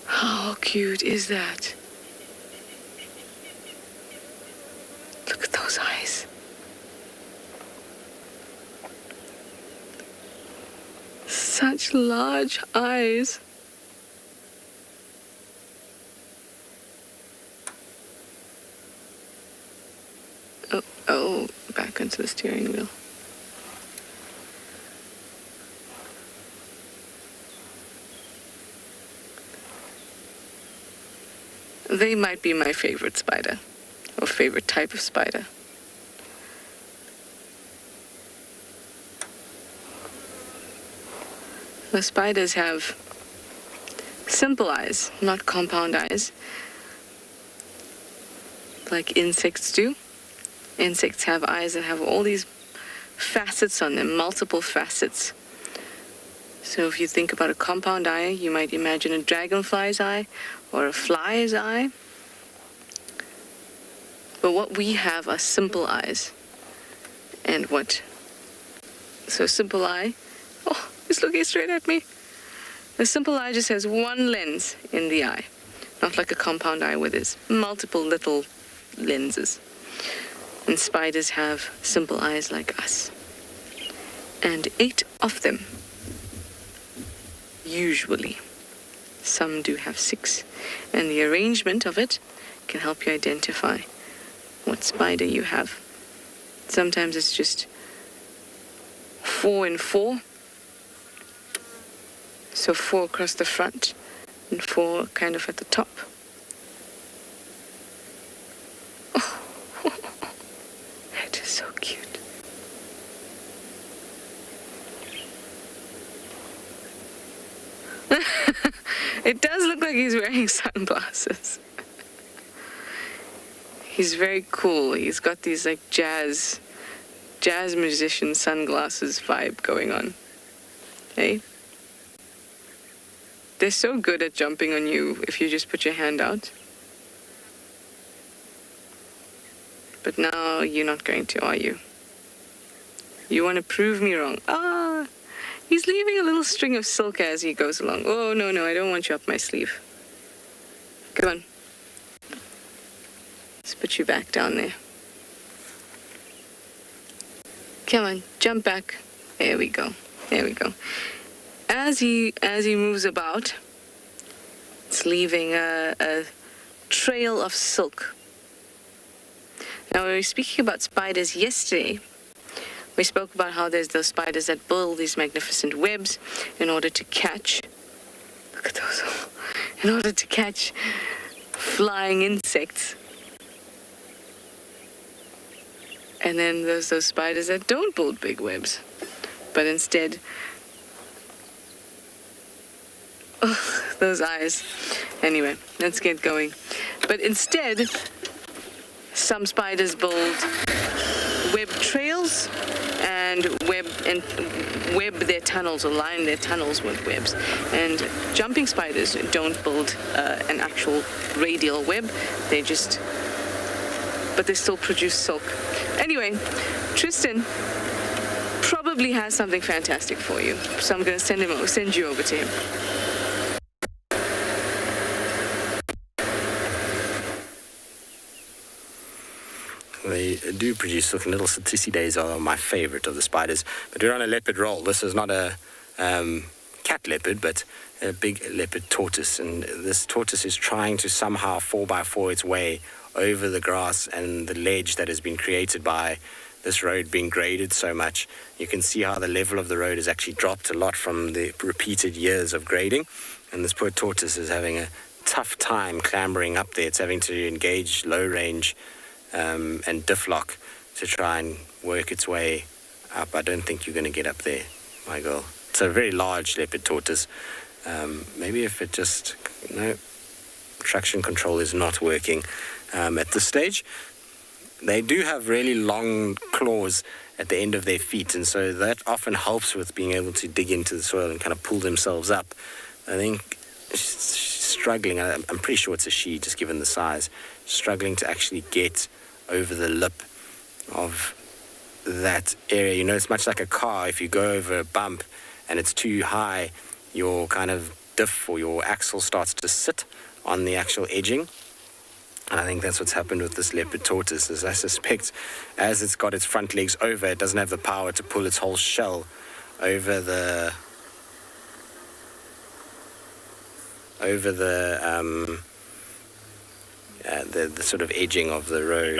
Speaker 15: How cute is that? Look at those eyes. Such large eyes. Oh, back onto the steering wheel. They might be my favorite spider, or favorite type of spider. The spiders have simple eyes, not compound eyes, like insects do. Insects have eyes that have all these facets on them, multiple facets. So if you think about a compound eye, you might imagine a dragonfly's eye or a fly's eye. But what we have are simple eyes. And so simple eye, oh, it's looking straight at me. The simple eye just has one lens in the eye, not like a compound eye where there's multiple little lenses. And spiders have simple eyes like us. And 8 of them, usually. Some do have 6. And the arrangement of it can help you identify what spider you have. Sometimes it's just 4 and 4. So 4 across the front and 4 kind of at the top. Oh, that is so cute. It does look like he's wearing sunglasses. He's very cool. He's got these like jazz musician sunglasses vibe going on. Hey? They're so good at jumping on you if you just put your hand out. But now you're not going to, are you? You want to prove me wrong. Ah, he's leaving a little string of silk as he goes along. Oh, no, I don't want you up my sleeve. Come on. Let's put you back down there. Come on, jump back. There we go. As he moves about, it's leaving a trail of silk. Now, we were speaking about spiders yesterday. We spoke about how there's those spiders that build these magnificent webs in order to catch, look at those, in order to catch flying insects. And then there's those spiders that don't build big webs, but instead, oh, those eyes. Anyway, let's get going. But instead, some spiders build web trails and web their tunnels or line their tunnels with webs. And jumping spiders don't build an actual radial web. But they still produce silk. Anyway, Tristan probably has something fantastic for you. So I'm going to send you over to him.
Speaker 14: They do produce silk. Little Satysides are my favorite of the spiders. But we're on a leopard roll. This is not a cat leopard, but a big leopard tortoise. And this tortoise is trying to somehow 4x4 its way over the grass and the ledge that has been created by this road being graded so much. You can see how the level of the road has actually dropped a lot from the repeated years of grading. And this poor tortoise is having a tough time clambering up there. It's having to engage low range and diff lock to try and work its way up. I don't think you're going to get up there, my girl. It's a very large leopard tortoise. Maybe if it just, traction control is not working at this stage. They do have really long claws at the end of their feet, and so that often helps with being able to dig into the soil and kind of pull themselves up. I think she's struggling. I'm pretty sure it's a she, just given the size, struggling to actually get over the lip of that area. It's much like a car. If you go over a bump and it's too high, your kind of diff or your axle starts to sit on the actual edging. And I think that's what's happened with this leopard tortoise, is I suspect as it's got its front legs over, it doesn't have the power to pull its whole shell over the sort of edging of the road.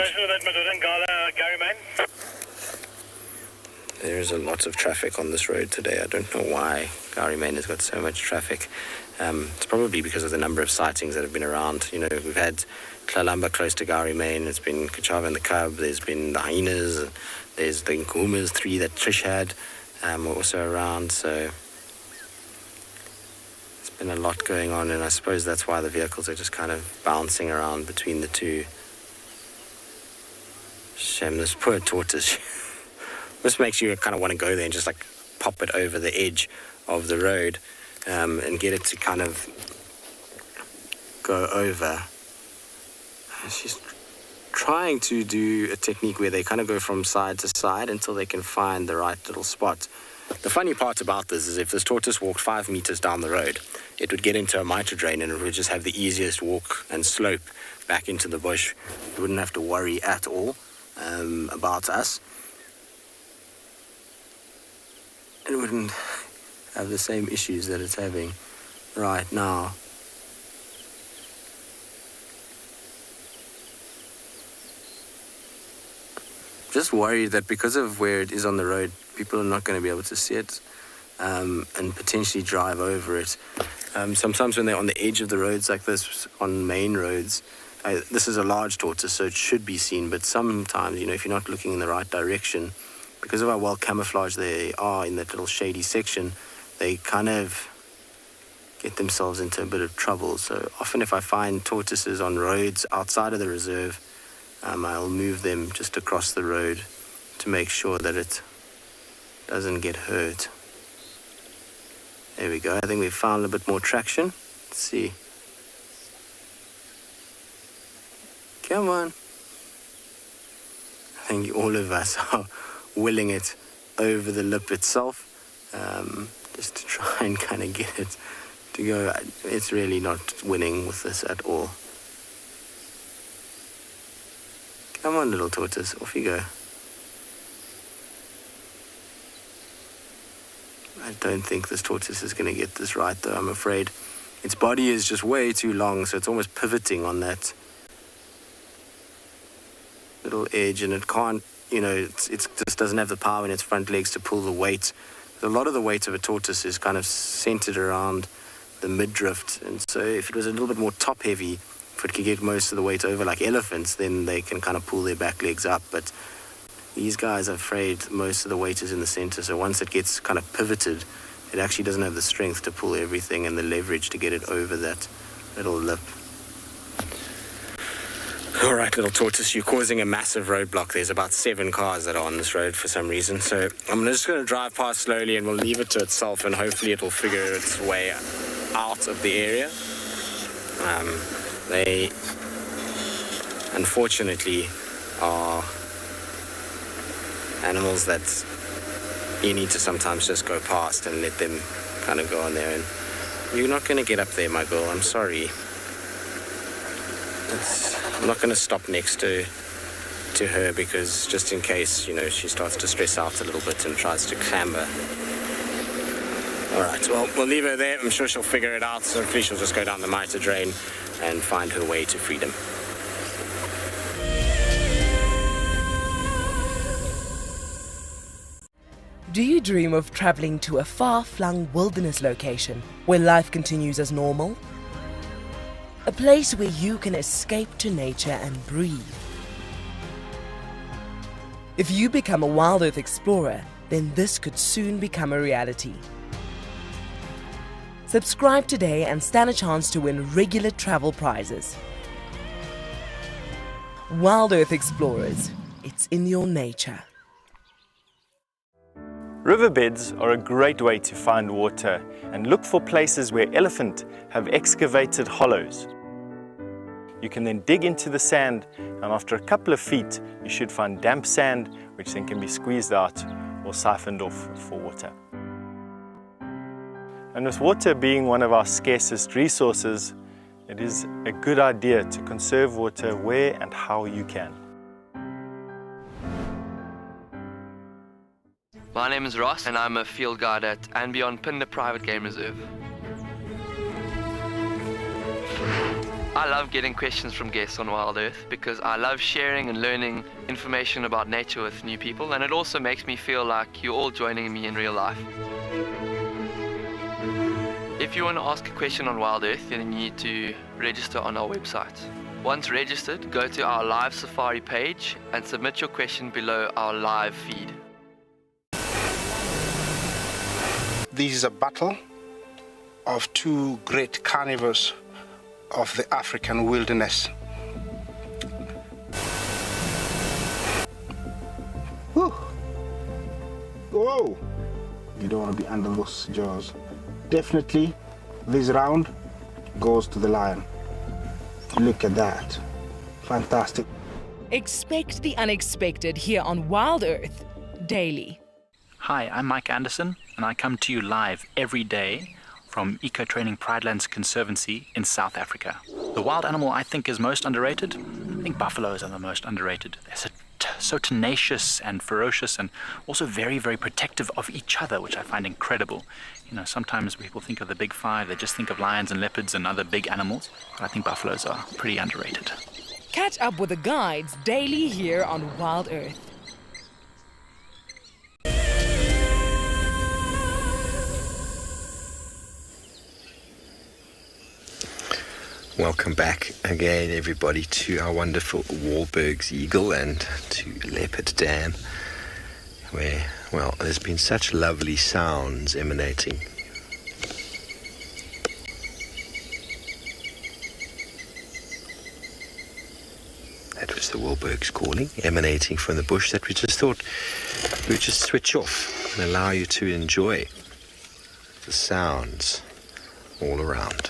Speaker 14: There is a lot of traffic on this road today. I don't know why Kalahari Main has got so much traffic. It's probably because of the number of sightings that have been around. You know, we've had Tlalamba close to Kalahari Main. It's been Kachava and the Cub. There's been the hyenas. There's the Nkumas, 3 that Trish had, were also around. So it's been a lot going on, and I suppose that's why the vehicles are just kind of bouncing around between the two. Shame, this poor tortoise. This makes you kind of want to go there and just like pop it over the edge of the road and get it to kind of go over. She's trying to do a technique where they kind of go from side to side until they can find the right little spot. The funny part about this is if this tortoise walked 5 meters down the road, it would get into a mitre drain and it would just have the easiest walk and slope back into the bush. You wouldn't have to worry at all about us. It wouldn't have the same issues that it's having right now. Just worried that because of where it is on the road, people are not going to be able to see it and potentially drive over it. Sometimes when they're on the edge of the roads like this, on main roads, this is a large tortoise, so it should be seen, but sometimes, you know, if you're not looking in the right direction, because of how well camouflaged they are in that little shady section, they kind of get themselves into a bit of trouble. So often if I find tortoises on roads outside of the reserve, I'll move them just across the road to make sure that it doesn't get hurt. There we go. I think we've found a bit more traction. Let's see. Come on. I think all of us are willing it over the lip itself, just to try and kind of get it to go. It's really not winning with this at all. Come on, little tortoise, off you go. I don't think this tortoise is going to get this right, though, I'm afraid. Its body is just way too long, so it's almost pivoting on that little edge, and it can't, you know, it just doesn't have the power in its front legs to pull the weight. A lot of the weight of a tortoise is kind of centered around the midriff, and so if it was a little bit more top heavy, if it could get most of the weight over like elephants, then they can kind of pull their back legs up. But these guys are afraid most of the weight is in the center, so once it gets kind of pivoted, it actually doesn't have the strength to pull everything and the leverage to get it over that little lip. All right, little tortoise, you're causing a massive roadblock. There's about 7 cars that are on this road for some reason. So I'm just going to drive past slowly and we'll leave it to itself, and hopefully it will figure its way out of the area. They, unfortunately, are animals that you need to sometimes just go past and let them kind of go on their own. You're not going to get up there, my girl. I'm sorry. I'm not going to stop next to her because just in case, you know, she starts to stress out a little bit and tries to clamber. All right, well, we'll leave her there. I'm sure she'll figure it out. So hopefully she'll just go down the mitre drain and find her way to freedom.
Speaker 17: Do you dream of traveling to a far-flung wilderness location where life continues as normal? A place where you can escape to nature and breathe. If you become a Wild Earth explorer, then this could soon become a reality. Subscribe today and stand a chance to win regular travel prizes. Wild Earth Explorers, it's in your nature.
Speaker 2: Riverbeds are a great way to find water and look for places where elephant have excavated hollows. You can then dig into the sand, and after a couple of feet you should find damp sand, which then can be squeezed out or siphoned off for water. And with water being one of our scarcest resources, it is a good idea to conserve water where and how you can.
Speaker 3: My name is Ross and I'm a field guide at and beyond Pinder Private Game Reserve. I love getting questions from guests on Wild Earth because I love sharing and learning information about nature with new people, and it also makes me feel like you're all joining me in real life. If you want to ask a question on Wild Earth, then you need to register on our website. Once registered, go to our live safari page and submit your question below our live feed.
Speaker 8: This is a battle of two great carnivores of the African wilderness. Whew. Whoa! You don't want to be under those jaws. Definitely, this round goes to the lion. Look at that. Fantastic.
Speaker 17: Expect the unexpected here on Wild Earth daily.
Speaker 1: Hi, I'm Mike Anderson, and I come to you live every day from Eco Training Pridelands Conservancy in South Africa. The wild animal I think is most underrated. I think buffaloes are the most underrated. They're so tenacious and ferocious, and also very, very protective of each other, which I find incredible. You know, sometimes people think of the big five, they just think of lions and leopards and other big animals, but I think buffaloes are pretty underrated.
Speaker 17: Catch up with the guides daily here on Wild Earth.
Speaker 7: Welcome back again, everybody, to our wonderful Wahlberg's Eagle and to Leopard Dam, where, well, there's been such lovely sounds emanating. That was the Wahlbergs calling, emanating from the bush, that we just thought we would just switch off and allow you to enjoy the sounds all around.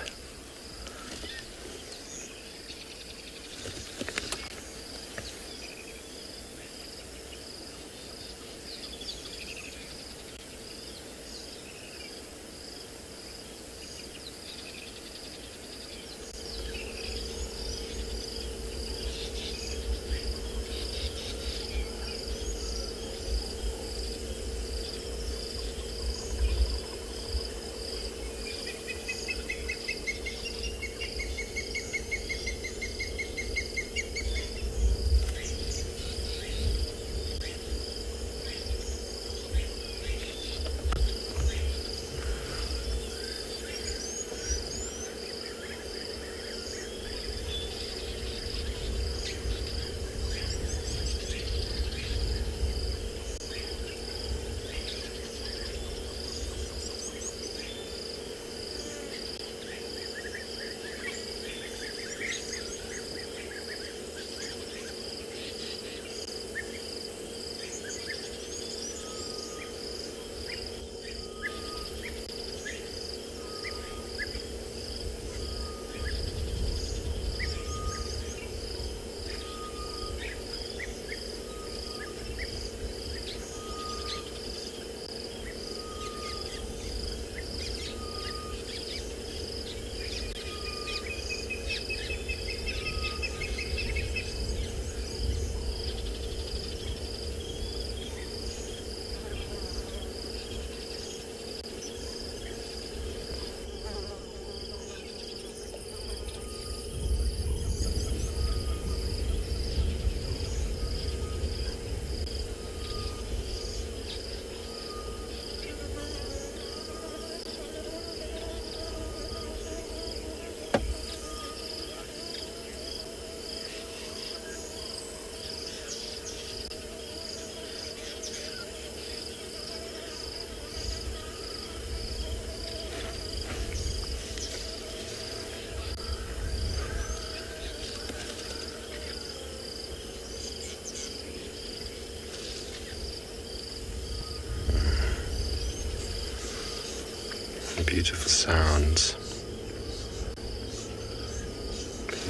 Speaker 7: Beautiful sounds.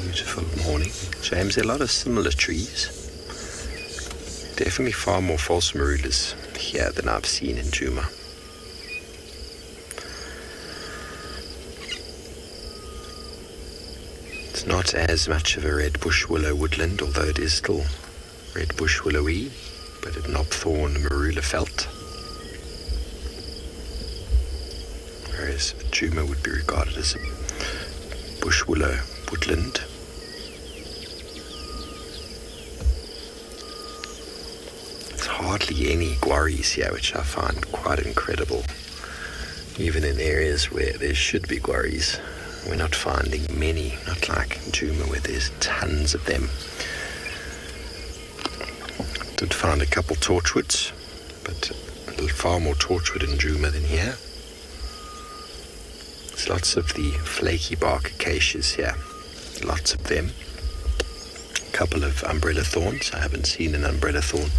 Speaker 7: Beautiful morning. James, there are a lot of similar trees. Definitely far more false marulas here than I've seen in Djuma. It's not as much of a red bush willow woodland, although it is still red bush willowy, but a knobthorn marula felt. Whereas Djuma would be regarded as a bush willow woodland. hardly any guaris here, which I find quite incredible. Even in areas where there should be guaris, we're not finding many, not like Djuma where there's tons of them. Did find a couple torchwoods, but far more torchwood in Djuma than here. There's lots of the flaky bark acacias here, lots of them. A couple of umbrella thorns. I haven't seen an umbrella thorn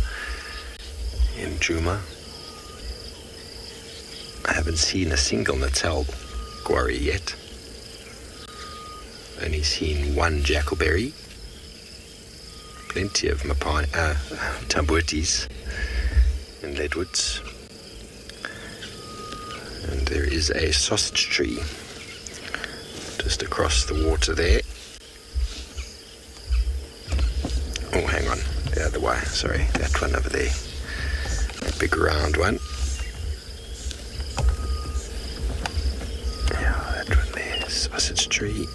Speaker 7: in Djuma. I haven't seen a single Natal guari yet. Only seen one jackleberry. Plenty of tambutis and leadwoods. And there is a sausage tree just across the water there. Oh, hang on, the other way, sorry, that one over there. That big round one. Yeah, that one there, sausage tree.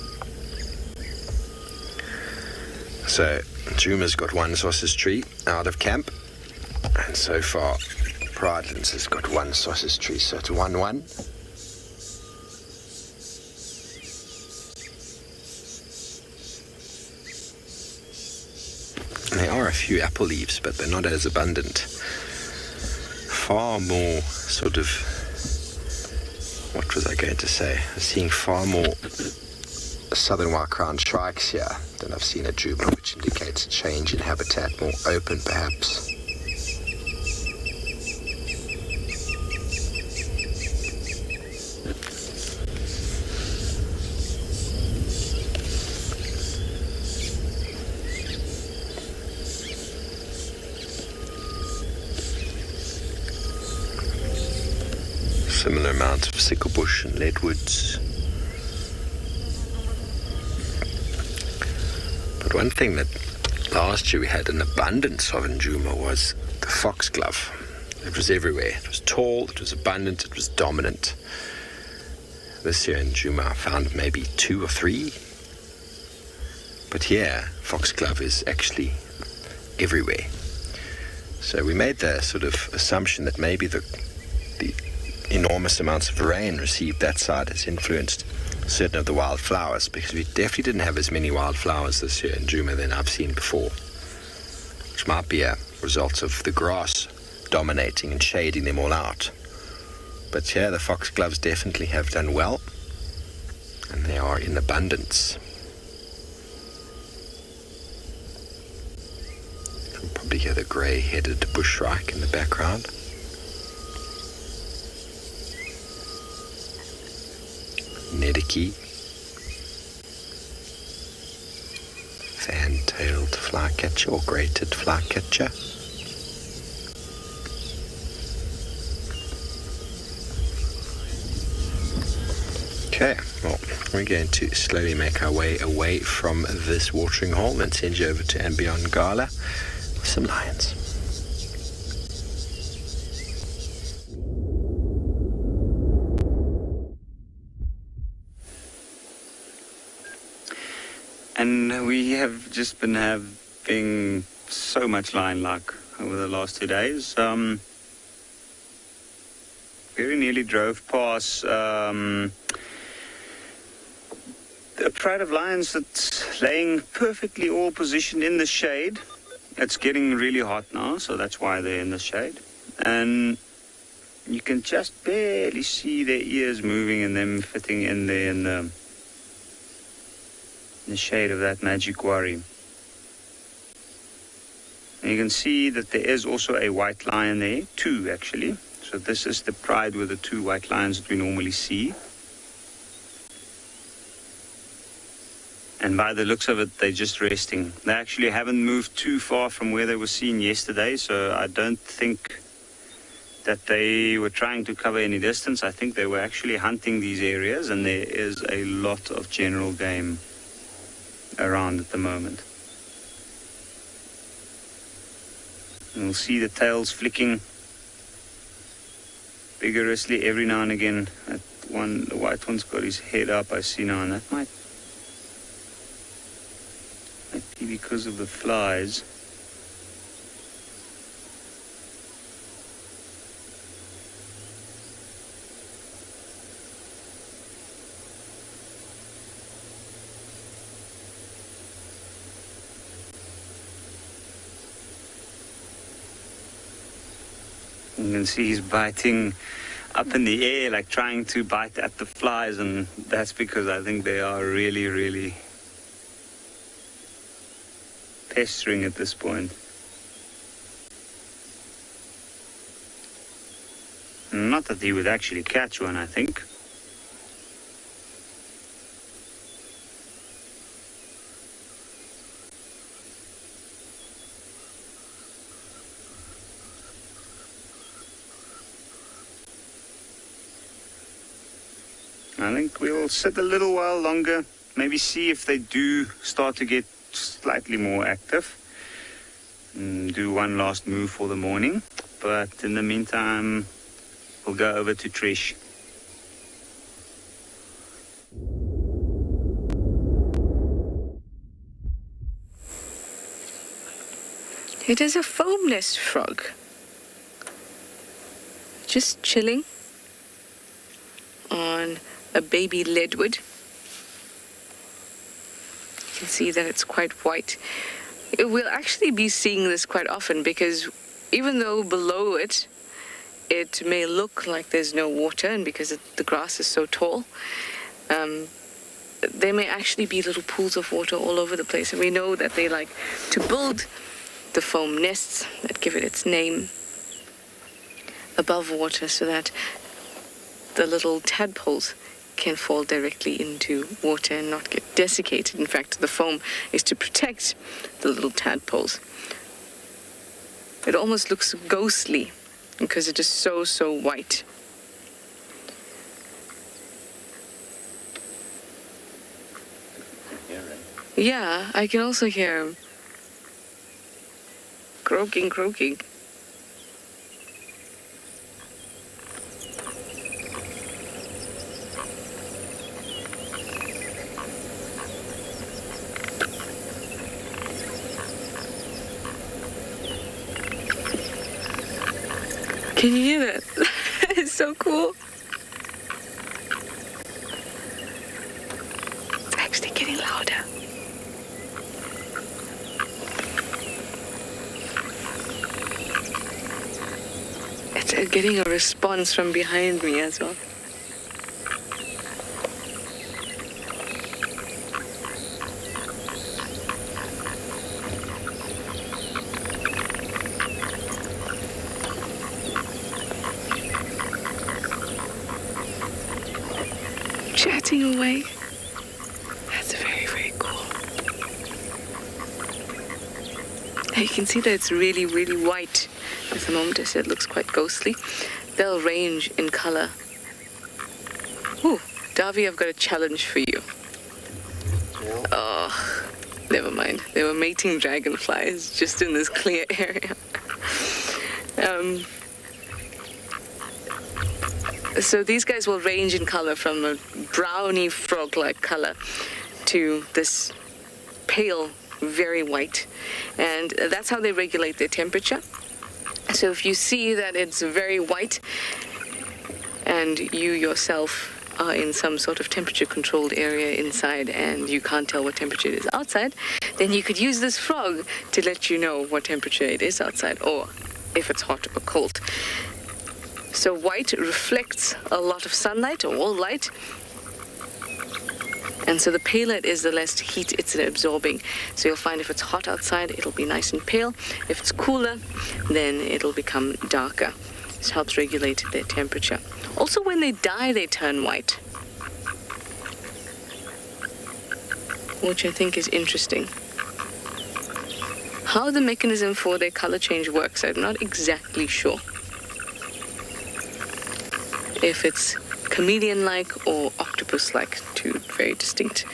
Speaker 7: So, Djuma's got one sausage tree out of camp, and so far Pridelands has got one sausage tree, so it's 1-1. There are a few apple leaves, but they're not as abundant. Far more sort of, what was I going to say? I'm seeing far more southern white-crowned shrikes here than I've seen at Djuma, which indicates a change in habitat, more open perhaps. Similar amounts of sicklebush and leadwoods. But one thing that last year we had an abundance of in Djuma was the foxglove. It was everywhere. It was tall, it was abundant, it was dominant. This year in Djuma I found maybe 2 or 3. But here, foxglove is actually everywhere. So we made the sort of assumption that maybe the enormous amounts of rain received that side has influenced certain of the wildflowers, because we definitely didn't have as many wildflowers this year in Djuma than I've seen before, which might be a result of the grass dominating and shading them all out. But yeah, the foxgloves definitely have done well, and they are in abundance. You can probably hear the grey-headed bushshrike in the background. Nediki, fan-tailed flycatcher or greated flycatcher. Okay, well, we're going to slowly make our way away from this watering hole and send you over to Ambion Gala with some lions.
Speaker 16: And we have just been having so much lion luck over the last 2 days. Very nearly drove past a pride of lions that's laying perfectly all positioned in the shade. It's getting really hot now, so that's why they're in the shade. And you can just barely see their ears moving and them fitting in there in the shade of that magic guari. And you can see that there is also a white lion there, 2 actually. So this is the pride with the 2 white lions that we normally see. And by the looks of it, they're just resting. They actually haven't moved too far from where they were seen yesterday, so I don't think that they were trying to cover any distance. I think they were actually hunting these areas, and there is a lot of general game around at the moment. And we'll see the tails flicking vigorously every now and again. That one, the white one's got his head up, I see now, and that might be because of the flies. You can see he's biting up in the air, like trying to bite at the flies, and that's because I think they are really, really pestering at this point. Not that he would actually catch one, I think. I think we'll sit a little while longer, maybe see if they do start to get slightly more active. And do one last move for the morning. But in the meantime, we'll go over to Trish.
Speaker 15: It is a foam nest frog. Just chilling on a baby leadwood. You can see that it's quite white. We'll actually be seeing this quite often because even though below it, it may look like there's no water, and because the grass is so tall, there may actually be little pools of water all over the place. And we know that they like to build the foam nests that give it its name above water so that the little tadpoles can fall directly into water and not get desiccated. In fact, the foam is to protect the little tadpoles. It almost looks ghostly because it is so, so white. Yeah, I can also hear him. Croaking, croaking. Can you hear that? It's so cool. It's actually getting louder. It's getting a response from behind me as well. Chatting away. That's very, very cool. You can see that it's really, really white. At the moment, I said it looks quite ghostly. They'll range in color. Ooh, Davy, I've got a challenge for you. Oh, never mind. They were mating dragonflies just in this clear area. So these guys will range in color from a browny frog-like color to this pale, very white. And that's how they regulate their temperature. So if you see that it's very white and you yourself are in some sort of temperature-controlled area inside and you can't tell what temperature it is outside, then you could use this frog to let you know what temperature it is outside or if it's hot or cold. So white reflects a lot of sunlight, or all light. And so the paler it is, the less heat it's absorbing. So you'll find if it's hot outside, it'll be nice and pale. If it's cooler, then it'll become darker. This helps regulate their temperature. Also, when they die, they turn white, which I think is interesting. How the mechanism for their color change works, I'm not exactly sure. If it's chameleon-like or octopus-like, two very distinct,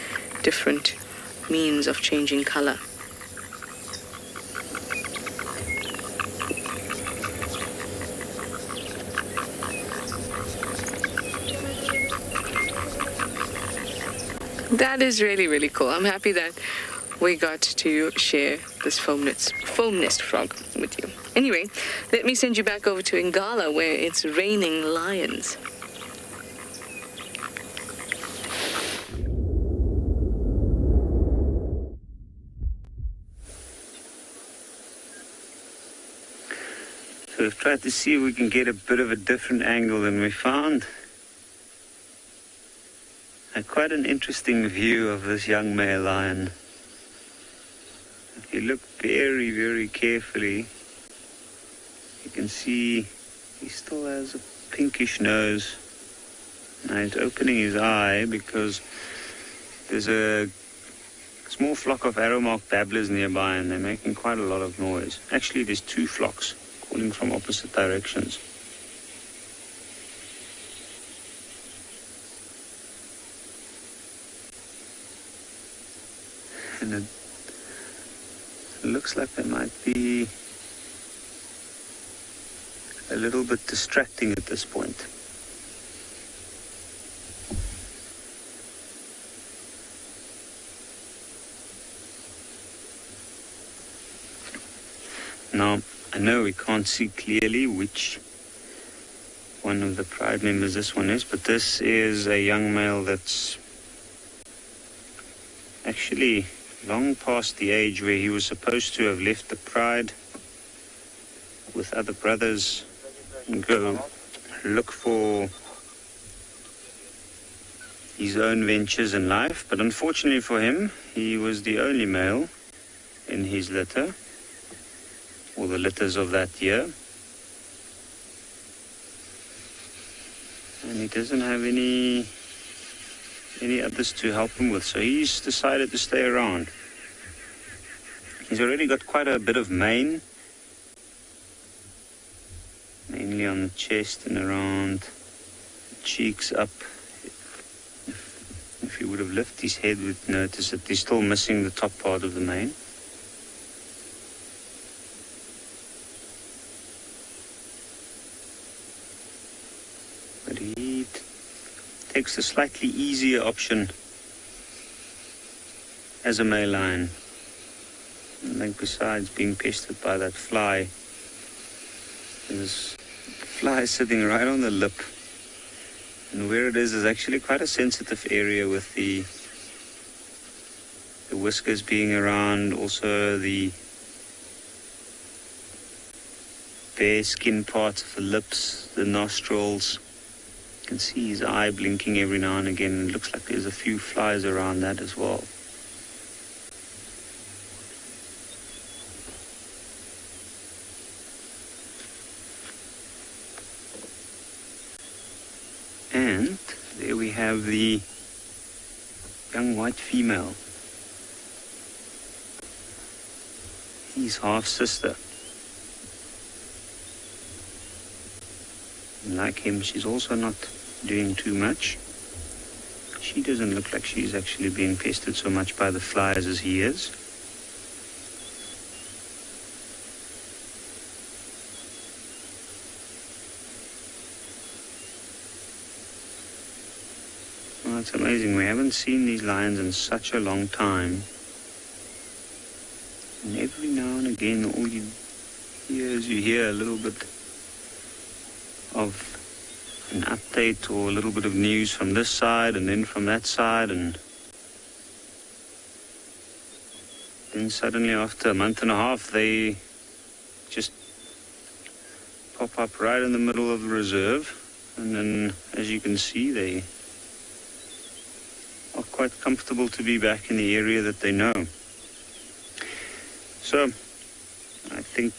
Speaker 15: different means of changing color. That is really, really cool. I'm happy that we got to share this foam nest frog with you. Anyway, let me send you back over to Ngala where it's raining lions.
Speaker 16: So we've tried to see if we can get a bit of a different angle, and we found quite an interesting view of this young male lion. If you look very, very carefully, you can see he still has a pinkish nose. Now he's opening his eye because there's a small flock of arrow-marked babblers nearby, and they're making quite a lot of noise. Actually, there's two flocks calling from opposite directions. And it looks like they might be a little bit distracting at this point. Now, I know we can't see clearly which one of the pride members this one is, but this is a young male that's actually long past the age where he was supposed to have left the pride with other brothers and go look for his own ventures in life. But unfortunately for him, he was the only male in his litter, or the litters of that year. And he doesn't have any others to help him with, so he's decided to stay around. He's already got quite a bit of mane, mainly on the chest and around the cheeks up. If he would have lifted his head, we'd notice that he's still missing the top part of the mane. But he takes a slightly easier option as a male lion. I think besides being pestered by that fly, there's a fly sitting right on the lip. And where it is actually quite a sensitive area, with the whiskers being around, also the bare skin parts of the lips, the nostrils. You can see his eye blinking every now and again. It looks like there's a few flies around that as well. And there we have the young white female. His half-sister. Like him, she's also not doing too much. She doesn't look like she's actually being pestered so much by the flies as he is. Well, it's amazing. We haven't seen these lions in such a long time. And every now and again, all you hear a little bit of an update or a little bit of news from this side and then from that side, and then suddenly after a month and a half they just pop up right in the middle of the reserve, and then as you can see they are quite comfortable to be back in the area that they know. So I think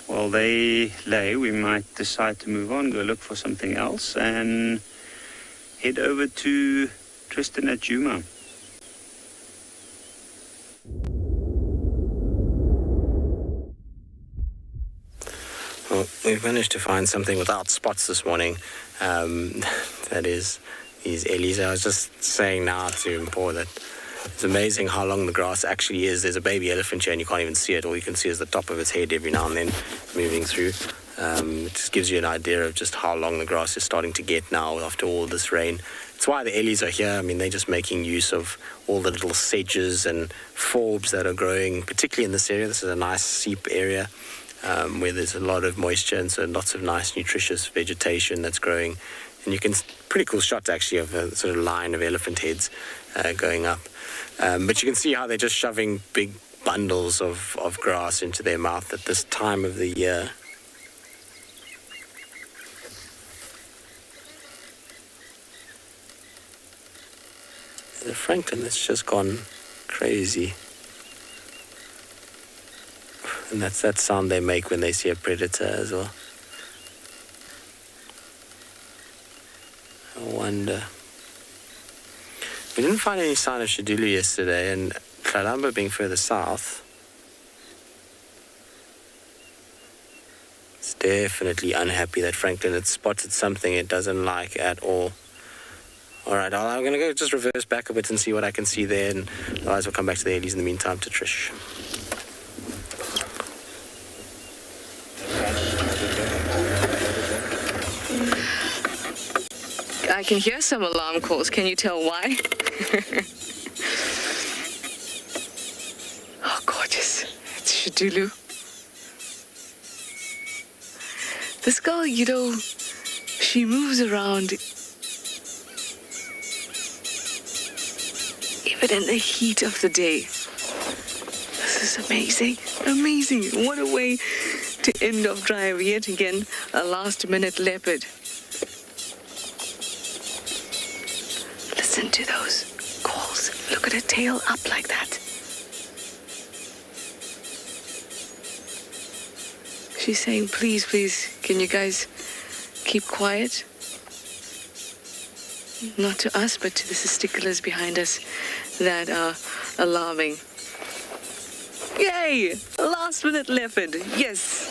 Speaker 16: while they lay, we might decide to move on, go look for something else, and head over to Tristan at Juma.
Speaker 14: Well, we've managed to find something without spots this morning. That is these ellies. I was just saying now to Paul that it's amazing how long the grass actually is. There's a baby elephant here and you can't even see it. All you can see is the top of its head every now and then moving through. It just gives you an idea of just how long the grass is starting to get now after all this rain. It's why the ellies are here. I mean, they're just making use of all the little sedges and forbs that are growing, particularly in this area. This is a nice seep area where there's a lot of moisture and so lots of nice nutritious vegetation that's growing. And you can, pretty cool shot actually of a sort of line of elephant heads going up. But you can see how they're just shoving big bundles of grass into their mouth at this time of the year. francolin that's just gone crazy. And that's that sound they make when they see a predator as well. I wonder. We didn't find any sign of Shidulu yesterday, and Kalamba being further south, it's definitely unhappy that Franklin had spotted something it doesn't like at all. Alright, I'm going to go just reverse back a bit and see what I can see there, and otherwise we'll come back to the Ellies in the meantime to Trish.
Speaker 15: I can hear some alarm calls. Can you tell why? Oh, gorgeous. It's Shidulu. This girl, you know, she moves around even in the heat of the day. This is amazing. Amazing. What a way to end off drive. Yet again, a last-minute leopard. Listen to those calls. Look at her tail up like that. She's saying, please, please, can you guys keep quiet? Not to us, but to the testiculars behind us that are alarming. Yay! A last-minute leopard. Yes!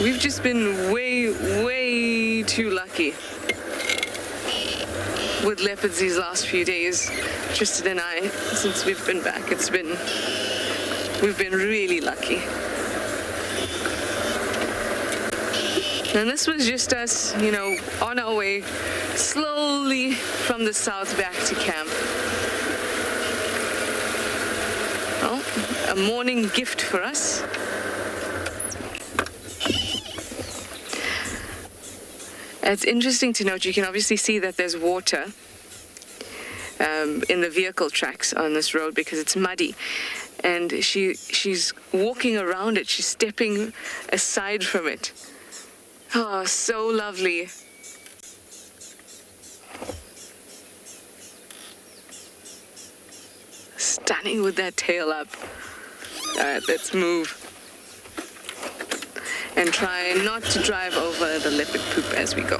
Speaker 15: We've just been way too lucky with leopards these last few days. Tristan and I, since we've been back, we've been really lucky. And this was just us, you know, on our way slowly from the south back to camp. Well, a morning gift for us. It's interesting to note, you can obviously see that there's water in the vehicle tracks on this road because it's muddy. And she's walking around it, she's stepping aside from it. Oh, so lovely. Stunning with that tail up. All right, let's move. And try not to drive over the leopard poop as we go.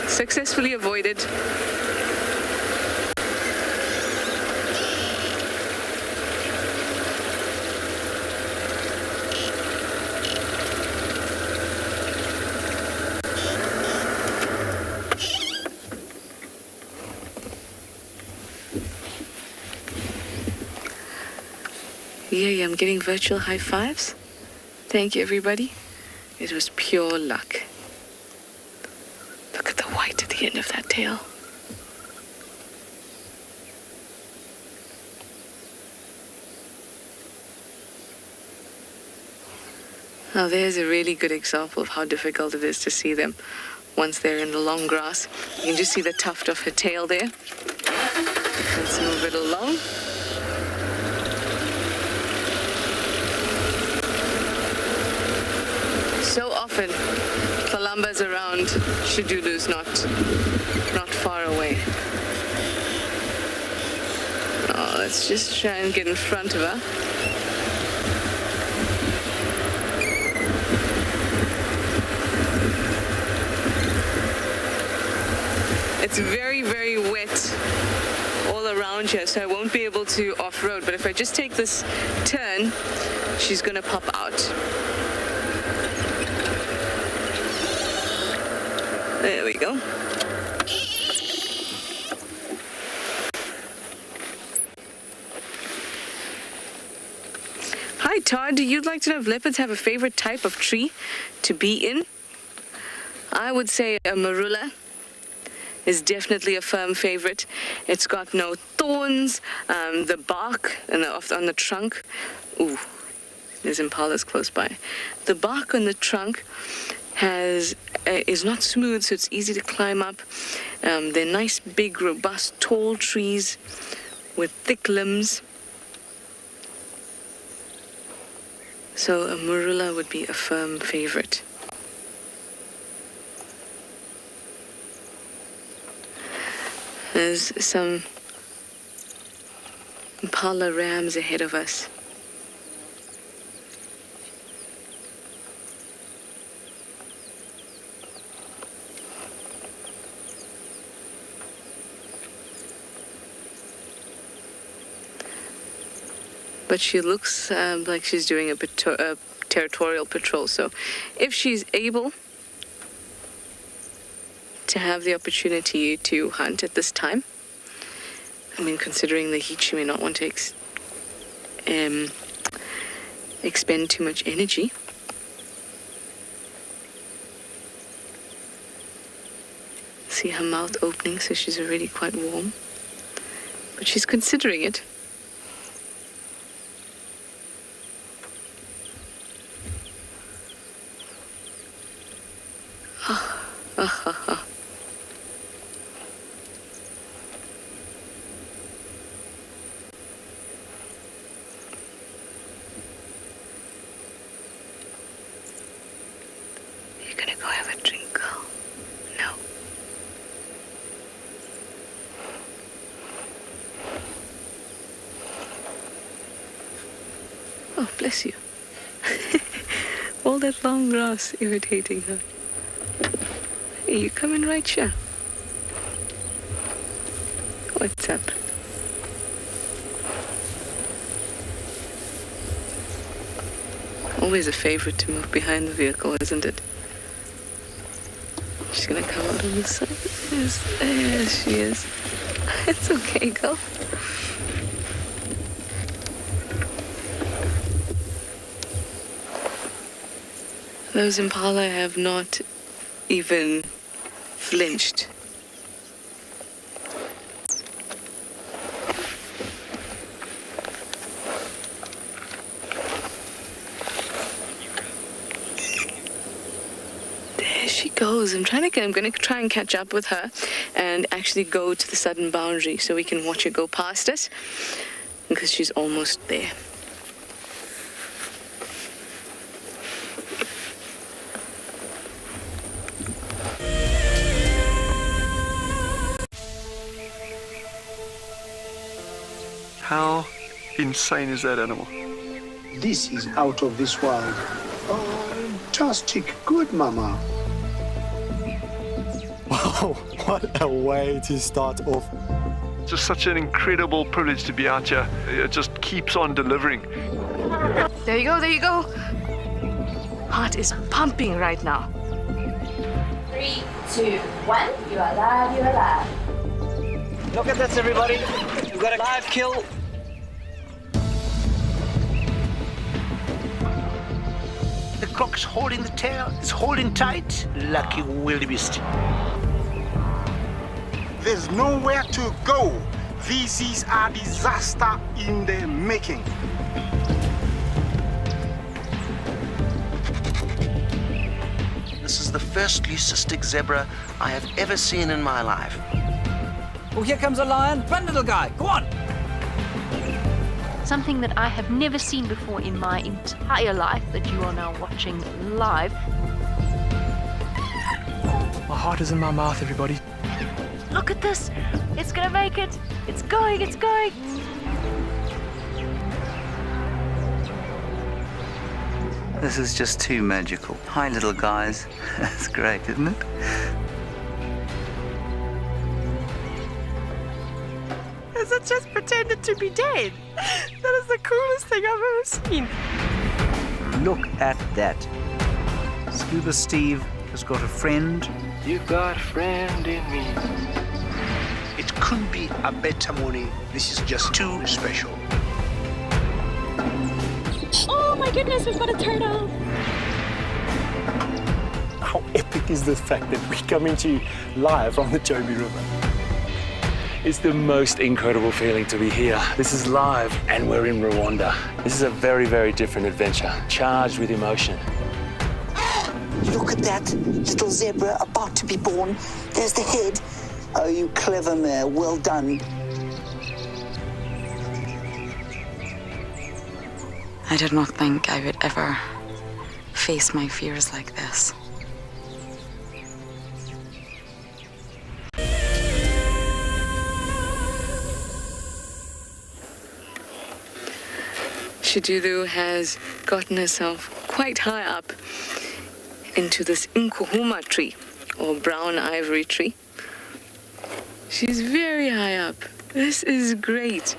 Speaker 15: Successfully avoided. Yeah, I'm getting virtual high fives. Thank you, everybody. It was pure luck. Look at the white at the end of that tail. Now there's a really good example of how difficult it is to see them once they're in the long grass. You can just see the tuft of her tail there. Let's move it along. So often, Kalamba's around, Shidulu's not far away. Oh, let's just try and get in front of her. It's very, very wet all around here, so I won't be able to off-road. But if I just take this turn, she's gonna pop out. There we go. Hi, Todd. You'd like to know if leopards have a favorite type of tree to be in? I would say a marula is definitely a firm favorite. It's got no thorns. The bark on the trunk. Ooh, there's impalas close by. The bark on the trunk is not smooth, so it's easy to climb up. They're nice, big, robust, tall trees with thick limbs. So a marula would be a firm favorite. There's some impala rams ahead of us. But she looks like she's doing a territorial patrol. So if she's able to have the opportunity to hunt at this time, I mean, considering the heat, she may not want to expend too much energy. See her mouth opening, so she's already quite warm. But she's considering it. You're gonna go have a drink, girl? No. Oh, bless you. All that long grass irritating her. Hey, you coming right here? What's up? Always a favorite to move behind the vehicle, isn't it? She's gonna come out on the side. Yes, she is. It's okay, girl. Those impala have not even flinched. There she goes. I'm going to try and catch up with her and actually go to the southern boundary so we can watch her go past us, because she's almost there.
Speaker 4: How insane is that animal?
Speaker 8: This is out of this world. Fantastic. Good, Mama.
Speaker 4: Wow, what a way to start off. It's just such an incredible privilege to be out here. It just keeps on delivering.
Speaker 15: There you go, there you go. Heart is pumping right now.
Speaker 5: 3, 2, 1. You are live, you are live.
Speaker 10: Look at this, everybody. We've got a live kill.
Speaker 11: The cock's holding the tail, it's holding tight. Lucky wildebeest.
Speaker 8: There's nowhere to go. This is a disaster in the making.
Speaker 11: This is the first leucistic zebra I have ever seen in my life.
Speaker 10: Oh, here comes a lion. Run, little guy. Go on.
Speaker 12: Something that I have never seen before in my entire life that you are now watching live.
Speaker 4: My heart is in my mouth, everybody.
Speaker 12: Look at this. It's gonna make it. It's going, it's going.
Speaker 13: This is just too magical. Hi, little guys. That's great, isn't it?
Speaker 26: Has it just pretended to be dead? That is the coolest thing I've ever seen.
Speaker 13: Look at that. Scuba Steve has got a friend.
Speaker 11: You've got a friend in me. It couldn't be a better morning. This is just too special.
Speaker 26: Oh my goodness, we've got a turtle.
Speaker 4: How epic is the fact that we're coming to you live on the Chobe River? It's the most incredible feeling to be here. This is live and we're in Rwanda. This is a very, very different adventure, charged with emotion.
Speaker 20: Look at that little zebra about to be born. There's the head. Oh, you clever mare. Well done.
Speaker 6: I did not think I would ever face my fears like this.
Speaker 15: Tswalu has gotten herself quite high up into this inkuhuma tree, or brown ivory tree. She's very high up. This is great.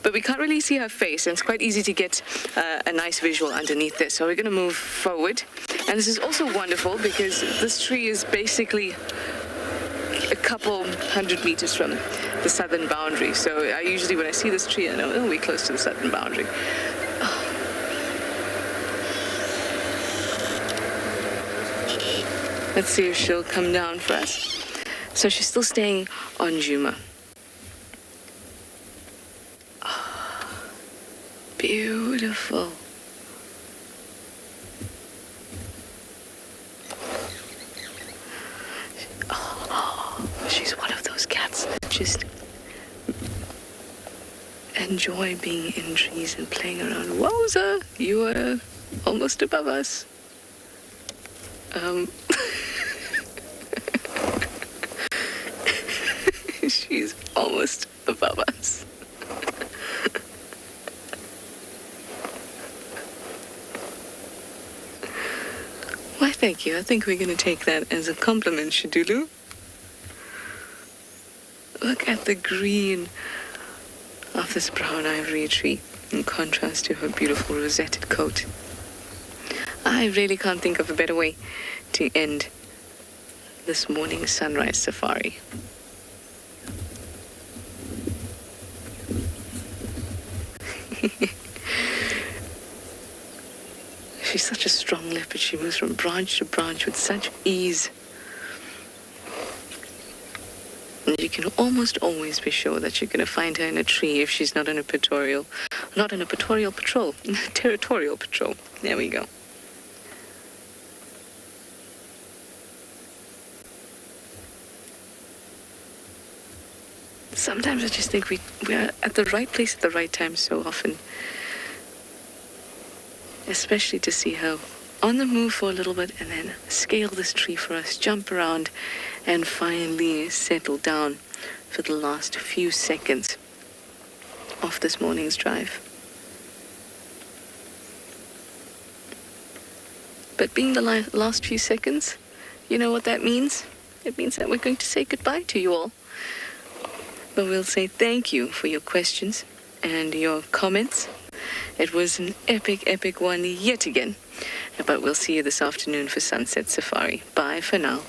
Speaker 15: But we can't really see her face, and it's quite easy to get a nice visual underneath this. So we're going to move forward. And this is also wonderful because this tree is basically a couple 100 meters from the southern boundary. So I usually, when I see this tree, I know it'll be close to the southern boundary. Let's see if she'll come down for us. So she's still staying on Juma. Oh, beautiful. Oh, she's one of those cats that just enjoy being in trees and playing around. Wowza, you are almost above us. She's almost above us. Why, thank you. I think we're going to take that as a compliment, Tswalu. Look at the green of this brown ivory tree in contrast to her beautiful rosetted coat. I really can't think of a better way to end this morning sunrise safari. She's such a strong leopard. She moves from branch to branch with such ease. And you can almost always be sure that you're going to find her in a tree if she's not on a territorial patrol. Territorial patrol. There we go. Sometimes I just think we're at the right place at the right time so often. Especially to see her on the move for a little bit and then scale this tree for us, jump around, and finally settle down for the last few seconds of this morning's drive. But being the last few seconds, you know what that means? It means that we're going to say goodbye to you all. But we'll say thank you for your questions and your comments. It was an epic, epic one yet again. But we'll see you this afternoon for Sunset Safari. Bye for now.